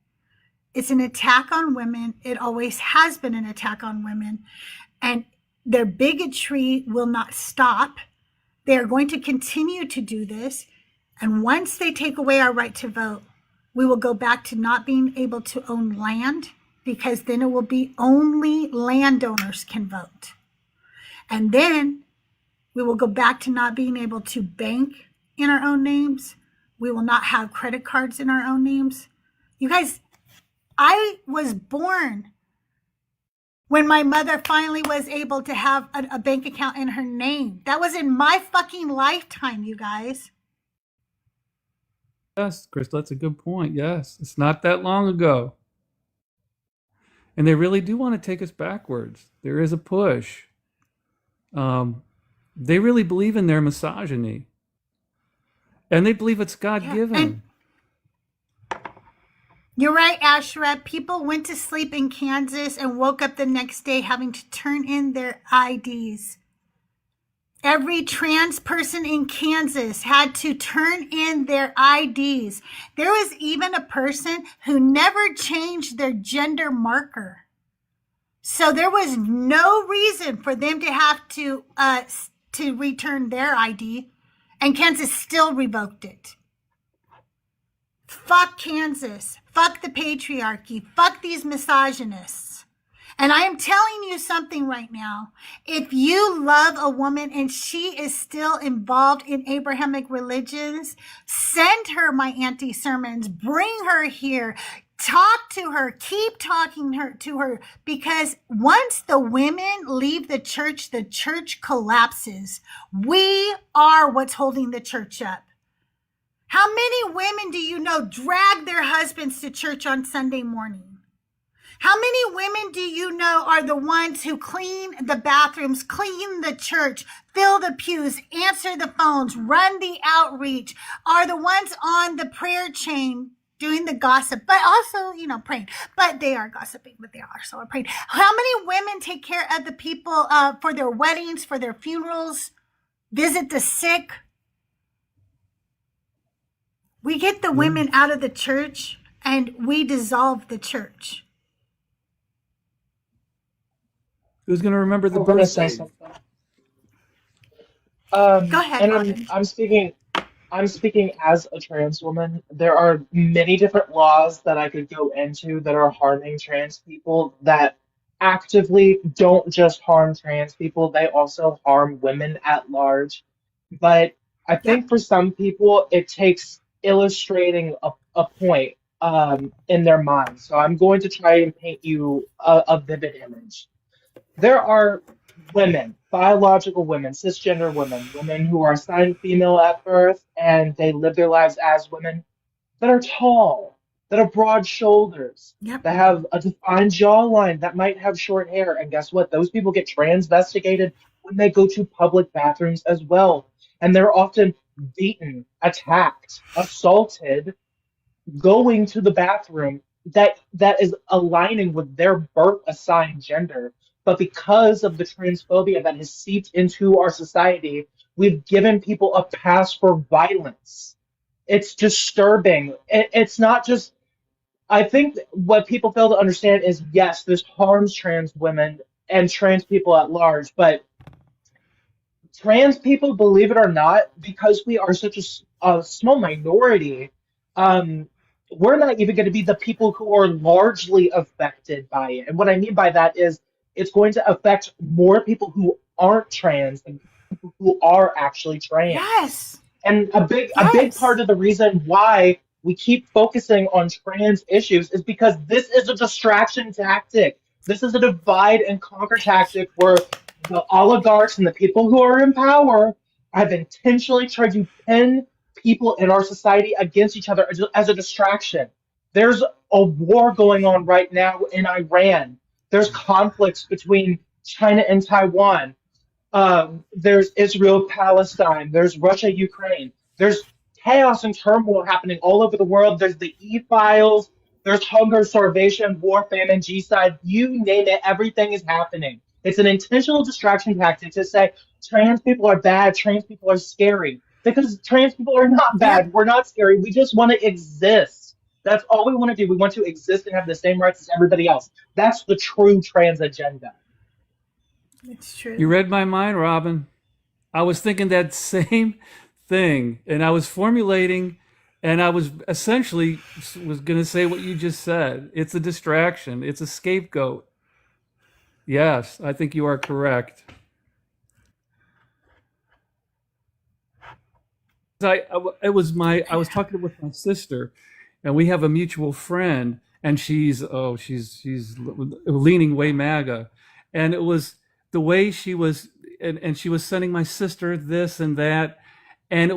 It's an attack on women. It always has been an attack on women. And their bigotry will not stop. They are going to continue to do this. And once they take away our right to vote, we will go back to not being able to own land, because then it will be only landowners can vote. And then we will go back to not being able to bank in our own names. We will not have credit cards in our own names. You guys, I was born when my mother finally was able to have a bank account in her name. That was in my fucking lifetime, you guys. Yes, Crystal, that's a good point. Yes, it's not that long ago. And they really do want to take us backwards. There is a push. They really believe in their misogyny. And they believe it's God-given. You're right, Asherah. People went to sleep in Kansas and woke up the next day having to turn in their IDs. Every trans person in Kansas had to turn in their IDs. There was even a person who never changed their gender marker. So there was no reason for them to have to return their ID, and Kansas still revoked it. Fuck Kansas. Fuck the patriarchy. Fuck these misogynists. And I am telling you something right now. If you love a woman and she is still involved in Abrahamic religions, send her my anti-sermons. Bring her here. Talk to her. Keep talking to her. Because once the women leave the church collapses. We are what's holding the church up. How many women do you know drag their husbands to church on Sunday morning? How many women do you know are the ones who clean the bathrooms, clean the church, fill the pews, answer the phones, run the outreach, are the ones on the prayer chain doing the gossip, but also, praying. But they are gossiping, but they also are praying. How many women take care of the people for their weddings, for their funerals, visit the sick? We get the women out of the church and we dissolve the church. Who's going to remember the I want to say birthday? something. Go ahead, And Robin. I'm speaking as a trans woman. There are many different laws that I could go into that are harming trans people that actively don't just harm trans people, they also harm women at large. But I Yep. think for some people, it takes illustrating a point in their mind. So I'm going to try and paint you a vivid image. There are women, biological women, cisgender women, women who are assigned female at birth and they live their lives as women that are tall, that have broad shoulders, Yep. that have a defined jawline, that might have short hair. And guess what? Those people get transvestigated when they go to public bathrooms as well. And they're often beaten, attacked, assaulted, going to the bathroom that is aligning with their birth assigned gender. But because of the transphobia that has seeped into our society, we've given people a pass for violence. It's disturbing. It's not just, I think what people fail to understand is yes, this harms trans women and trans people at large, but trans people, believe it or not, because we are such a small minority, um, we're not even going to be the people who are largely affected by it. And what I mean by that is it's going to affect more people who aren't trans than people who are actually trans. Yes. And a big part of the reason why we keep focusing on trans issues is because this is a distraction tactic. This is a divide and conquer tactic where the oligarchs and the people who are in power have intentionally tried to pin people in our society against each other as a distraction. There's a war going on right now in Iran. There's conflicts between China and Taiwan. There's Israel, Palestine, there's Russia, Ukraine. There's chaos and turmoil happening all over the world. There's the e-files, there's hunger, starvation, war, famine, G-side, you name it, everything is happening. It's an intentional distraction tactic to say trans people are bad, trans people are scary. Because trans people are not bad, Yep. we're not scary, we just want to exist. That's all we want to do. We want to exist and have the same rights as everybody else. That's the true trans agenda. It's true. You read my mind, Robin. I was thinking that same thing, and I was formulating, and I was essentially was going to say what you just said. It's a distraction. It's a scapegoat. Yes, I think you are correct. I was talking with my sister, and we have a mutual friend, and she's leaning way MAGA, and it was the way she was, and she was sending my sister this and that, and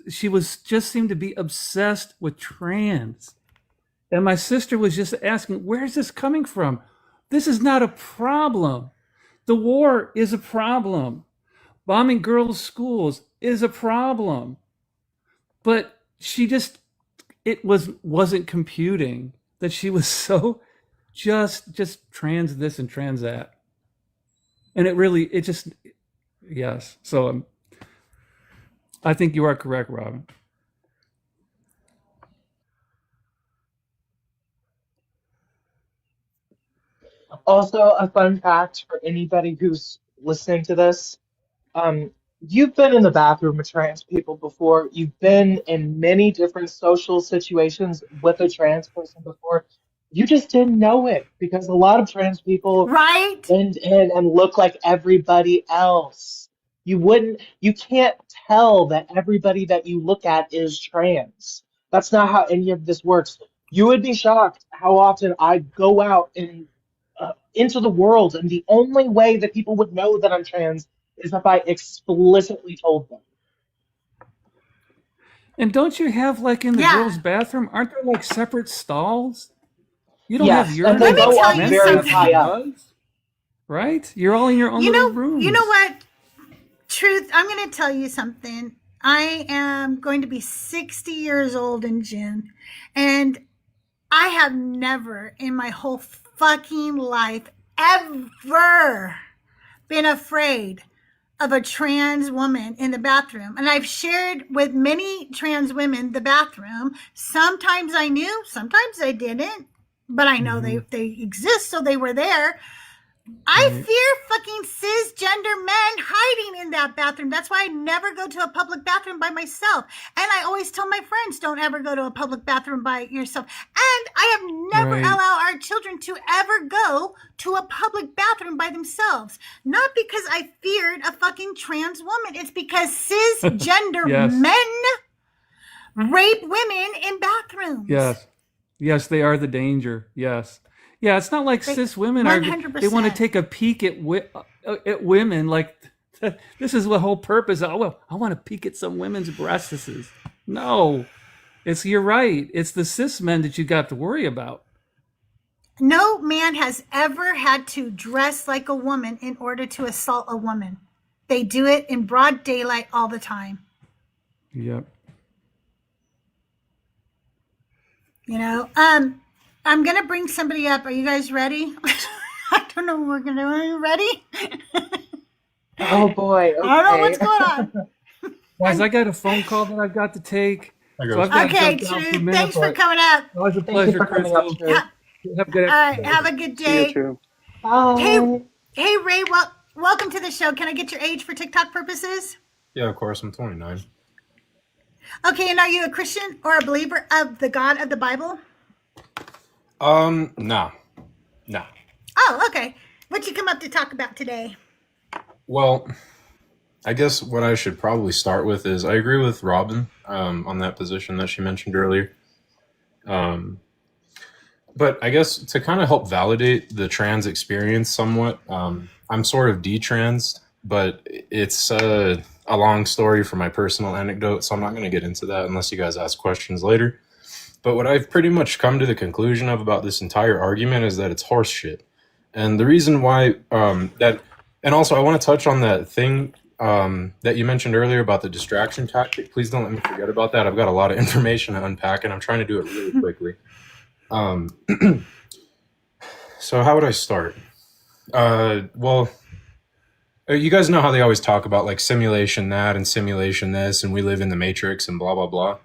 she was just seemed to be obsessed with trans, and my sister was just asking, where's this coming from? This is not a problem. The war is a problem. Bombing girls' schools is a problem. But she just wasn't computing that she was so just trans this and trans that. And it just yes. So I think you are correct, Robin. Also, a fun fact for anybody who's listening to this, um, you've been in the bathroom with trans people before. You've been in many different social situations with a trans person before. You just didn't know it because a lot of trans people Right? blend in and look like everybody else. You can't tell that everybody that you look at is trans. That's not how any of this works. You would be shocked how often I go out and into the world, and the only way that people would know that I'm trans is if I explicitly told them. And don't you have, like, in the Yeah. girls' bathroom, aren't there like separate stalls? You don't Yes, have your and they Let me go tell up you very something. high up. Right? You're all in your own little rooms. You know what? Truth, I'm going to tell you something. I am going to be 60 years old in June, and I have never in my whole fucking life ever been afraid of a trans woman in the bathroom. And I've shared with many trans women the bathroom. Sometimes I knew, sometimes I didn't, but I know they exist, so they were there. I fear fucking cisgender men hiding in that bathroom. That's why I never go to a public bathroom by myself. And I always tell my friends, don't ever go to a public bathroom by yourself. And I have never allowed our children to ever go to a public bathroom by themselves. Not because I feared a fucking trans woman. It's because cisgender men rape women in bathrooms. Yes, they are the danger. Yes. Yeah, it's not like cis women are. They want to take a peek at women. Like, this is the whole purpose. Oh, well, I want to peek at some women's breasts. No, you're right. It's the cis men that you got to worry about. No man has ever had to dress like a woman in order to assault a woman. They do it in broad daylight all the time. Yep. You know, I'm going to bring somebody up. Are you guys ready? I don't know what we're going to do. Are you ready? Oh, boy. Okay. I don't know what's going on. Guys, I got a phone call that I've got to take. Okay, Truth, thanks for coming up. Always a pleasure, Crystal. Have a good All right, have a good day. Bye. Hey, Ray, welcome to the show. Can I get your age for TikTok purposes? Yeah, of course. I'm 29. Okay, and are you a Christian or a believer of the God of the Bible? No. Oh, okay. What you come up to talk about today? Well, I guess what I should probably start with is I agree with Robin on that position that she mentioned earlier. But I guess to kind of help validate the trans experience somewhat, I'm sort of detrans, but it's a long story for my personal anecdote, so I'm not going to get into that unless you guys ask questions later. But what I've pretty much come to the conclusion of about this entire argument is that it's horse shit. And the reason why and also I want to touch on that thing that you mentioned earlier about the distraction tactic. Please don't let me forget about that. I've got a lot of information to unpack, and I'm trying to do it really quickly. So how would I start? Well, you guys know how they always talk about like simulation that and simulation this, and we live in the matrix and blah, blah, blah.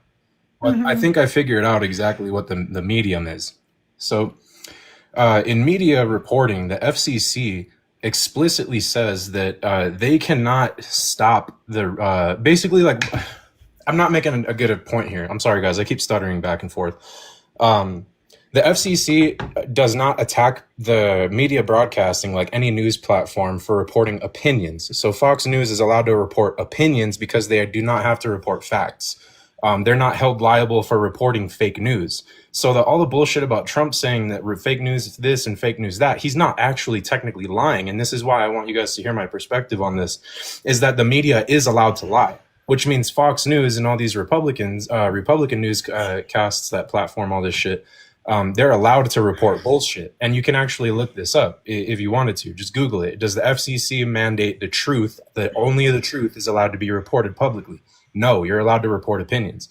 But I think I figured out exactly what the medium is. So in media reporting, the FCC explicitly says that they cannot stop the basically, like, I'm not making a good point here. I'm sorry, guys. I keep stuttering back and forth. The FCC does not attack the media broadcasting like any news platform for reporting opinions. So Fox News is allowed to report opinions because they do not have to report facts. They're not held liable for reporting fake news. So all the bullshit about Trump saying that fake news is this and fake news that, he's not actually technically lying. And this is why I want you guys to hear my perspective on this, is that the media is allowed to lie, which means Fox News and all these Republican newscasts that platform all this shit, they're allowed to report bullshit. And you can actually look this up if you wanted to. Just Google it. Does the FCC mandate the truth, that only the truth is allowed to be reported publicly? No, you're allowed to report opinions.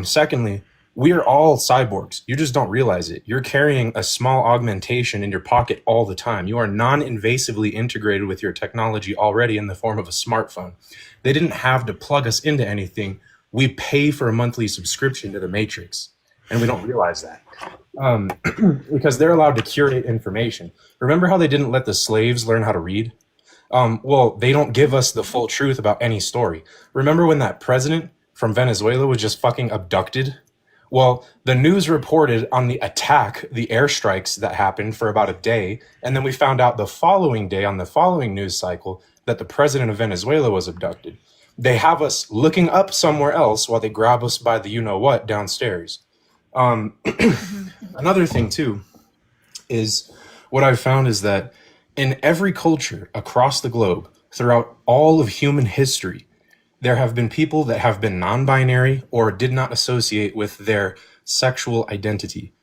Secondly, we are all cyborgs. You just don't realize it. You're carrying a small augmentation in your pocket all the time. You are non-invasively integrated with your technology already in the form of a smartphone. They didn't have to plug us into anything. We pay for a monthly subscription to the Matrix, and we don't realize that. Because they're allowed to curate information. Remember how they didn't let the slaves learn how to read? Well, they don't give us the full truth about any story. Remember when that president from Venezuela was just fucking abducted? Well, the news reported on the attack, the airstrikes that happened for about a day. And then we found out the following day on the following news cycle that the president of Venezuela was abducted. They have us looking up somewhere else while they grab us by the you-know-what downstairs. Another thing, too, is what I've found is that in every culture across the globe, throughout all of human history, there have been people that have been non-binary or did not associate with their sexual identity.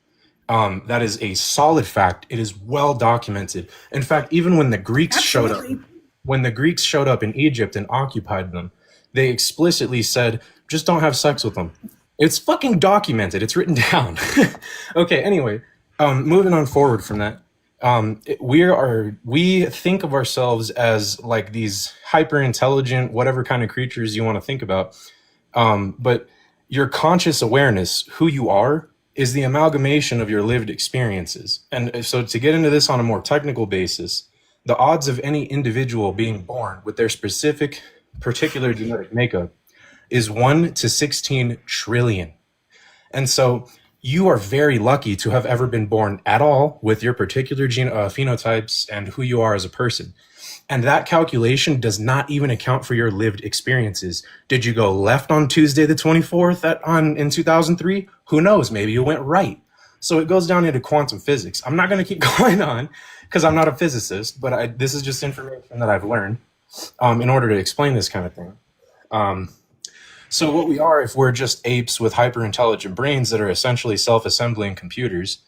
That is a solid fact. It is well documented. In fact, even when the Greeks showed up in Egypt and occupied them, they explicitly said, just don't have sex with them. It's fucking documented. It's written down. Okay, anyway, moving on forward from that. We think of ourselves as like these hyper intelligent, whatever kind of creatures you want to think about. But your conscious awareness, who you are, is the amalgamation of your lived experiences. And so to get into this on a more technical basis, the odds of any individual being born with their specific particular genetic makeup is 1 to 16 trillion. And so you are very lucky to have ever been born at all with your particular phenotypes and who you are as a person. And that calculation does not even account for your lived experiences. Did you go left on Tuesday the 24th in 2003? Who knows? Maybe you went right. So it goes down into quantum physics. I'm not going to keep going on because I'm not a physicist, but this is just information that I've learned in order to explain this kind of thing. So what we are, if we're just apes with hyper-intelligent brains that are essentially self-assembling computers,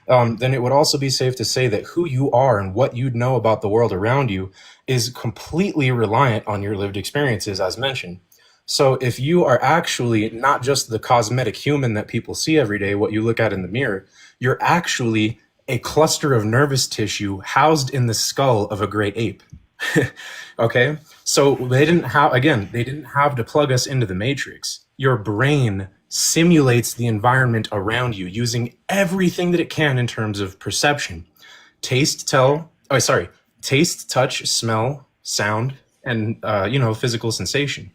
then it would also be safe to say that who you are and what you know about the world around you is completely reliant on your lived experiences, as mentioned. So if you are actually not just the cosmetic human that people see every day, what you look at in the mirror, you're actually a cluster of nervous tissue housed in the skull of a great ape. Okay? So they didn't have to plug us into the matrix. Your brain simulates the environment around you using everything that it can in terms of perception. Taste, touch, smell, sound, and physical sensation.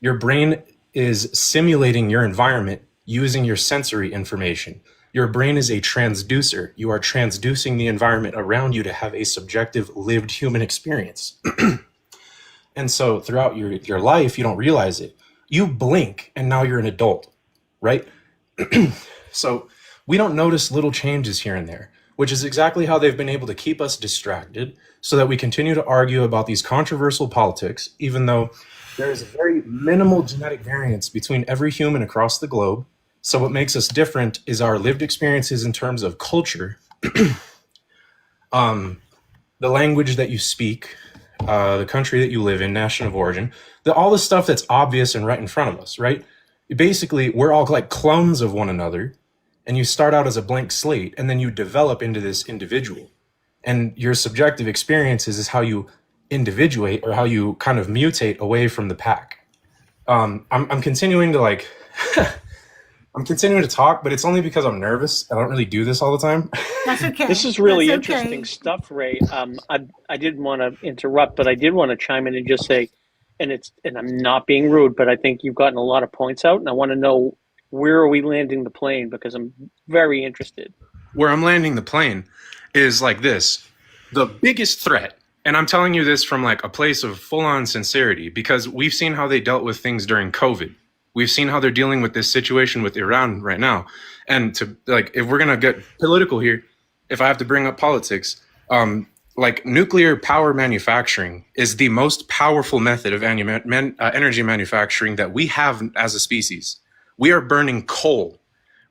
Your brain is simulating your environment using your sensory information. Your brain is a transducer. You are transducing the environment around you to have a subjective lived human experience. And so throughout your life, you don't realize it. You blink and now you're an adult, right? So we don't notice little changes here and there, which is exactly how they've been able to keep us distracted so that we continue to argue about these controversial politics, even though there is a very minimal genetic variance between every human across the globe. So what makes us different is our lived experiences in terms of culture, the language that you speak, the country that you live in, nation of origin, all the stuff that's obvious and right in front of us, right? Basically, we're all like clones of one another, and you start out as a blank slate, and then you develop into this individual. And your subjective experiences is how you individuate or how you kind of mutate away from the pack. I'm continuing to I'm continuing to talk, but it's only because I'm nervous. I don't really do this all the time. That's okay. This is really That's interesting okay. stuff, Ray. I didn't want to interrupt, but I did want to chime in and just say, and I'm not being rude, but I think you've gotten a lot of points out, and I want to know, where are we landing the plane, because I'm very interested. Where I'm landing the plane is like this. The biggest threat, and I'm telling you this from like a place of full-on sincerity, because we've seen how they dealt with things during COVID. We've seen how they're dealing with this situation with Iran right now. And if we're going to get political here, if I have to bring up politics, nuclear power manufacturing is the most powerful method of energy manufacturing that we have as a species. We are burning coal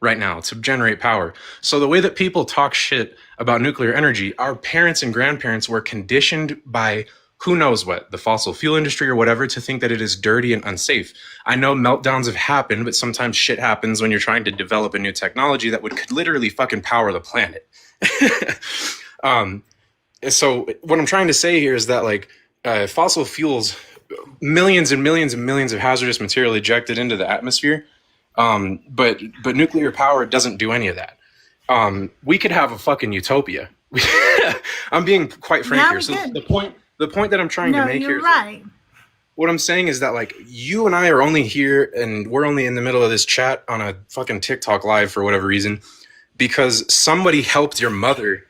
right now to generate power. So the way that people talk shit about nuclear energy, our parents and grandparents were conditioned by who knows what, the fossil fuel industry or whatever, to think that it is dirty and unsafe. I know meltdowns have happened, but sometimes shit happens when you're trying to develop a new technology that could literally fucking power the planet. So what I'm trying to say here is that fossil fuels, millions and millions and millions of hazardous material ejected into the atmosphere, but nuclear power doesn't do any of that. We could have a fucking utopia. I'm being quite frank here. So the point that I'm trying to make here. Right. what I'm saying is that like you and I are only here and we're only in the middle of this chat on a fucking TikTok live for whatever reason because somebody helped your mother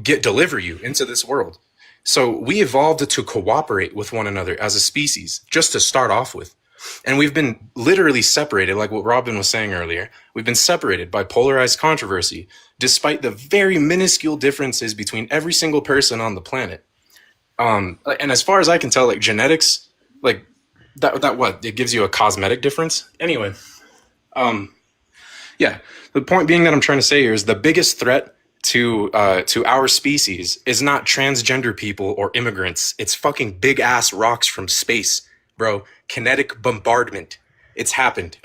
deliver you into this world. So we evolved to cooperate with one another as a species, just to start off with. And we've been literally separated, like what Robin was saying earlier. We've been separated by polarized controversy, despite the very minuscule differences between every single person on the planet. And as far as I can tell, like genetics, like that what it gives you a cosmetic difference. Anyway, yeah. The point being that I'm trying to say here is the biggest threat to our species is not transgender people or immigrants. It's fucking big ass rocks from space, bro. Kinetic bombardment. It's happened.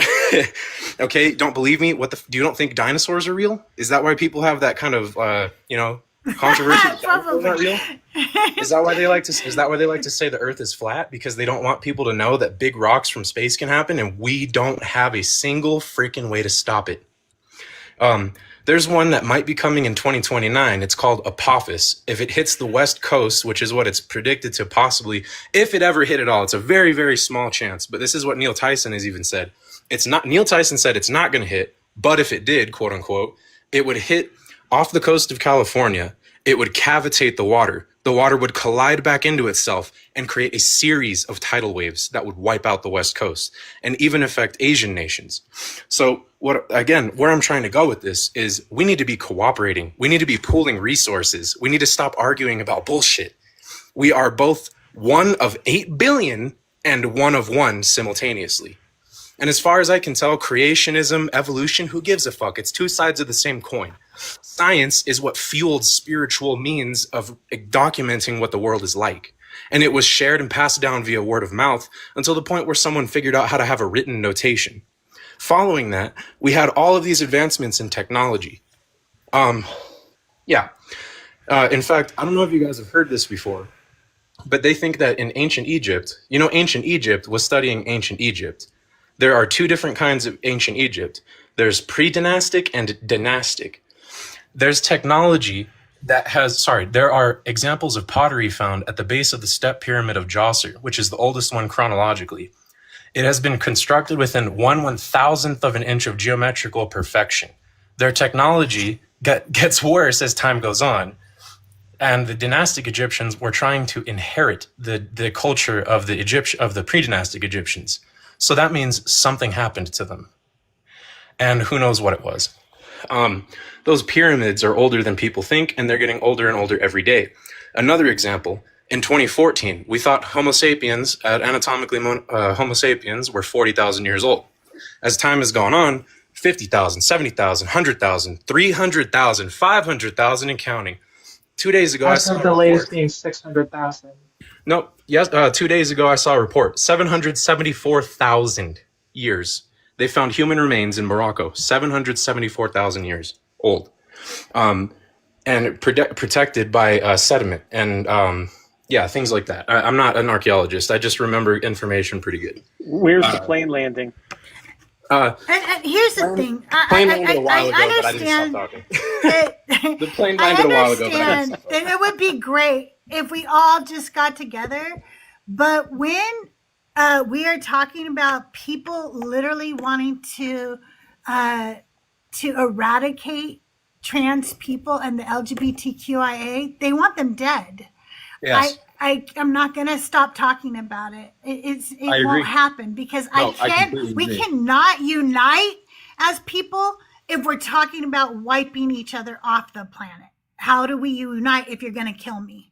Okay, don't believe me? Do you don't think dinosaurs are real? Is that why people have that kind of controversy? Dinosaurs aren't real? Is that why they like to say the Earth is flat? Because they don't want people to know that big rocks from space can happen, and we don't have a single freaking way to stop it. There's one that might be coming in 2029. It's called Apophis. If it hits the West Coast, which is what it's predicted to possibly, if it ever hit at all, it's a very, very small chance. But this is what Neil Tyson has even said. Neil Tyson said it's not going to hit, but if it did, quote unquote, it would hit off the coast of California. It would cavitate the water. The water would collide back into itself and create a series of tidal waves that would wipe out the West Coast and even affect Asian nations. So where I'm trying to go with this is we need to be cooperating. We need to be pooling resources. We need to stop arguing about bullshit. We are both one of 8 billion and one of one simultaneously. And as far as I can tell, creationism, evolution, who gives a fuck? It's two sides of the same coin. Science is what fueled spiritual means of documenting what the world is like. And it was shared and passed down via word of mouth until the point where someone figured out how to have a written notation. Following that, we had all of these advancements in technology. In fact, I don't know if you guys have heard this before, but they think that in ancient Egypt, ancient Egypt was studying ancient Egypt. There are two different kinds of ancient Egypt. There's pre-dynastic and dynastic. There's technology there are examples of pottery found at the base of the step pyramid of Djoser, which is the oldest one chronologically. It has been constructed within 1/1000th of an inch of geometrical perfection. Their technology gets worse as time goes on. And the dynastic Egyptians were trying to inherit the culture of the pre-dynastic Egyptians. So that means something happened to them. And who knows what it was. Those pyramids are older than people think, and they're getting older and older every day. Another example, in 2014, we thought Homo sapiens, Homo sapiens were 40,000 years old. As time has gone on, 50,000, 70,000, 100,000, 300,000, 500,000 and counting. 2 days ago, I saw the latest being 600,000. No, yes. 2 days ago, I saw a report. 774,000 years. They found human remains in Morocco. 774,000 years old, and protected by sediment and things like that. I'm not an archaeologist. I just remember information pretty good. Where's the plane landing? And here's the thing. Plane landed a while ago, I but I didn't stop talking. The plane I landed a while ago, but I didn't understand stop talking. that it would be great if we all just got together. But when we are talking about people literally wanting to eradicate trans people and the LGBTQIA, they want them dead. Yes. I'm not going to stop talking about it. It agree. won't happen because completely we agree. cannot unite as people if we're talking about wiping each other off the planet. How do we unite if you're going to kill me?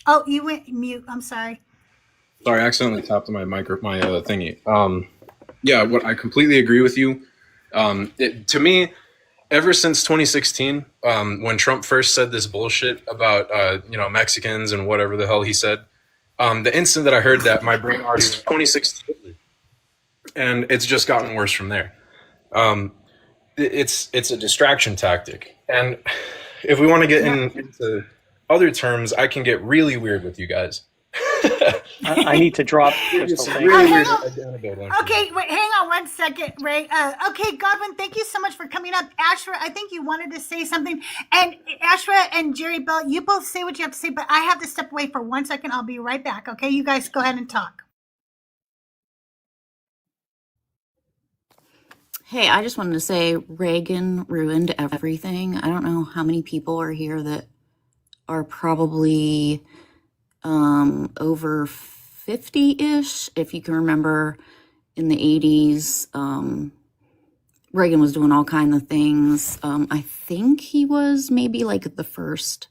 Oh, you went mute. I'm sorry. Sorry, I accidentally tapped my thingy. What I completely agree with you. To me, ever since 2016, when Trump first said this bullshit about Mexicans and whatever the hell he said, the instant that I heard that, my brain already went 2016, and it's just gotten worse from there. It's a distraction tactic, and if we want to get into other terms, I can get really weird with you guys. I need to drop Crystal. Some Thank really you. weird hang on. identity one. Okay, wait, hang on 1 second, Ray. Okay, Godwin, thank you so much for coming up. Ashra, I think you wanted to say something. And Ashra and Jerry Bell, you both say what you have to say, but I have to step away for 1 second. I'll be right back. Okay, you guys go ahead and talk. Hey, I just wanted to say Reagan ruined everything. I don't know how many people are here that are probably over 50-ish. If you can remember in the 80s, Reagan was doing all kinds of things. I think he was maybe like the first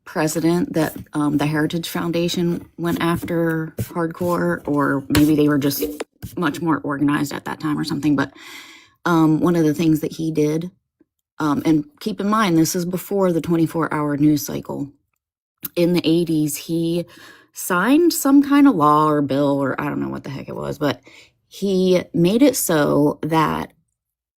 president that the Heritage Foundation went after hardcore, or maybe they were just much more organized at that time or something. But one of the things that he did, and keep in mind, this is before the 24-hour news cycle. In the 80s, he signed some kind of law or bill, or I don't know what the heck it was, but he made it so that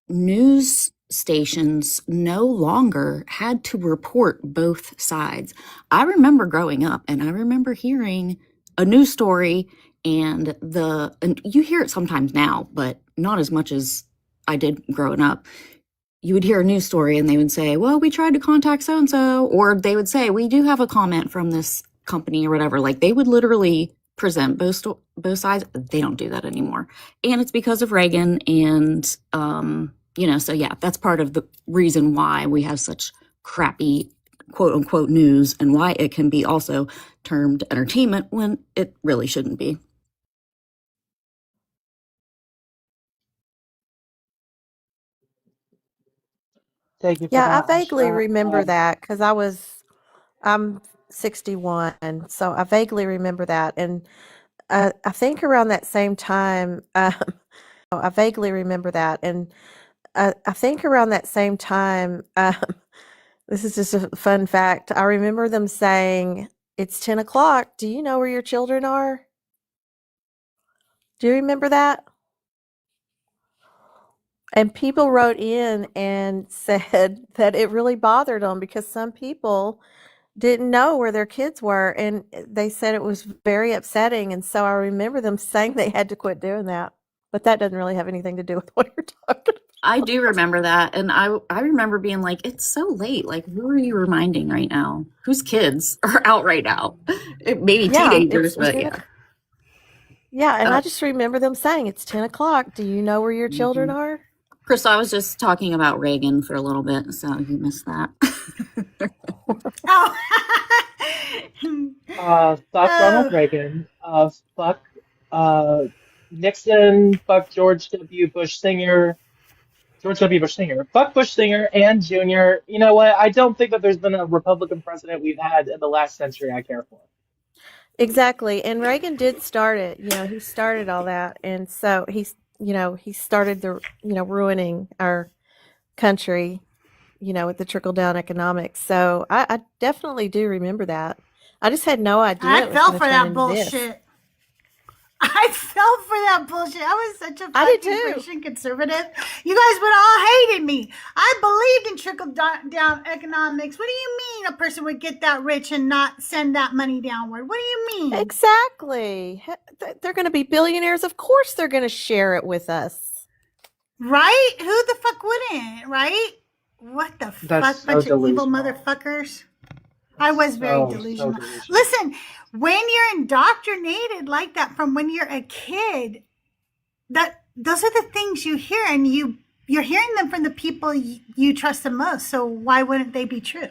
news stations no longer had to report both sides. I remember growing up and I remember hearing a news story and you hear it sometimes now, but not as much as I did growing up. You would hear a news story and they would say, well, we tried to contact so-and-so, or they would say, we do have a comment from this company or whatever. Like they would literally present both sides. They don't do that anymore. And it's because of Reagan. And, so yeah, that's part of the reason why we have such crappy quote unquote news and why it can be also termed entertainment when it really shouldn't be. Thank you for Yeah, I that, vaguely Ashra. remember that because I'm 61, so I vaguely remember that. And I think around that same time, I vaguely remember that. And I think around that same time, this is just a fun fact. I remember them saying, it's 10 o'clock. Do you know where your children are? Do you remember that? And people wrote in and said that it really bothered them because some people didn't know where their kids were, and they said it was very upsetting. And so I remember them saying they had to quit doing that. But that doesn't really have anything to do with what you're talking about. I do remember that. And I remember being like, it's so late. Like, who are you reminding right now? Whose kids are out right now? Maybe teenagers, but yeah. Yeah, and I just remember them saying, it's 10 o'clock. Do you know where your children are? Chris, I was just talking about Reagan for a little bit, so you missed that. Fuck Ronald Reagan. Fuck Nixon. Fuck George W. Bush Sr. Fuck Bush Sr. and Jr. You know what? I don't think that there's been a Republican president we've had in the last century I care for. Exactly. And Reagan did start it. He started all that. And so he started the, ruining our country, with the trickle down economics. So I definitely do remember that. I just had no idea. I fell for that bullshit. I fell for that bullshit. I was such a fucking Christian conservative. You guys would all hated me. I believed in trickle down economics. What do you mean a person would get that rich and not send that money downward? What do you mean? Exactly. They're going to be billionaires. Of course they're going to share it with us. Right? Who the fuck wouldn't? Right? What the fuck? So Bunch of evil delusional. motherfuckers. I was very delusional. So delusional. Listen, when you're indoctrinated like that from when you're a kid, those are the things you hear, and you're hearing them from the people you trust the most. So why wouldn't they be true?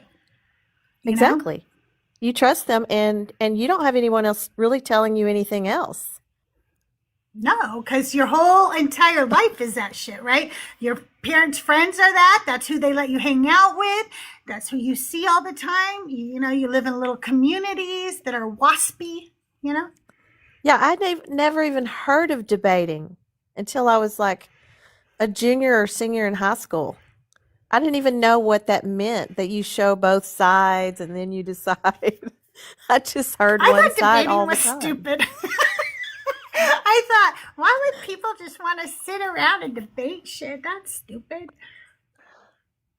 Exactly. Know? You trust them, and you don't have anyone else really telling you anything else. No, because your whole entire life is that shit, right? Your parents' friends are that. That's who they let you hang out with. That's who you see all the time. You live in little communities that are waspy, Yeah, I never even heard of debating until I was like a junior or senior in high school. I didn't even know what that meant, that you show both sides and then you decide. I just heard one side all the time. Stupid. I thought, why would people just want to sit around and debate shit? That's stupid.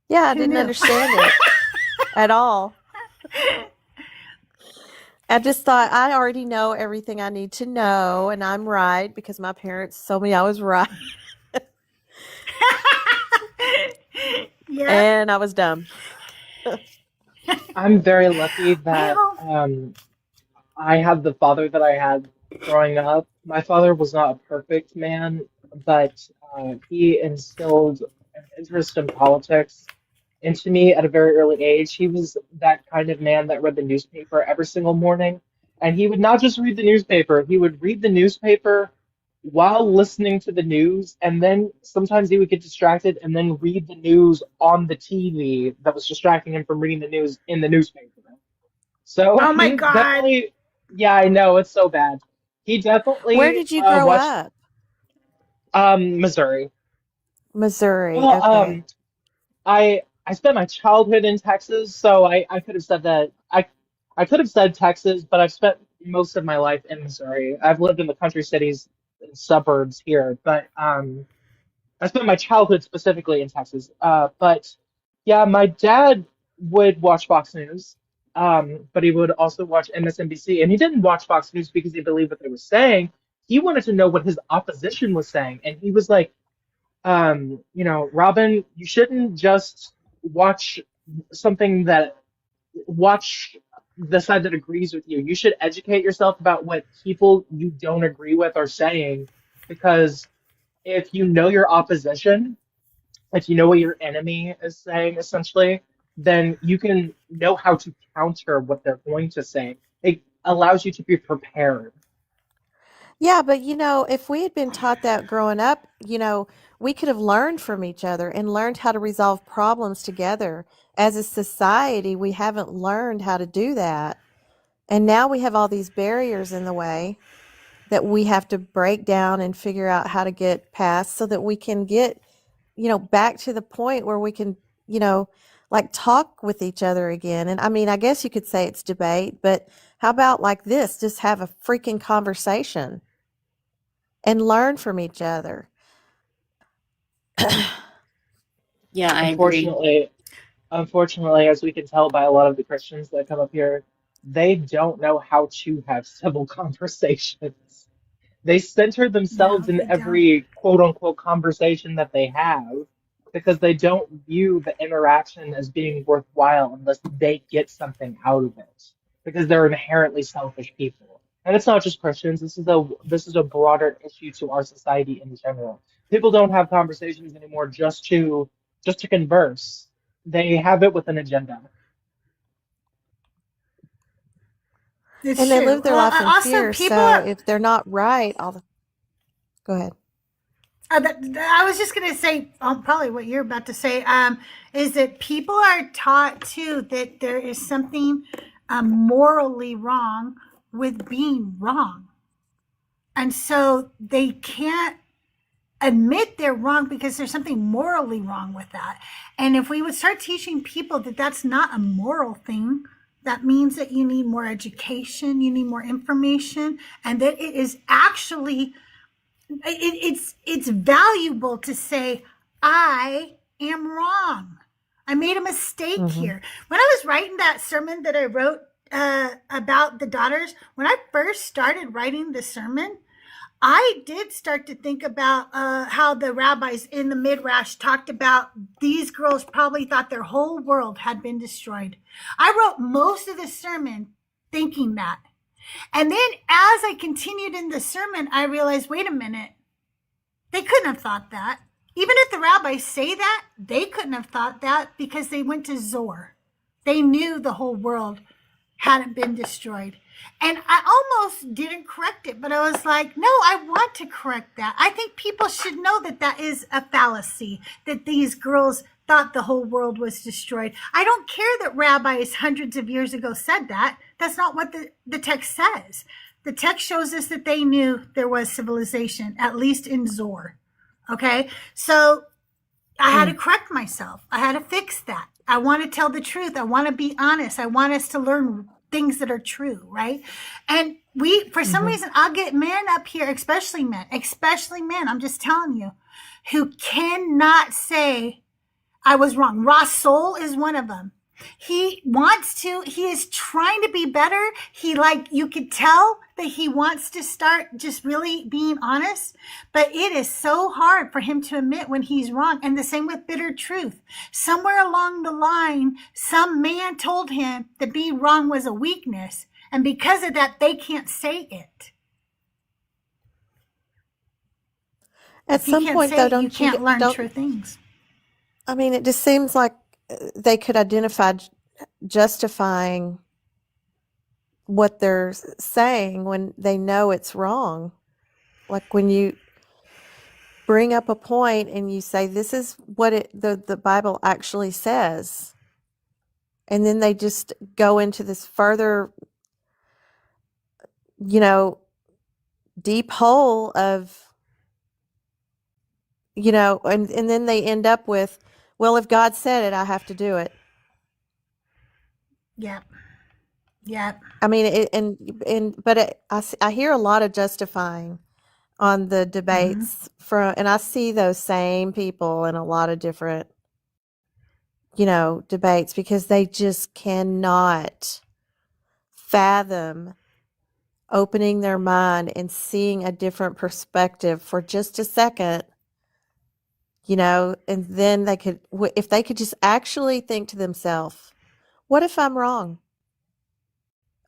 Yeah, I didn't understand it at all. I just thought I already know everything I need to know, and I'm right because my parents told me I was right, Yep. and I was dumb. I'm very lucky that Well, I had the father that I had growing up. My father was not a perfect man, but he instilled an interest in politics into me at a very early age. He was that kind of man that read the newspaper every single morning. And he would not just read the newspaper, he would read the newspaper while listening to the news. And then sometimes he would get distracted and then read the news on the TV that was distracting him from reading the news in the newspaper. So oh my he God. definitely, yeah, I know it's so bad. He Where definitely did you grow watched up? Missouri. Missouri. Well, Okay. I spent my childhood in Texas, so I could have said that I could have said Texas, but I've spent most of my life in Missouri. I've lived in the country cities and suburbs here, but I spent my childhood specifically in Texas. But yeah, my dad would watch Fox News, but he would also watch MSNBC, and he didn't watch Fox News because he believed what they were saying. He wanted to know what his opposition was saying, and he was like, Robin, you shouldn't just watch something that watch the side that agrees with you. You should educate yourself about what people you don't agree with are saying, because if you know your opposition, if you know what your enemy is saying, essentially, then you can know how to counter what they're going to say. It allows you to be prepared. Yeah, but if we had been taught that growing up, we could have learned from each other and learned how to resolve problems together. As a society, we haven't learned how to do that. And now we have all these barriers in the way that we have to break down and figure out how to get past so that we can get, back to the point where we can, like talk with each other again. And I mean, I guess you could say it's debate, but how about like this? Just have a freaking conversation and learn from each other. Yeah, I agree. Unfortunately, as we can tell by a lot of the Christians that come up here, they don't know how to have civil conversations. They center themselves No, in they don't. every quote unquote conversation that they have because they don't view the interaction as being worthwhile unless they get something out of it. Because they're inherently selfish people. And it's not just Christians, this is a broader issue to our society in general. People don't have conversations anymore just to converse. They have it with an agenda. It's And they true. live their life in Also, fear. people So are. if they're not right, go ahead. I was just going to say, probably what you're about to say, is that people are taught too that there is something morally wrong with being wrong. And so they can't admit they're wrong because there's something morally wrong with that. And if we would start teaching people that that's not a moral thing, that means that you need more education, you need more information, and that it is actually it's valuable to say I am wrong. I made a mistake Mm-hmm. here. When I was writing that sermon that I wrote about the daughters, when I first started writing the sermon, I did start to think about how the rabbis in the Midrash talked about these girls probably thought their whole world had been destroyed. I wrote most of the sermon thinking that. And then as I continued in the sermon, I realized, wait a minute, they couldn't have thought that. Even if the rabbis say that, they couldn't have thought that because they went to Zor. They knew the whole world hadn't been destroyed. And I almost didn't correct it, but I was like, no, I want to correct that. I think people should know that that is a fallacy, that these girls thought the whole world was destroyed. I don't care that rabbis hundreds of years ago said that. That's not what the text says. The text shows us that they knew there was civilization, at least in Zor. Okay? So I had to correct myself. I had to fix that. I want to tell the truth. I want to be honest. I want us to learn things that are true, right? And for some reason, I'll get men up here, especially men, I'm just telling you, who cannot say I was wrong. Ross Soul is one of them. He wants to, he is trying to be better. You could tell that he wants to start just really being honest, but it is so hard for him to admit when he's wrong. And the same with bitter truth. Somewhere along the line, some man told him that being wrong was a weakness. And because of that, they can't say it. At some point, though, you can't learn true things. I mean, it just seems like they could identify justifying what they're saying when they know it's wrong. Like when you bring up a point and you say, this is what the Bible actually says. And then they just go into this further, deep hole of, and then they end up with, well, if God said it, I have to do it. Yep. Yep. I mean, I hear a lot of justifying on the debates and I see those same people in a lot of different, debates, because they just cannot fathom opening their mind and seeing a different perspective for just a second, and then if they could just actually think to themselves, what if I'm wrong?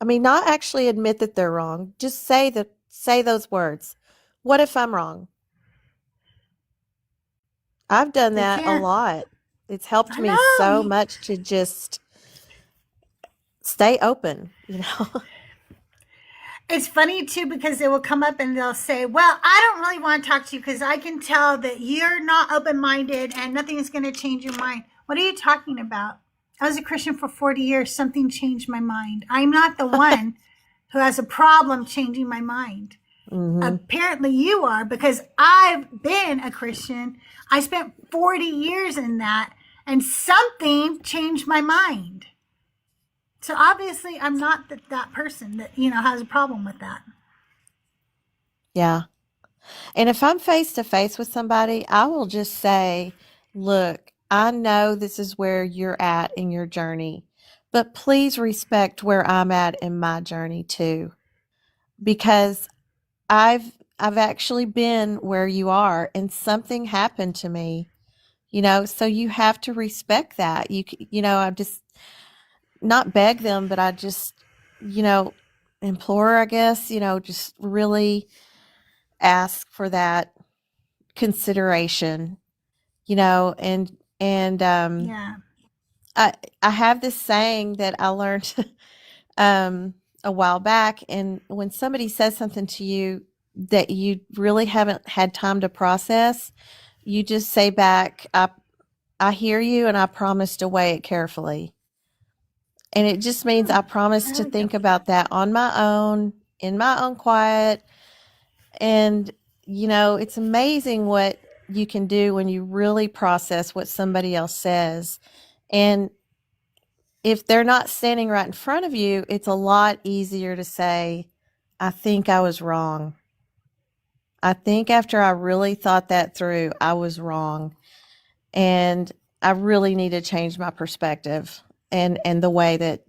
I mean, not actually admit that they're wrong. Just say those words. What if I'm wrong? I've done that a lot. It's helped me so much to just stay open, It's funny too, because they will come up and they'll say, well, I don't really want to talk to you because I can tell that you're not open-minded and nothing is going to change your mind. What are you talking about? I was a Christian for 40 years. Something changed my mind. I'm not the one who has a problem changing my mind. Mm-hmm. Apparently you are, because I've been a Christian. I spent 40 years in that, and something changed my mind. So obviously I'm not that person that, has a problem with that. Yeah. And if I'm face to face with somebody, I will just say, look, I know this is where you're at in your journey, but please respect where I'm at in my journey too. Because I've actually been where you are and something happened to me, so you have to respect that. I just not beg them, but I just, implore, I guess, just really ask for that consideration, and yeah. I have this saying that I learned a while back, and when somebody says something to you that you really haven't had time to process, you just say back, I hear you and I promise to weigh it carefully. And it just means I promise to think about that on my own, in my own quiet. And, it's amazing what you can do when you really process what somebody else says. And if they're not standing right in front of you, it's a lot easier to say, I think I was wrong. I think after I really thought that through, I was wrong. And I really need to change my perspective and the way that,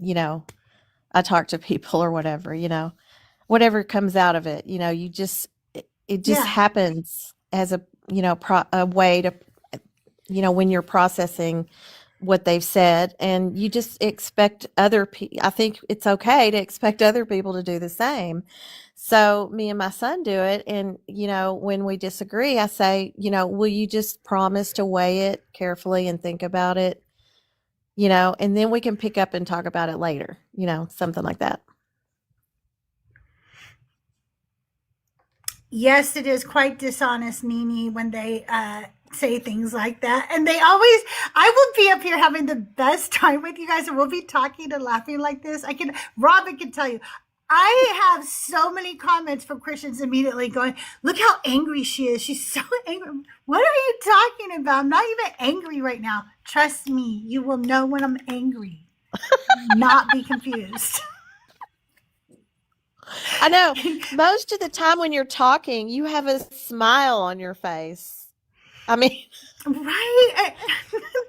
I talk to people or whatever, whatever comes out of it, it just happens as a way to, when you're processing what they've said, and you just expect other people. I think it's okay to expect other people to do the same. So me and my son do it. And, when we disagree, I say, will you just promise to weigh it carefully and think about it, and then we can pick up and talk about it later, something like that. Yes, it is quite dishonest, Nini, when they say things like that. And I will be up here having the best time with you guys, and we'll be talking and laughing like this. Robin can tell you, I have so many comments from Christians immediately going, look how angry she is. She's so angry. What are you talking about? I'm not even angry right now. Trust me, you will know when I'm angry. Not be confused. I know. Most of the time when you're talking, you have a smile on your face. I mean, Right?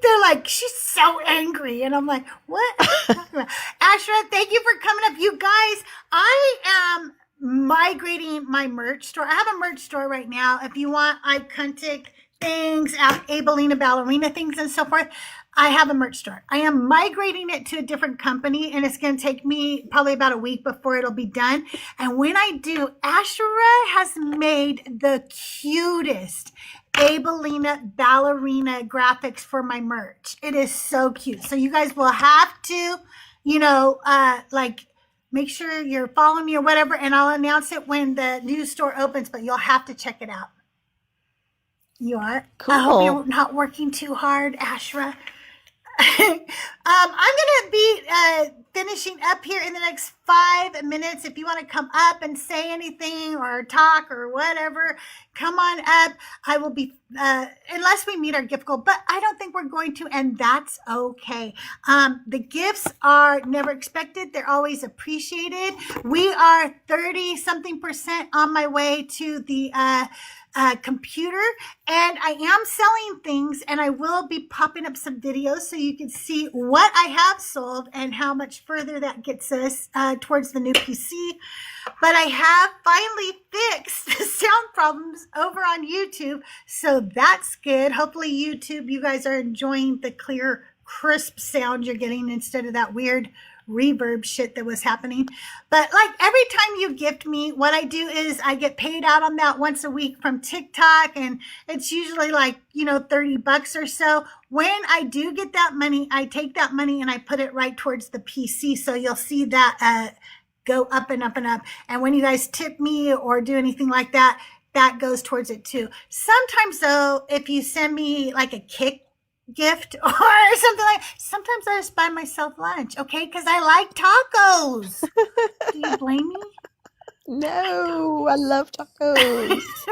They're like, she's so angry. And I'm like, what are you talking about? Ashra, thank you for coming up. You guys, I am migrating my merch store. I have a merch store right now. If you want iconic things, Abelina ballerina things and so forth, I have a merch store. I am migrating it to a different company, and it's going to take me probably about a week before it'll be done. And when I do, Ashra has made the cutest Abelina ballerina graphics for my merch. It is so cute. So you guys will have to, like make sure you're following me or whatever, and I'll announce it when the new store opens, but you'll have to check it out. You are? cool. I hope you're not working too hard, Ashra. I'm going to be finishing up here in the next 5 minutes. If you want to come up and say anything or talk or whatever, come on up. I will be, unless we meet our gift goal, but I don't think we're going to, and that's okay. The gifts are never expected. They're always appreciated. We are 30-something% on my way to the computer, and I am selling things, and I will be popping up some videos so you can see what I have sold and how much further that gets us towards the new PC. But I have finally fixed the sound problems over on YouTube, so that's good. Hopefully YouTube, you guys are enjoying the clear, crisp sound you're getting instead of that weird reverb shit that was happening. But like every time you gift me, what I do is I get paid out on that once a week from TikTok, and it's usually like, $30 or so. When I do get that money, I take that money and I put it right towards the PC. So you'll see that go up and up and up. And when you guys tip me or do anything like that, that goes towards it too. Sometimes though, if you send me like a kick gift or something sometimes I just buy myself lunch, okay? Because I like tacos. Do you blame me? No, I love tacos.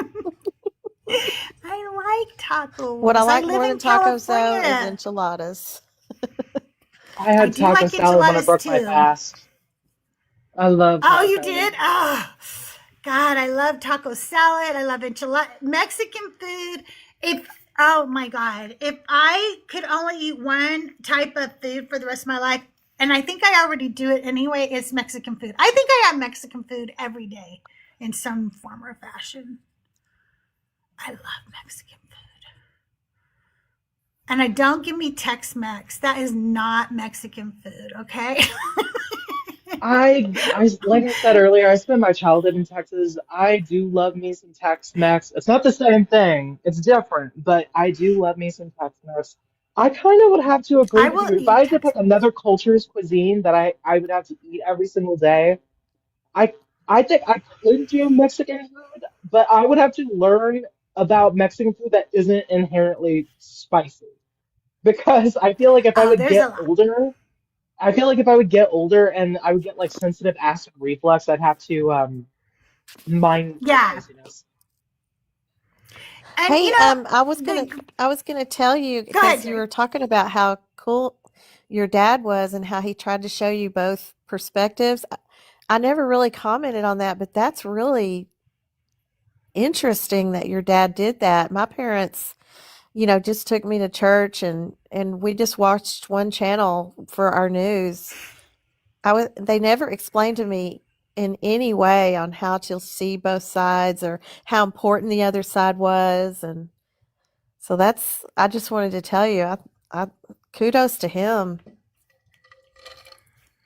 I like tacos. What I like live more in than tacos, though, is California. enchiladas. I had do taco like salad when I enchiladas broke my too. fast. I love Oh, taco you salad. did? Oh, God, I love taco salad. I love enchilada. Mexican food. Oh my God, if I could only eat one type of food for the rest of my life, and I think I already do it anyway, it's Mexican food. I think I have Mexican food every day in some form or fashion. I love Mexican food. And I don't give me Tex-Mex. That is not Mexican food, okay? I like I said earlier, I spent my childhood in Texas. I do love me some Tex-Mex. It's not the same thing. It's different, but I do love me some Tex-Mex. I kind of would have to agree I with will you. If I eat had to pick Tex-Mex. another culture's cuisine that I would have to eat every single day, I I think I could do Mexican food, but I would have to learn about Mexican food that isn't inherently spicy. Because I feel like if I Oh, would there's a get lot. older, I feel like if I would get older and I would get like sensitive acid reflux, I'd have to mind my Yeah. spiciness. And Hey, the I was gonna tell you go ahead, because you Jerry. were talking about how cool your dad was and how he tried to show you both perspectives. I never really commented on that, but that's really interesting that your dad did that. My parents, just took me to church and we just watched one channel for our news. They never explained to me in any way on how to see both sides or how important the other side was. And so I just wanted to tell you, I kudos to him.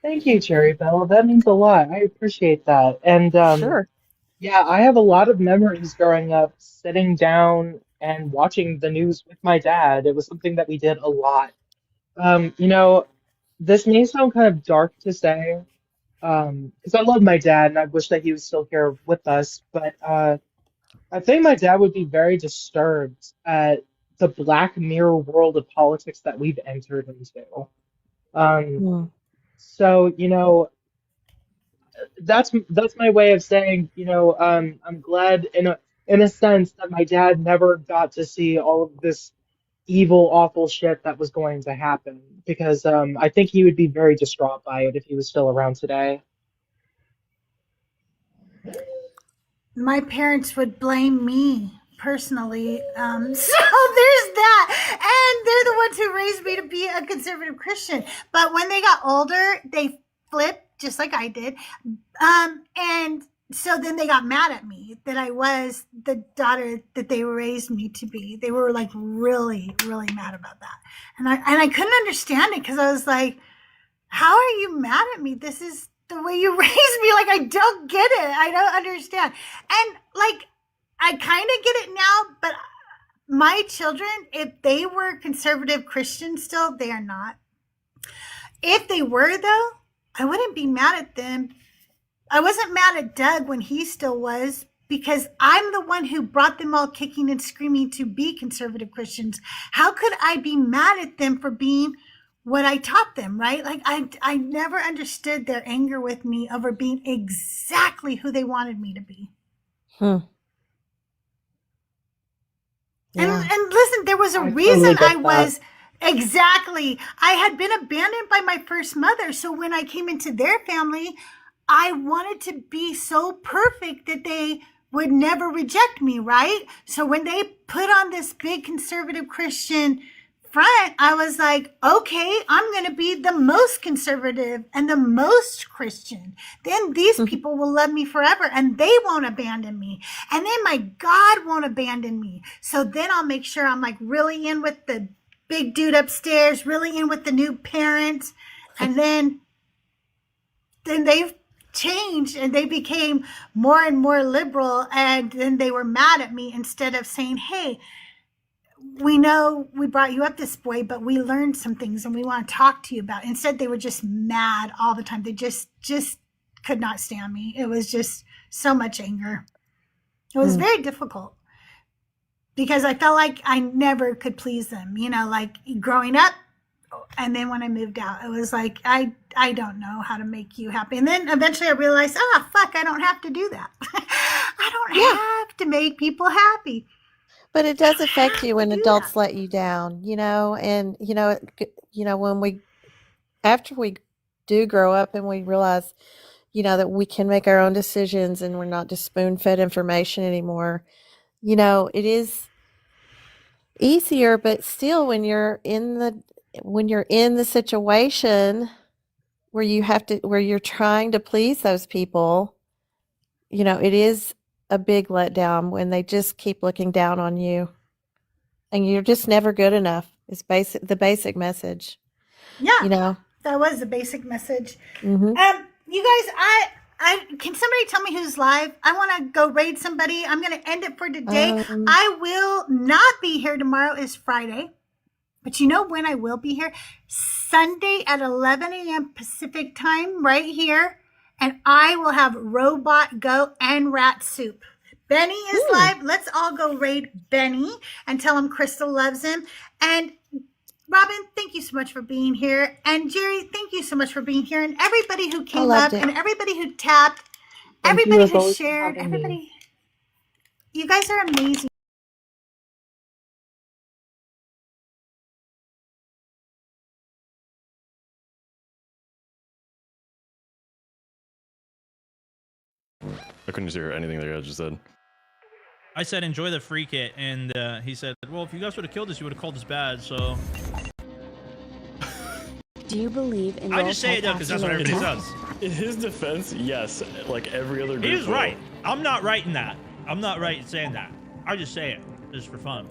Thank you, Cherry Bell. That means a lot. I appreciate that. And Sure. yeah, I have a lot of memories growing up sitting down and watching the news with my dad. It was something that we did a lot. Um, you know, this may sound kind of dark to say, because I love my dad and I wish that he was still here with us, but I think my dad would be very disturbed at the black mirror world of politics that we've entered into. Um, Mm. so, that's my way of saying, I'm glad in a sense that my dad never got to see all of this evil, awful shit that was going to happen because I think he would be very distraught by it if he was still around today. My parents would blame me personally. So there's that. And they're the ones who raised me to be a conservative Christian. But when they got older, they flipped just like I did. And so then they got mad at me that I was the daughter that they raised me to be. They were like really, really mad about that. And I couldn't understand it because I was like, how are you mad at me? This is the way you raised me. Like, I don't get it. I don't understand. And like, I kind of get it now, but my children, if they were conservative Christians still, they are not. If they were, though, I wouldn't be mad at them. I wasn't mad at Doug when he still was, because I'm the one who brought them all kicking and screaming to be conservative Christians. How could I be mad at them for being what I taught them, right? Like, I never understood their anger with me over being exactly who they wanted me to be. Yeah. And listen, there was a reason I was exactly. I had been abandoned by my first mother. So when I came into their family, I wanted to be so perfect that they would never reject me, right? So when they put on this big conservative Christian front, I was like, okay, I'm going to be the most conservative and the most Christian. Then these people will love me forever and they won't abandon me. And then my God won't abandon me. So then I'll make sure I'm like really in with the big dude upstairs, really in with the new parents. And then they've changed and they became more and more liberal. And then they were mad at me instead of saying, hey, we know we brought you up this way, but we learned some things and we want to talk to you about it. Instead, they were just mad all the time. They just could not stand me. It was just so much anger. It was very difficult because I felt like I never could please them, you know, like growing up. And then when I moved out, it was like, I don't know how to make you happy. And then eventually I realized, fuck, I don't have to do that. I don't have to make people happy. But it does affect you when adults let you down, you know, and, when after we do grow up and we realize, that we can make our own decisions and we're not just spoon-fed information anymore, it is easier, but still when you're in the situation where you're trying to please those people, it is a big letdown when they just keep looking down on you and you're just never good enough. It's the basic message. Yeah. That was the basic message. Mm-hmm. You guys, I can somebody tell me who's live? I want to go raid somebody. I'm going to end it for today. I will not be here. Tomorrow is Friday. But you know when I will be here? Sunday at 11 a.m. Pacific time, right here. And I will have Robot Go and Rat Soup. Benny is live. Let's all go raid Benny and tell him Crystal loves him. And Robin, thank you so much for being here. And Jerry, thank you so much for being here. And everybody who came up and everybody who tapped, everybody who shared, everybody. You guys are amazing. I couldn't hear anything that you guys just said. I said enjoy the free kit, and he said, well, if you guys would have killed us, you would have called us bad, so... Do you believe in... I just say it though, because that's what everything says. In his defense, yes, like every other group. He is right. I'm not right in that. I'm not right in saying that. I just say it, just for fun.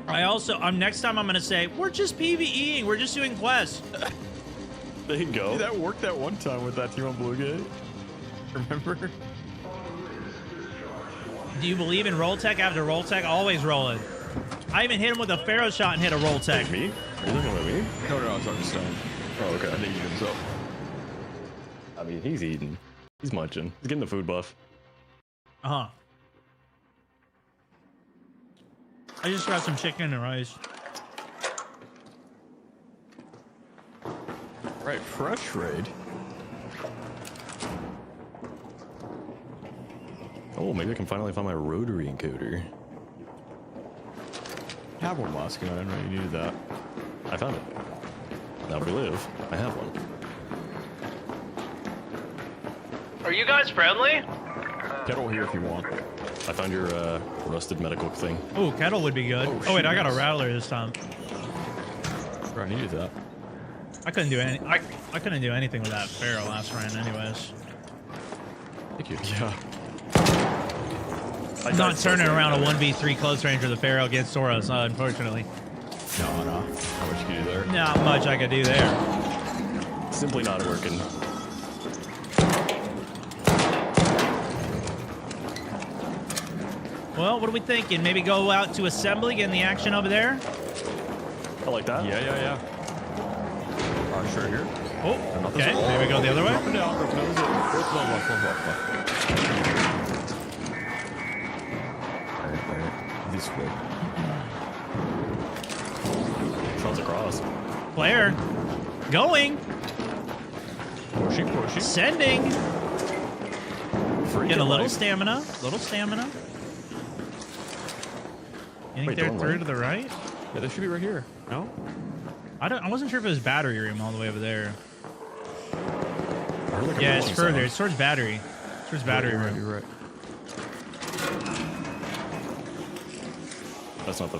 Next time I'm going to say, we're just PvEing, we're just doing quests. There you go. Dude, that worked that one time with that team on Blue Gate. Remember? Do you believe in roll tech after roll tech? Always rolling. I even hit him with a Pharaoh shot and hit a roll tech. Me? Are you looking at me? No, I was talking Stone. Oh, okay. I think he himself. I mean, he's eating. He's munching. He's getting the food buff. Uh-huh. I just got some chicken and rice. Right, fresh raid. Oh, maybe I can finally find my rotary encoder. I have one, Moskin. I didn't know you needed that. I found it. Now we live. I have one. Are you guys friendly? Kettle here if you want. I found your rusted medical thing. Oh, kettle would be good. Oh, wait, I got a rattler this time. I needed that. I couldn't do any. I couldn't do anything with that Pharaoh last round, anyways. Thank you. Yeah. I'm not turning around a 1v3 close range with the Pharaoh against Soros, unfortunately. No. How much you can do there? Not much I could do there. Simply not working. Well, what are we thinking? Maybe go out to assembly, get in the action over there? I like that. Yeah. Sure here. Oh, okay. Maybe go the other way. Dropping down. This way. Shots across. Player. Going. Pushing. Sending. Freaking Get a little life. stamina. You think Wait, they're don't through worry. to the right? Yeah, they should be right here. No? I wasn't sure if it was battery room all the way over there. I heard like a Yeah, it's rolling further. sound. It's towards battery. It's towards battery room. You're right. That's not the